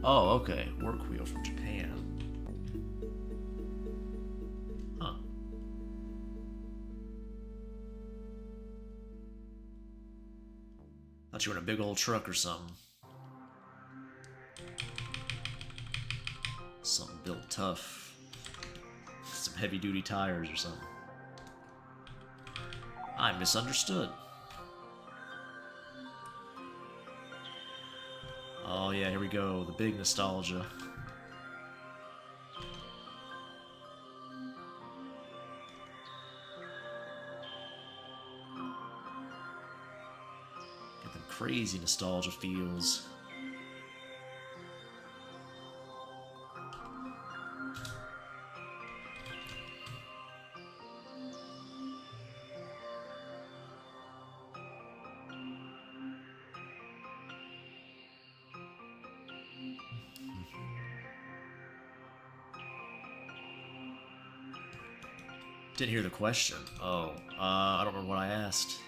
Oh, okay. Work wheel from Japan. Huh. Thought you were in a big old truck or something. Something built tough. Some heavy duty tires or something. I misunderstood. Oh yeah, here we go. The big nostalgia. Get them crazy nostalgia feels. Didn't hear the question. Oh, I don't remember what I asked.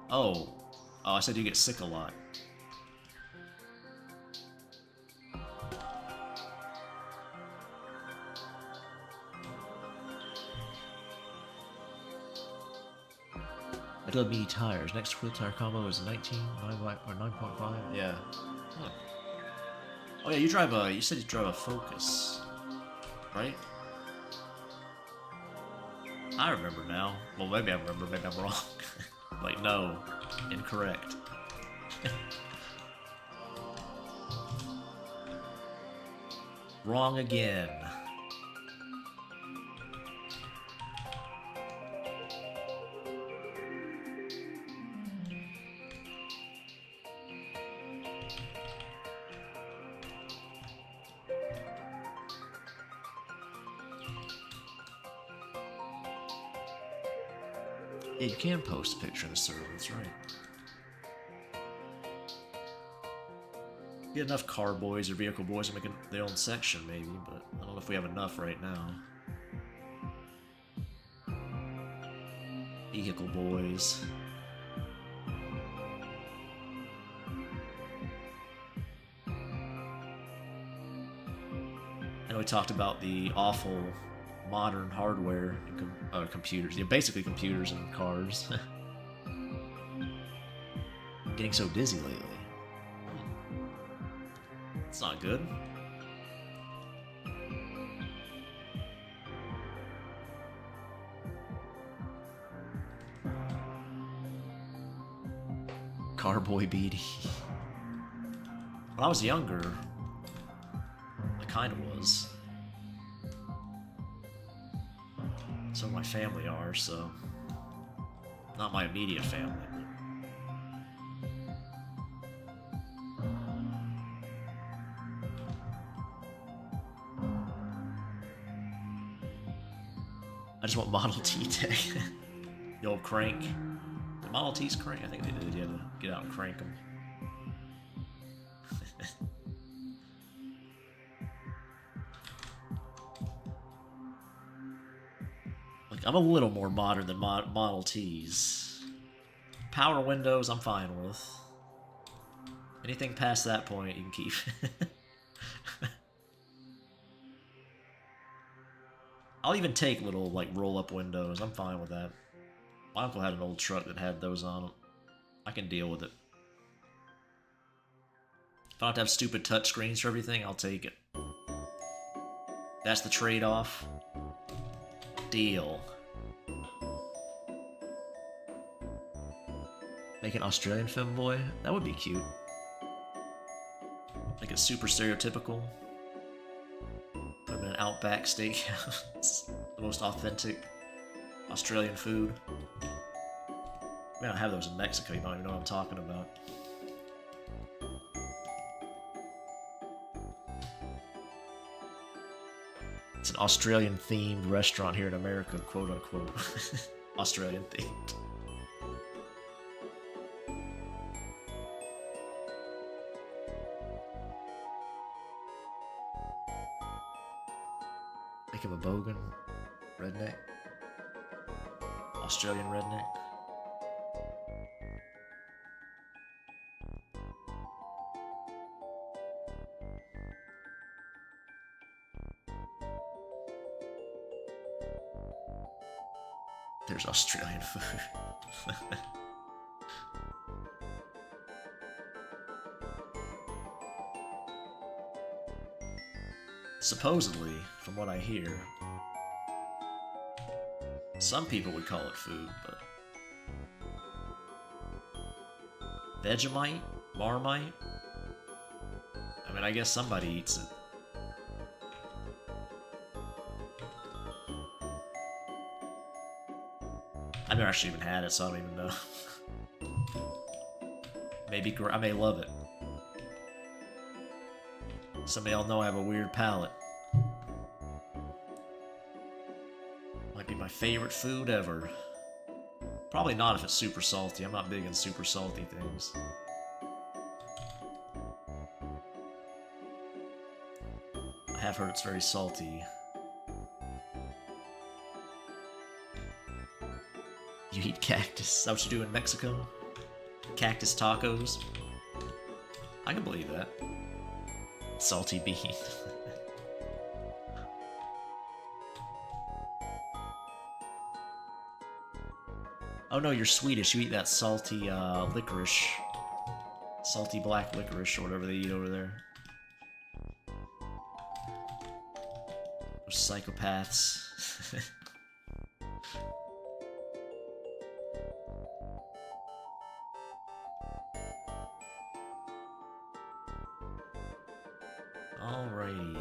Oh, I said you get sick a lot. I do have meaty tires. Next wheel tire combo is 19, 9, or 9.5. Yeah. Huh. Oh yeah, you drive a. You said you drive a Focus, right? I remember now. Well, maybe I remember. Maybe I'm wrong. Like, no, incorrect. Wrong again. Yeah, you can post a picture in the server, that's right. Get enough car boys or vehicle boys to make their own section, maybe, but I don't know if we have enough right now. Vehicle boys. I know we talked about the awful modern hardware and computers. Yeah, basically computers and cars. Getting so dizzy lately. It's not good. Carboy Beatty. When I was younger, I kind of was. Some of my family are, so not my immediate family. I just want Model T tech. The old crank. The Model T's crank? I think they did. You had to get out and crank them. I'm a little more modern than Model T's. Power windows, I'm fine with. Anything past that point, you can keep. I'll even take little, like, roll-up windows. I'm fine with that. My uncle had an old truck that had those on it. I can deal with it. If I don't have to have stupid touchscreens for everything, I'll take it. That's the trade-off. Deal. Make an Australian femboy? That would be cute. Make it super stereotypical. Put him in an Outback steakhouse. The most authentic Australian food. We don't have those in Mexico, you don't even know what I'm talking about. It's an Australian themed restaurant here in America, quote unquote. Australian themed. Make him a bogan. Redneck. Australian redneck. There's Australian food. Supposedly, from what I hear, some people would call it food, but Vegemite? Marmite? I mean, I guess somebody eats it. I've never actually even had it, so I don't even know. Maybe I may love it. Some of y'all know I have a weird palate. Might be my favorite food ever. Probably not if it's super salty. I'm not big in super salty things. I have heard it's very salty. You eat cactus. Is that what you do in Mexico? Cactus tacos? I can believe that. Salty bean. Oh no, you're Swedish. You eat that salty licorice. Salty black licorice or whatever they eat over there. Those psychopaths. Alrighty.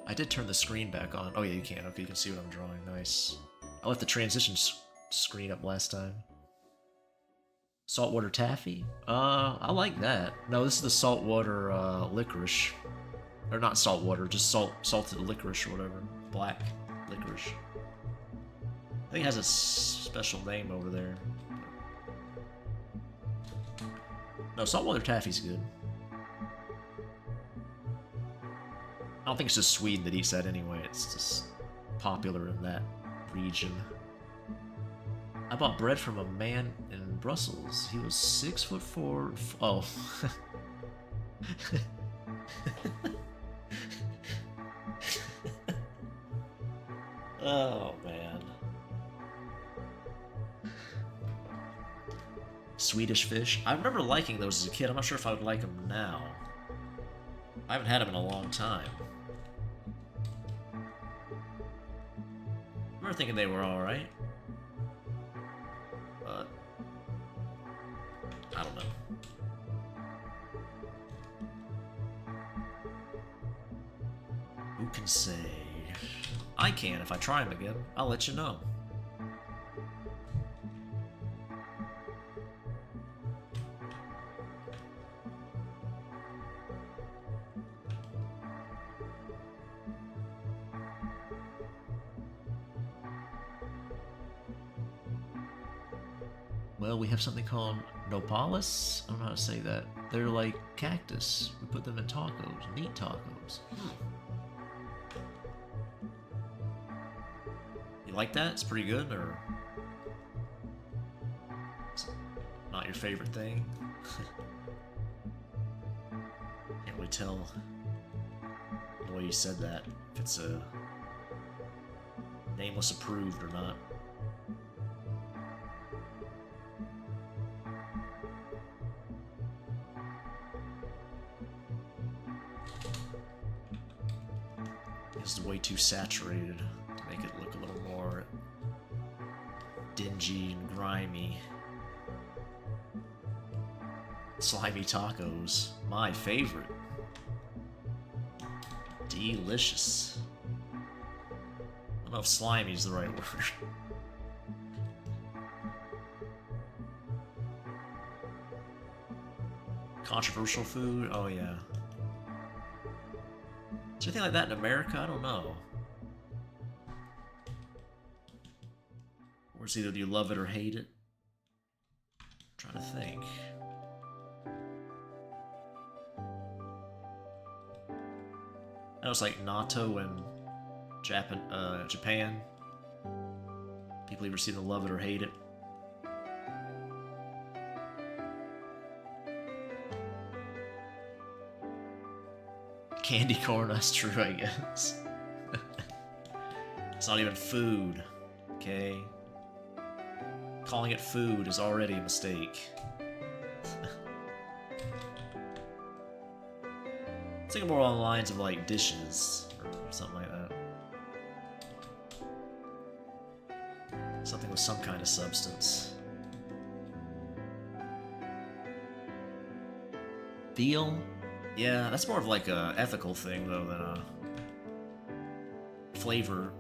I did turn the screen back on. Oh yeah, you can. Okay, you can see what I'm drawing. Nice. I left the transition screen up last time. Saltwater taffy? I like that. No, this is the saltwater licorice. Or not saltwater, just salted licorice or whatever. Black licorice. I think it has a special name over there. No, saltwater taffy's good. I don't think it's just Sweden that eats that anyway, it's just popular in that region. I bought bread from a man in Brussels. He was 6'4". Oh. Oh, man. Swedish fish. I remember liking those as a kid. I'm not sure if I would like them now. I haven't had them in a long time. I remember thinking they were alright. But I don't know. Who can say? I can if I try them again. I'll let you know. Well, we have something called nopales. I don't know how to say that. They're like cactus. We put them in tacos, meat tacos. You like that? It's pretty good, or it's not your favorite thing? Can't really tell the way you said that if it's a nameless approved or not. It's way too saturated to make it look a little more dingy and grimy. Slimy tacos, my favorite. Delicious. I don't know if slimy is the right word. Controversial food? Oh yeah. Is there anything like that in America? I don't know. Or it's either you love it or hate it. I'm trying to think. I know it's like natto in Japan. People either seem to love it or hate it. Candy corn, that's true, I guess. It's not even food, okay? Calling it food is already a mistake. Think more on the lines of like dishes or something like that. Something with some kind of substance. Veal? Yeah, that's more of like a ethical thing though than a flavor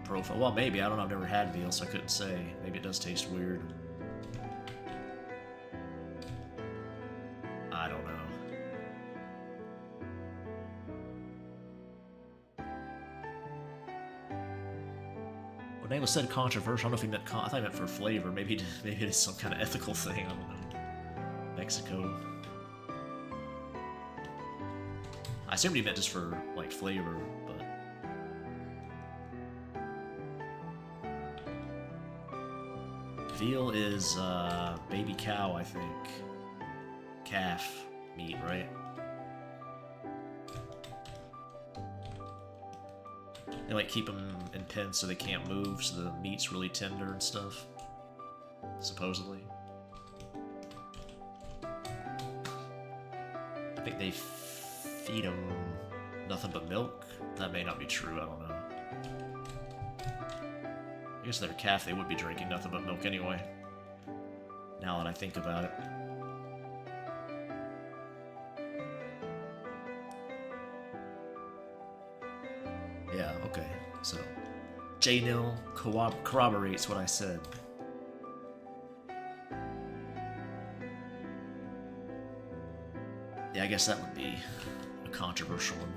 profile. Well, maybe. I don't know. I've never had veal, so I couldn't say. Maybe it does taste weird. I don't know. When Namo said controversial, I don't know if he meant I thought he meant for flavor. Maybe it is some kind of ethical thing. I don't know. Mexico. I assumed he meant just for like flavor, but veal is baby cow, I think. Calf meat, right? They like keep them in pens so they can't move, so the meat's really tender and stuff. Supposedly. I think they feed them nothing but milk. That may not be true, I don't know. I guess if they're a calf, they would be drinking nothing but milk anyway. Now that I think about it. Yeah, okay, so J-Nil corroborates what I said. Yeah, I guess that would be a controversial one.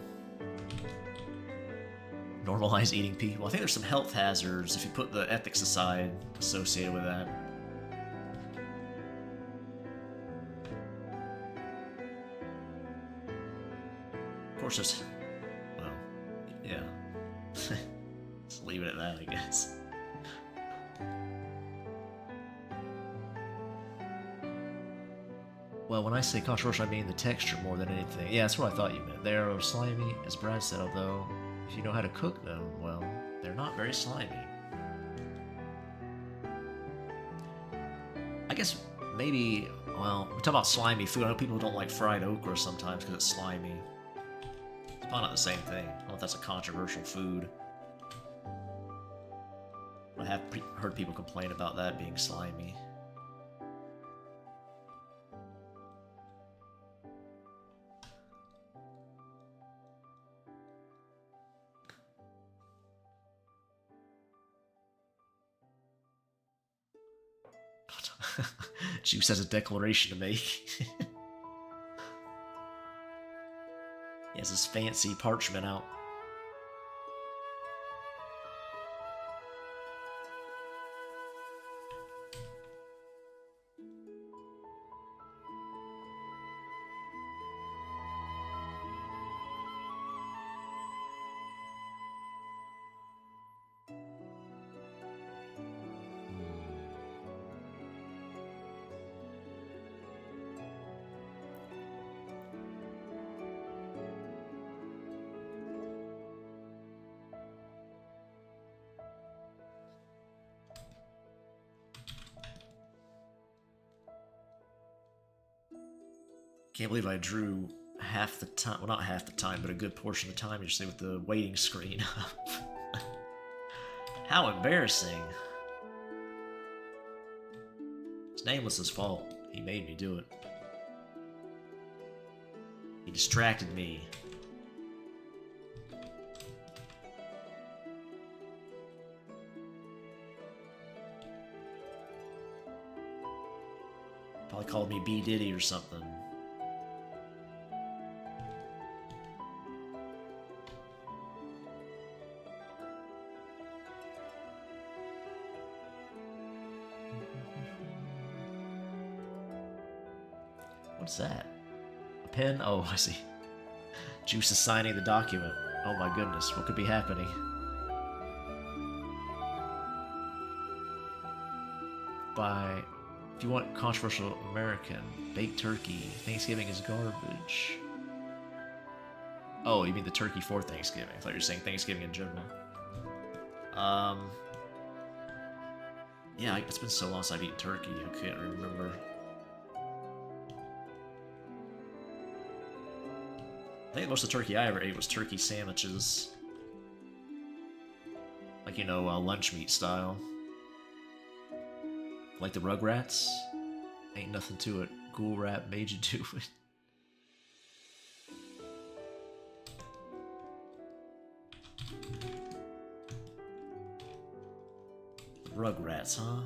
Normalize eating people. I think there's some health hazards if you put the ethics aside associated with that. Of course, there's... well, yeah. Just leave it at that, I guess. Well, when I say controversial, I mean the texture more than anything. Yeah, that's what I thought you meant. They are slimy, as Brad said, although if you know how to cook them, well, they're not very slimy. I guess maybe, well, we talk about slimy food. I know people don't like fried okra sometimes because it's slimy. It's probably not the same thing. I don't know if that's a controversial food. I have heard people complain about that being slimy. Juice has a declaration to make. He has his fancy parchment out. Can't believe I drew half the time. Well, not half the time, but a good portion of the time, usually with the waiting screen up. How embarrassing. It's Nameless's fault. He made me do it. He distracted me. Probably called me B. Diddy or something. What's that? A pen? Oh, I see. Juice is signing the document. Oh my goodness, what could be happening? If you want controversial American, baked turkey, Thanksgiving is garbage. Oh, you mean the turkey for Thanksgiving? I thought you were saying Thanksgiving in general. Yeah, it's been so long since I've eaten turkey, I can't remember. I think most of the turkey I ever ate was turkey sandwiches. Like, you know, lunch meat style. Like the Rugrats? Ain't nothing to it. Ghoul Rat made you do it. Rugrats, huh?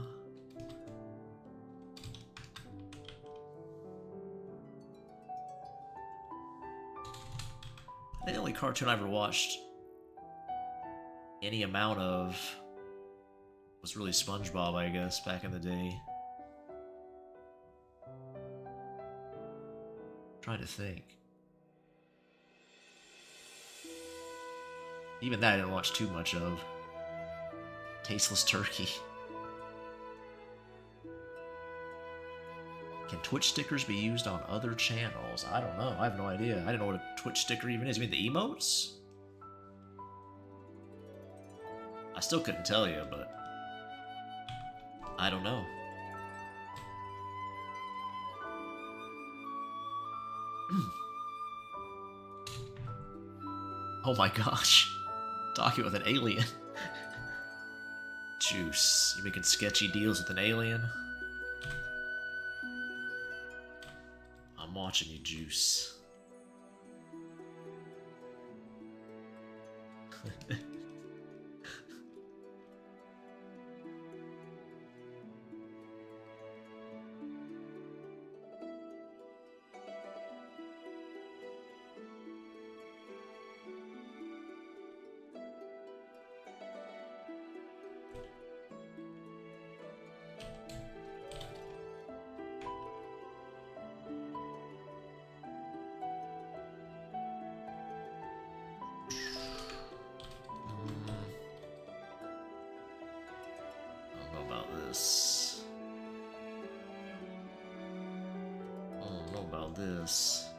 I think the only cartoon I ever watched any amount of was really SpongeBob, I guess, back in the day. Trying to think. Even that I didn't watch too much of. Tasteless Turkey. Can Twitch stickers be used on other channels? I don't know. I have no idea. I didn't know what a Twitch sticker even is. You mean the emotes? I still couldn't tell you, but I don't know. Oh my gosh. Talking with an alien. Juice. You making sketchy deals with an alien? I'm watching you, Juice. This.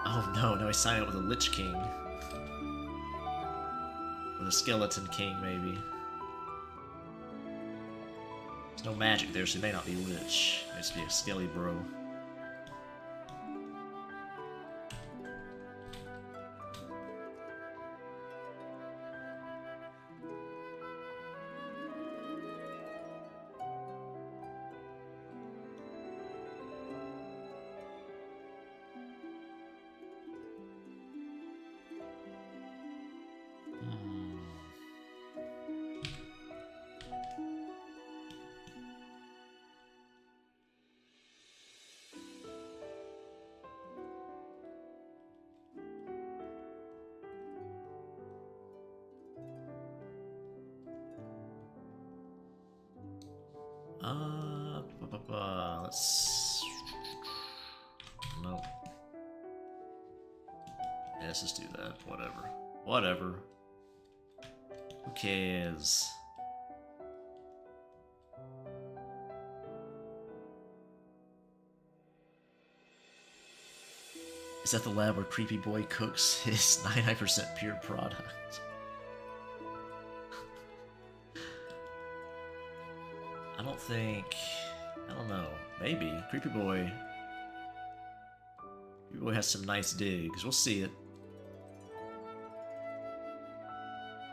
Oh no, now he's signing up with a Lich King. With a Skeleton King, maybe. There's no magic there, so he may not be Lich. He might just be a Skelly Bro. Let's... Nope. Yeah, let's just do that. Whatever. Whatever. Who cares? Is that the lab where Creepy Boy cooks his 99% pure product? I don't think... I don't know. Maybe. Creepy Boy has some nice digs. We'll see it.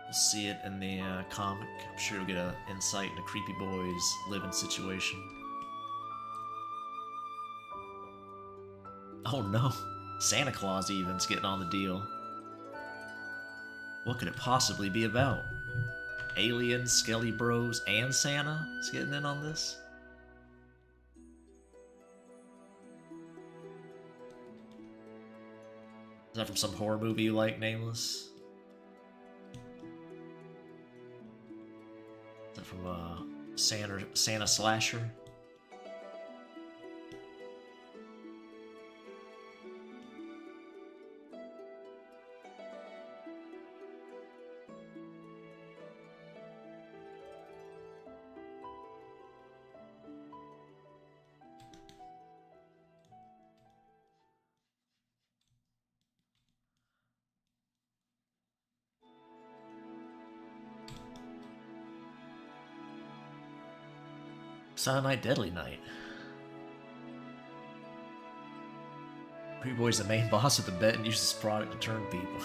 We'll see it in the comic. I'm sure you'll get an insight into Creepy Boy's living situation. Oh no. Santa Claus even's getting on the deal. What could it possibly be about? Aliens, Skelly Bros, and Santa is getting in on this? Is that from some horror movie you like, Nameless? Is that from Santa Slasher? Silent Night, Deadly Night. Creepy Boy's the main boss of the bet and uses this product to turn people.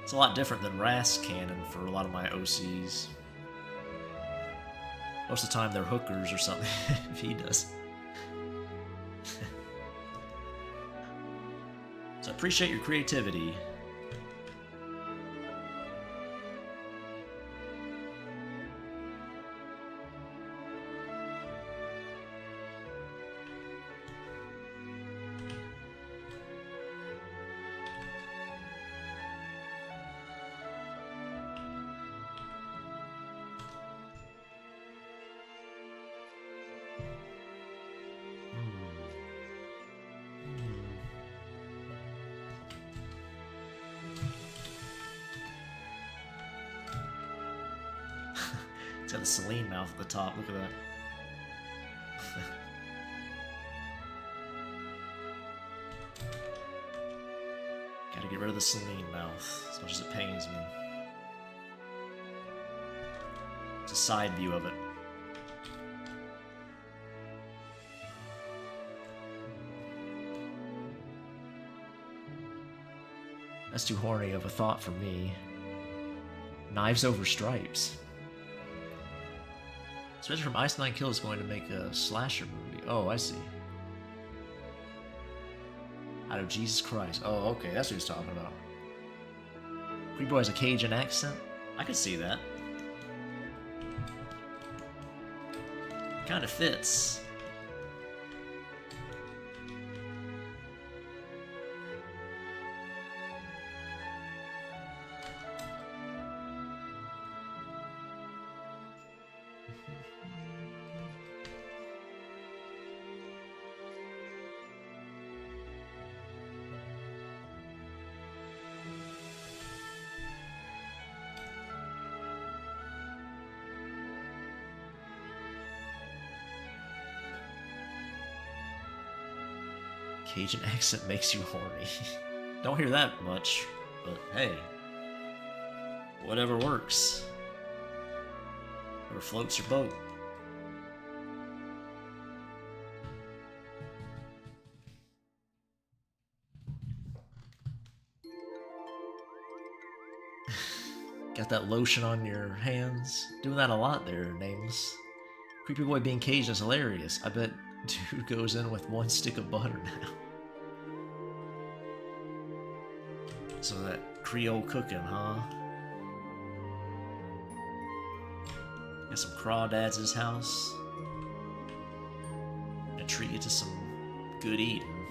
It's a lot different than Ras canon for a lot of my OCs. Most of the time they're hookers or something, if he does. So I appreciate your creativity. It's got the Celine mouth at the top, look at that. Gotta get rid of the Celine mouth, as much as it pains me. It's a side view of it. That's too horny of a thought for me. Knives Over Stripes. Spencer from Ice Nine Kill is going to make a slasher movie. Oh, I see. Out of Jesus Christ. Oh, okay, that's what he's talking about. Creepy Boy has a Cajun accent? I could see that. Kinda fits. Cajun accent makes you horny. Don't hear that much, but hey. Whatever works. Whatever floats your boat. Got that lotion on your hands? Doing that a lot there, Nameless. Creepy Boy being caged is hilarious. I bet dude goes in with one stick of butter now. So that Creole cooking, huh? Got some crawdads at his house. And treat you to some good eating.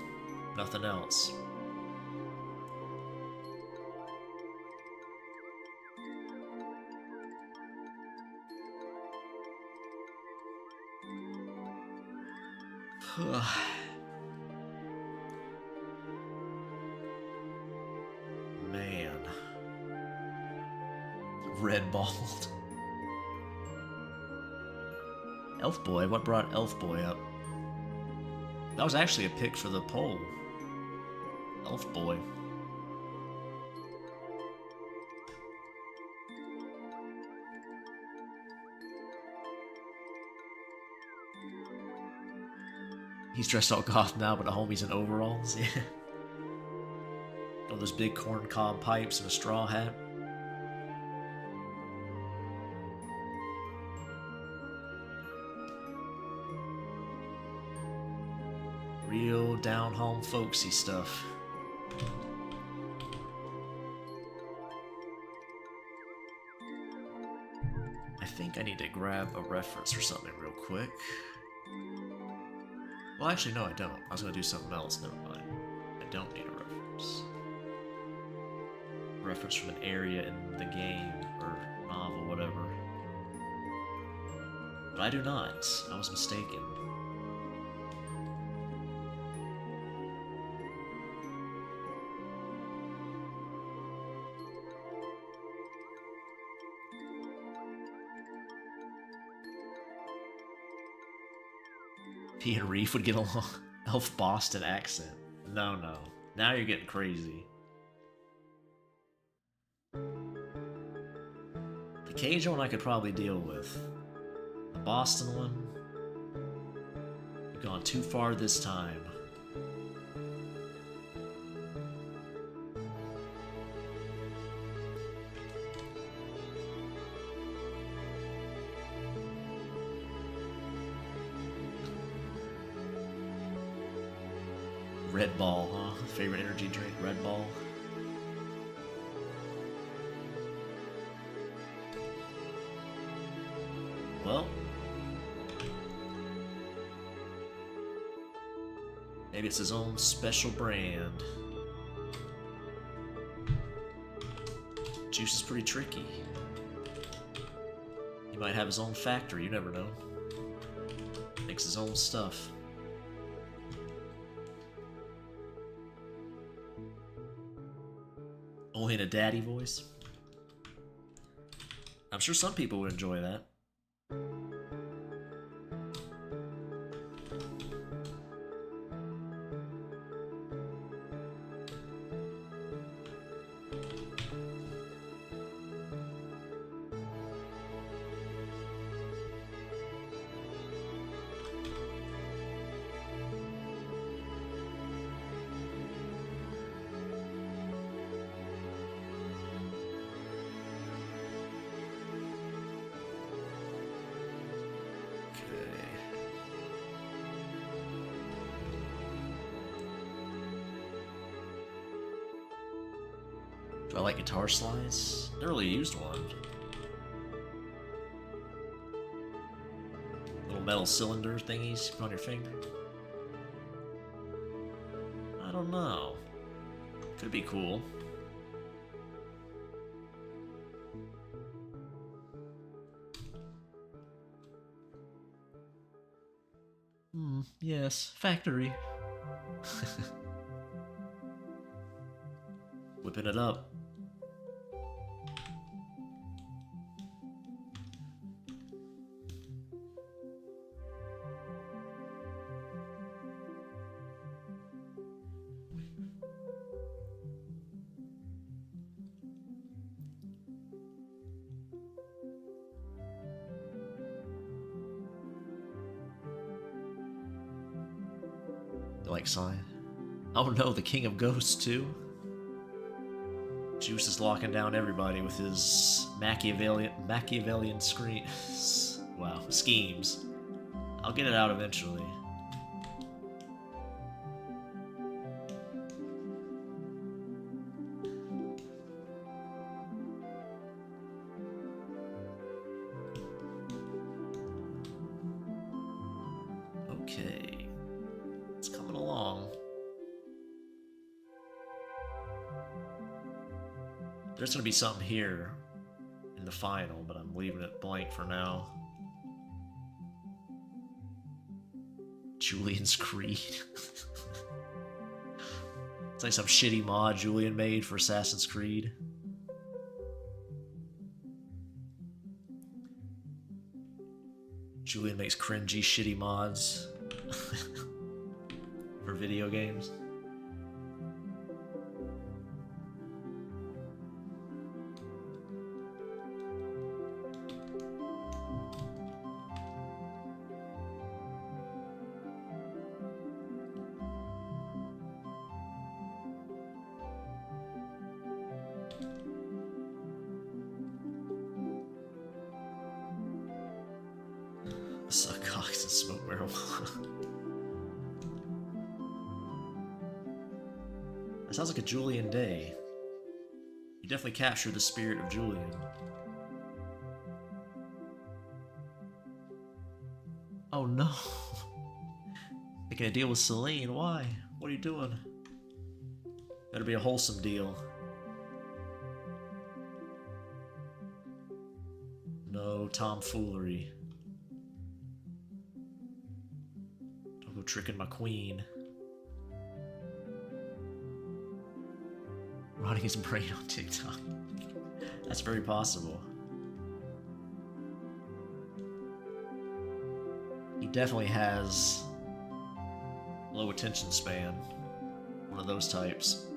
Nothing else. Man. Red bald. Elf Boy? What brought Elf Boy up? That was actually a pick for the poll. Elf Boy. He's dressed all goth now, but the homie's in overalls. Yeah. Got those big corn cob pipes and a straw hat. Real down-home folksy stuff. I think I need to grab a reference for something real quick. Well, actually, no, I don't. I was going to do something else. Never mind. I don't need a reference. Reference from an area in the game or novel, whatever. But I do not. I was mistaken. He and Reef would get along. Elf Boston accent. No, no. Now you're getting crazy. The Cajun one I could probably deal with. The Boston one, you've gone too far this time. Red Ball, huh? Favorite energy drink, Red Ball. Well, maybe it's his own special brand. Juice is pretty tricky. He might have his own factory, you never know. Makes his own stuff. Only in a daddy voice. I'm sure some people would enjoy that. Do I like guitar slides? Never really used one. Little metal cylinder thingies you put on your finger. I don't know. Could be cool. Yes, factory. Whipping it up. Like sign. Oh no, the King of Ghosts too. Juice is locking down everybody with his Machiavellian schemes. I'll get it out eventually. Okay. It's coming along. There's gonna be something here in the final, but I'm leaving it blank for now. Julian's Creed. It's like some shitty mod Julian made for Assassin's Creed. Julian makes cringy, shitty mods for video games. TikToks and smoke marijuana. That sounds like a Julian day. You definitely captured the spirit of Julian. Oh no. Making a deal with Celine, why? What are you doing? Better be a wholesome deal. No tomfoolery. Don't go tricking my queen. Rotting his brain on TikTok. That's very possible. He definitely has low attention span. One of those types.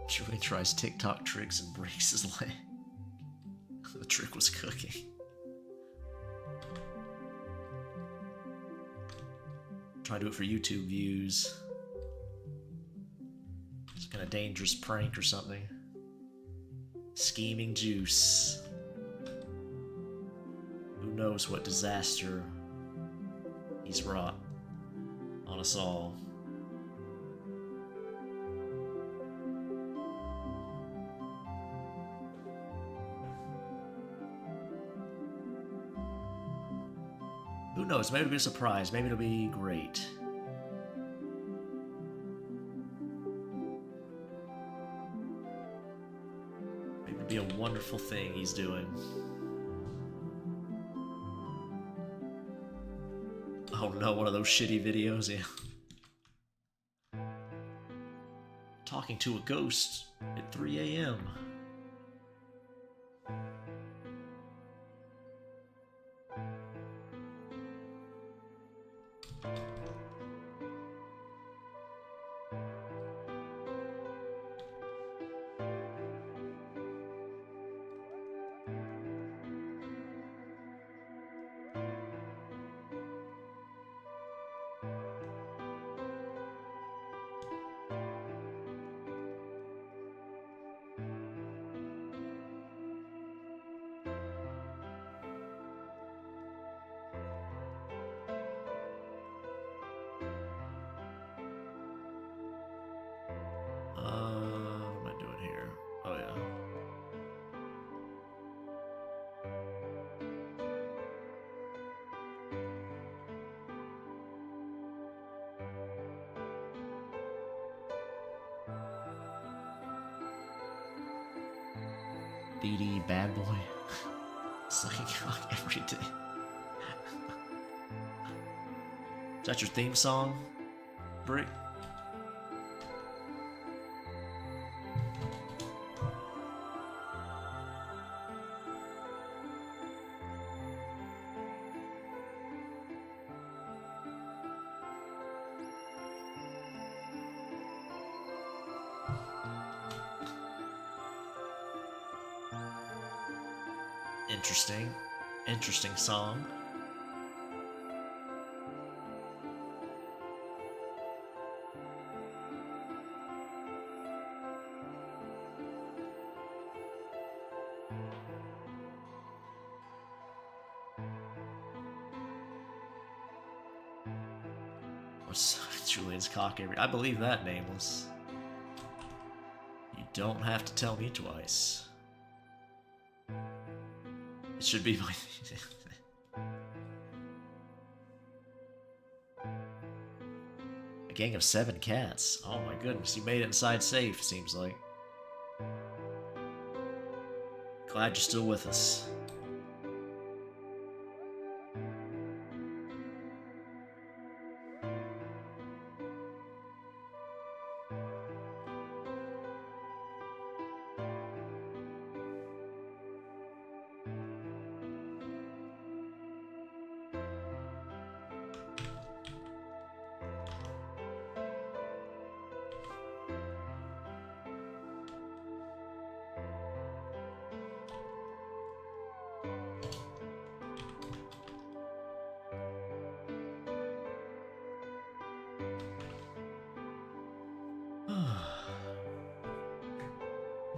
Julian tries TikTok tricks and breaks his leg. The trick was cooking. Try to do it for YouTube views. Some kind of dangerous prank or something. Scheming juice. Who knows what disaster he's wrought on us all. Who knows? Maybe it'll be a surprise. Maybe it'll be great. Maybe it'll be a wonderful thing he's doing. Oh no, one of those shitty videos, yeah. Talking to a ghost at 3 a.m. What am I doing here? Oh yeah. BD bad boy. Sucking cock every day. Is that your theme song, Brick? Interesting song. What's Julian's cock every? I believe that, Nameless. You don't have to tell me twice. It should be my... A gang of 7 cats. Oh my goodness, you made it inside safe, seems like. Glad you're still with us.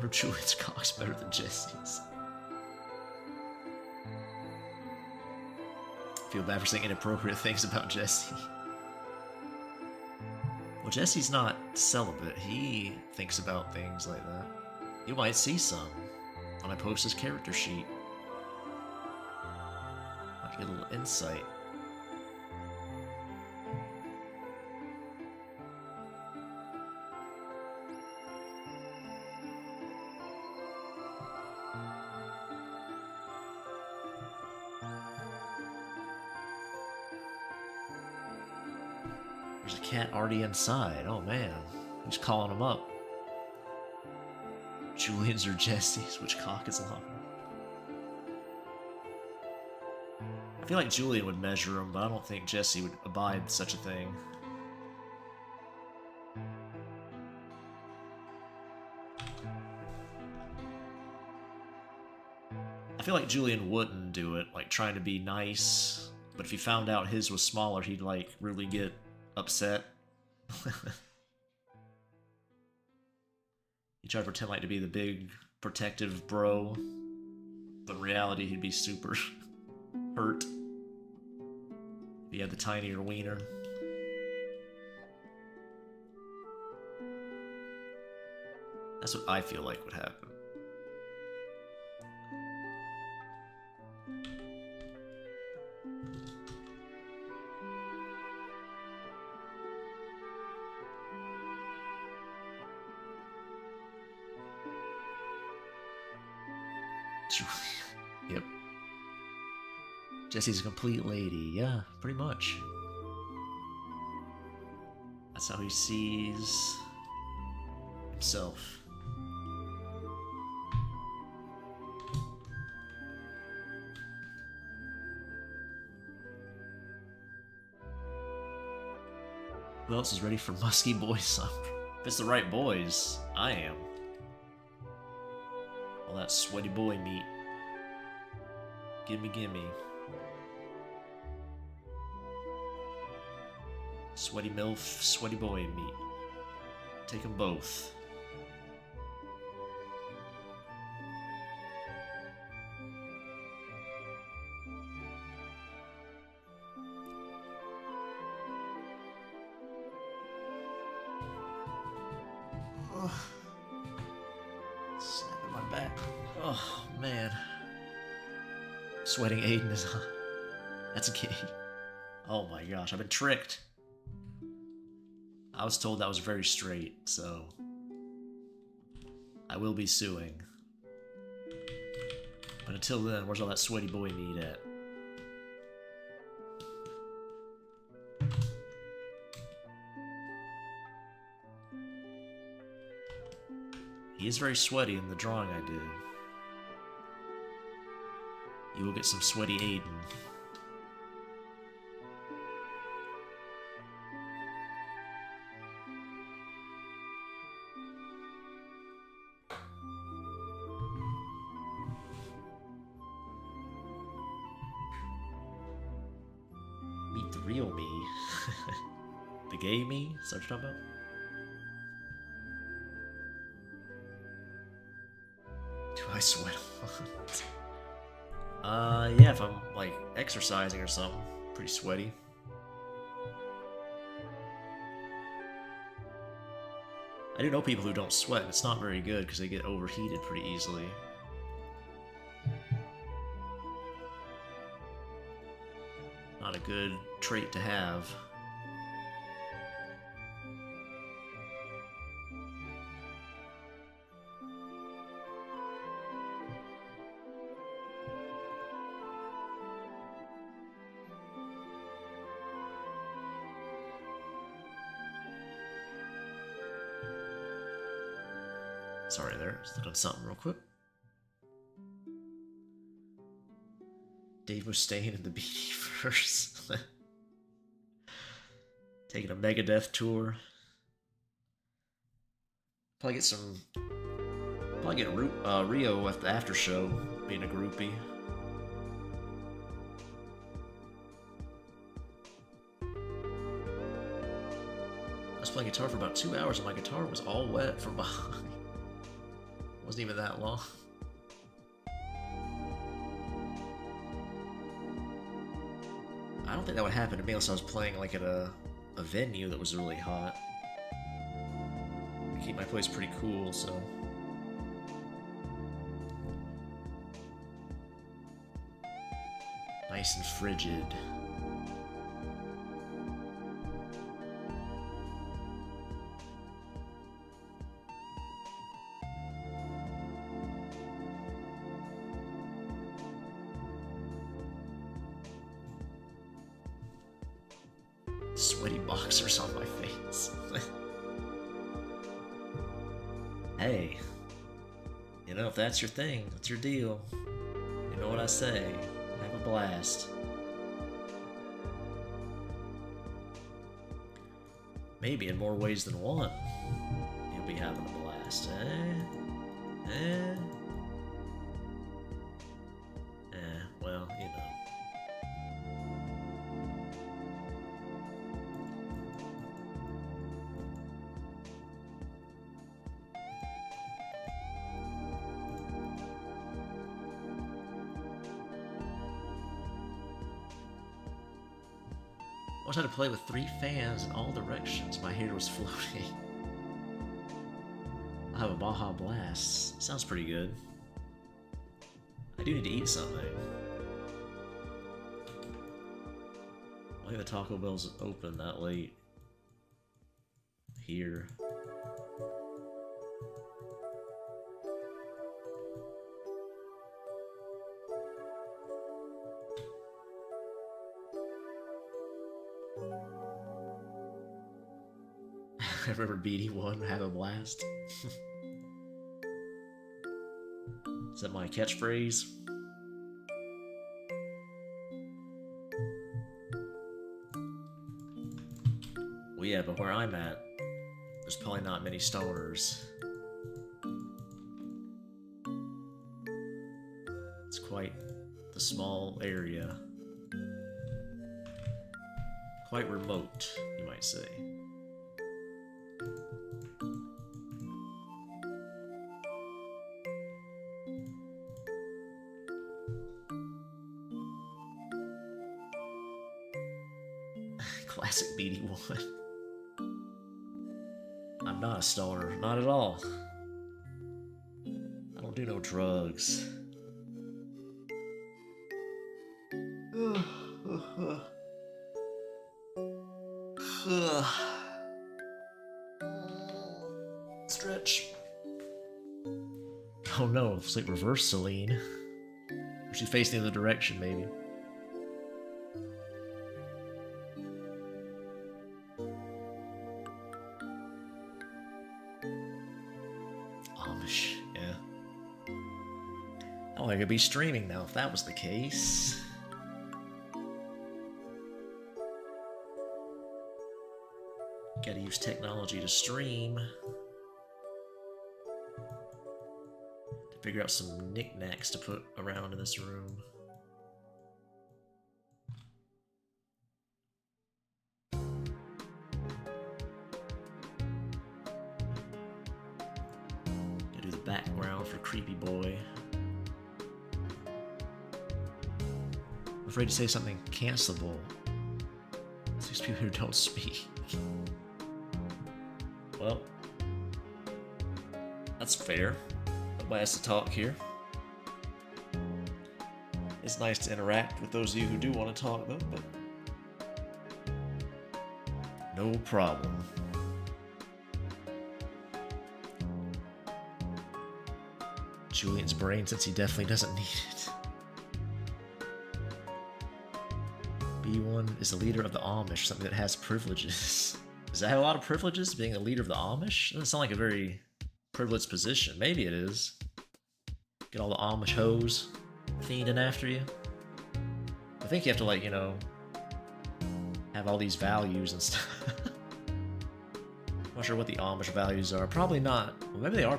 wonder if Julian's cock's better than Jesse's. Feel bad for saying inappropriate things about Jesse. Well, Jesse's not celibate. He thinks about things like that. You might see some when I post his character sheet. Might get a little insight. There's a cat already inside. Oh man, who's calling him up? Julian's or Jesse's? Which cock is longer? I feel like Julian would measure him, but I don't think Jesse would abide such a thing. I feel like Julian wouldn't do it, like trying to be nice, but if he found out his was smaller, he'd like really get upset. He tried to pretend like to be the big protective bro, but in reality he'd be super hurt if he had the tinier wiener. That's what I feel like would happen. Yep. Jesse's a complete lady. Yeah, pretty much. That's how he sees himself. Who else is ready for musky boy summer? If it's the right boys, I am. All that sweaty boy meat. Gimme, gimme. Sweaty milf, sweaty boy meat. Take them both. Snapping my back. Oh, man. Sweating Aiden is on. That's gay. Oh my gosh, I've been tricked. I was told that was very straight, so I will be suing. But until then, where's all that sweaty boy meat at? He is very sweaty in the drawing I did. You will get some sweaty Aiden. Meet the real me. The gay me? Is that what you're talking about? Do I sweat a lot? Yeah, if I'm, like, exercising or something. Pretty sweaty. I do know people who don't sweat, and it's not very good because they get overheated pretty easily. Not a good trait to have. Sorry there, just looking at something real quick. Dave Mustaine in the BD-verse. Taking a Megadeth tour. Probably get Rio at the after show, being a groupie. I was playing guitar for about 2 hours and my guitar was all wet from behind. Wasn't even that long. I don't think that would happen to me unless I was playing like at a venue that was really hot. I keep my place pretty cool, so. Nice and frigid. Sweaty boxers on my face. Hey, you know, if that's your thing, that's your deal. You know what I say, have a blast. Maybe in more ways than one, you'll be having a blast, well, you know. I once had to play with 3 fans in all directions. My hair was floating. I'll have a Baja Blast. Sounds pretty good. I do need to eat something. I think the Taco Bell's open that late. Here. I remember BD1, have a blast. Is that my catchphrase? Well, yeah, but where I'm at, there's probably not many stoners. It's quite the small area. Quite remote, you might say. Classic BD1. I'm not a stoner, not at all. I don't do no drugs. Stretch. Oh no, it's like reverse Celine. Or she's facing the other direction, maybe. Amish, yeah. Oh, I could be streaming now if that was the case. Gotta use technology to stream. To figure out some knickknacks to put around in this room. Gotta do the background for Creepy Boy. I'm afraid to say something cancelable. These people who don't speak. Well, that's fair. Nobody has to talk here. It's nice to interact with those of you who do want to talk, though, but no problem. Julian's brain, since he definitely doesn't need it. B1 is the leader of the Amish, something that has privileges. Does that have a lot of privileges, being the leader of the Amish? Doesn't sound like a very privileged position. Maybe it is. Get all the Amish hoes fiending after you. I think you have to, like, you know, have all these values and stuff. I'm not sure what the Amish values are. Probably not. Well, maybe they are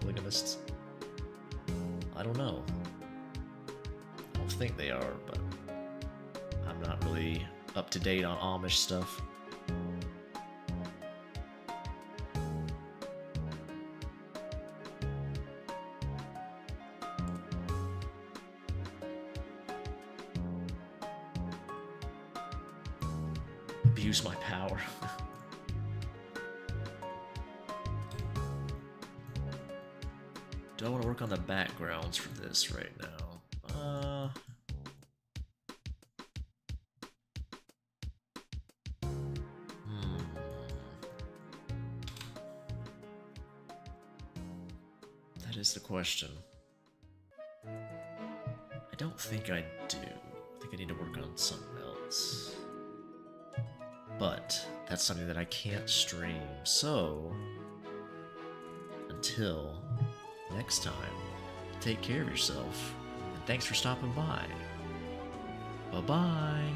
polygamists. I don't know. I don't think they are, but I'm not really up to date on Amish stuff. use my power. Do I want to work on the backgrounds for this right now? That is the question. I don't think I do. I think I need to work on something else. But that's something that I can't stream, so until next time, take care of yourself, and thanks for stopping by. Bye-bye.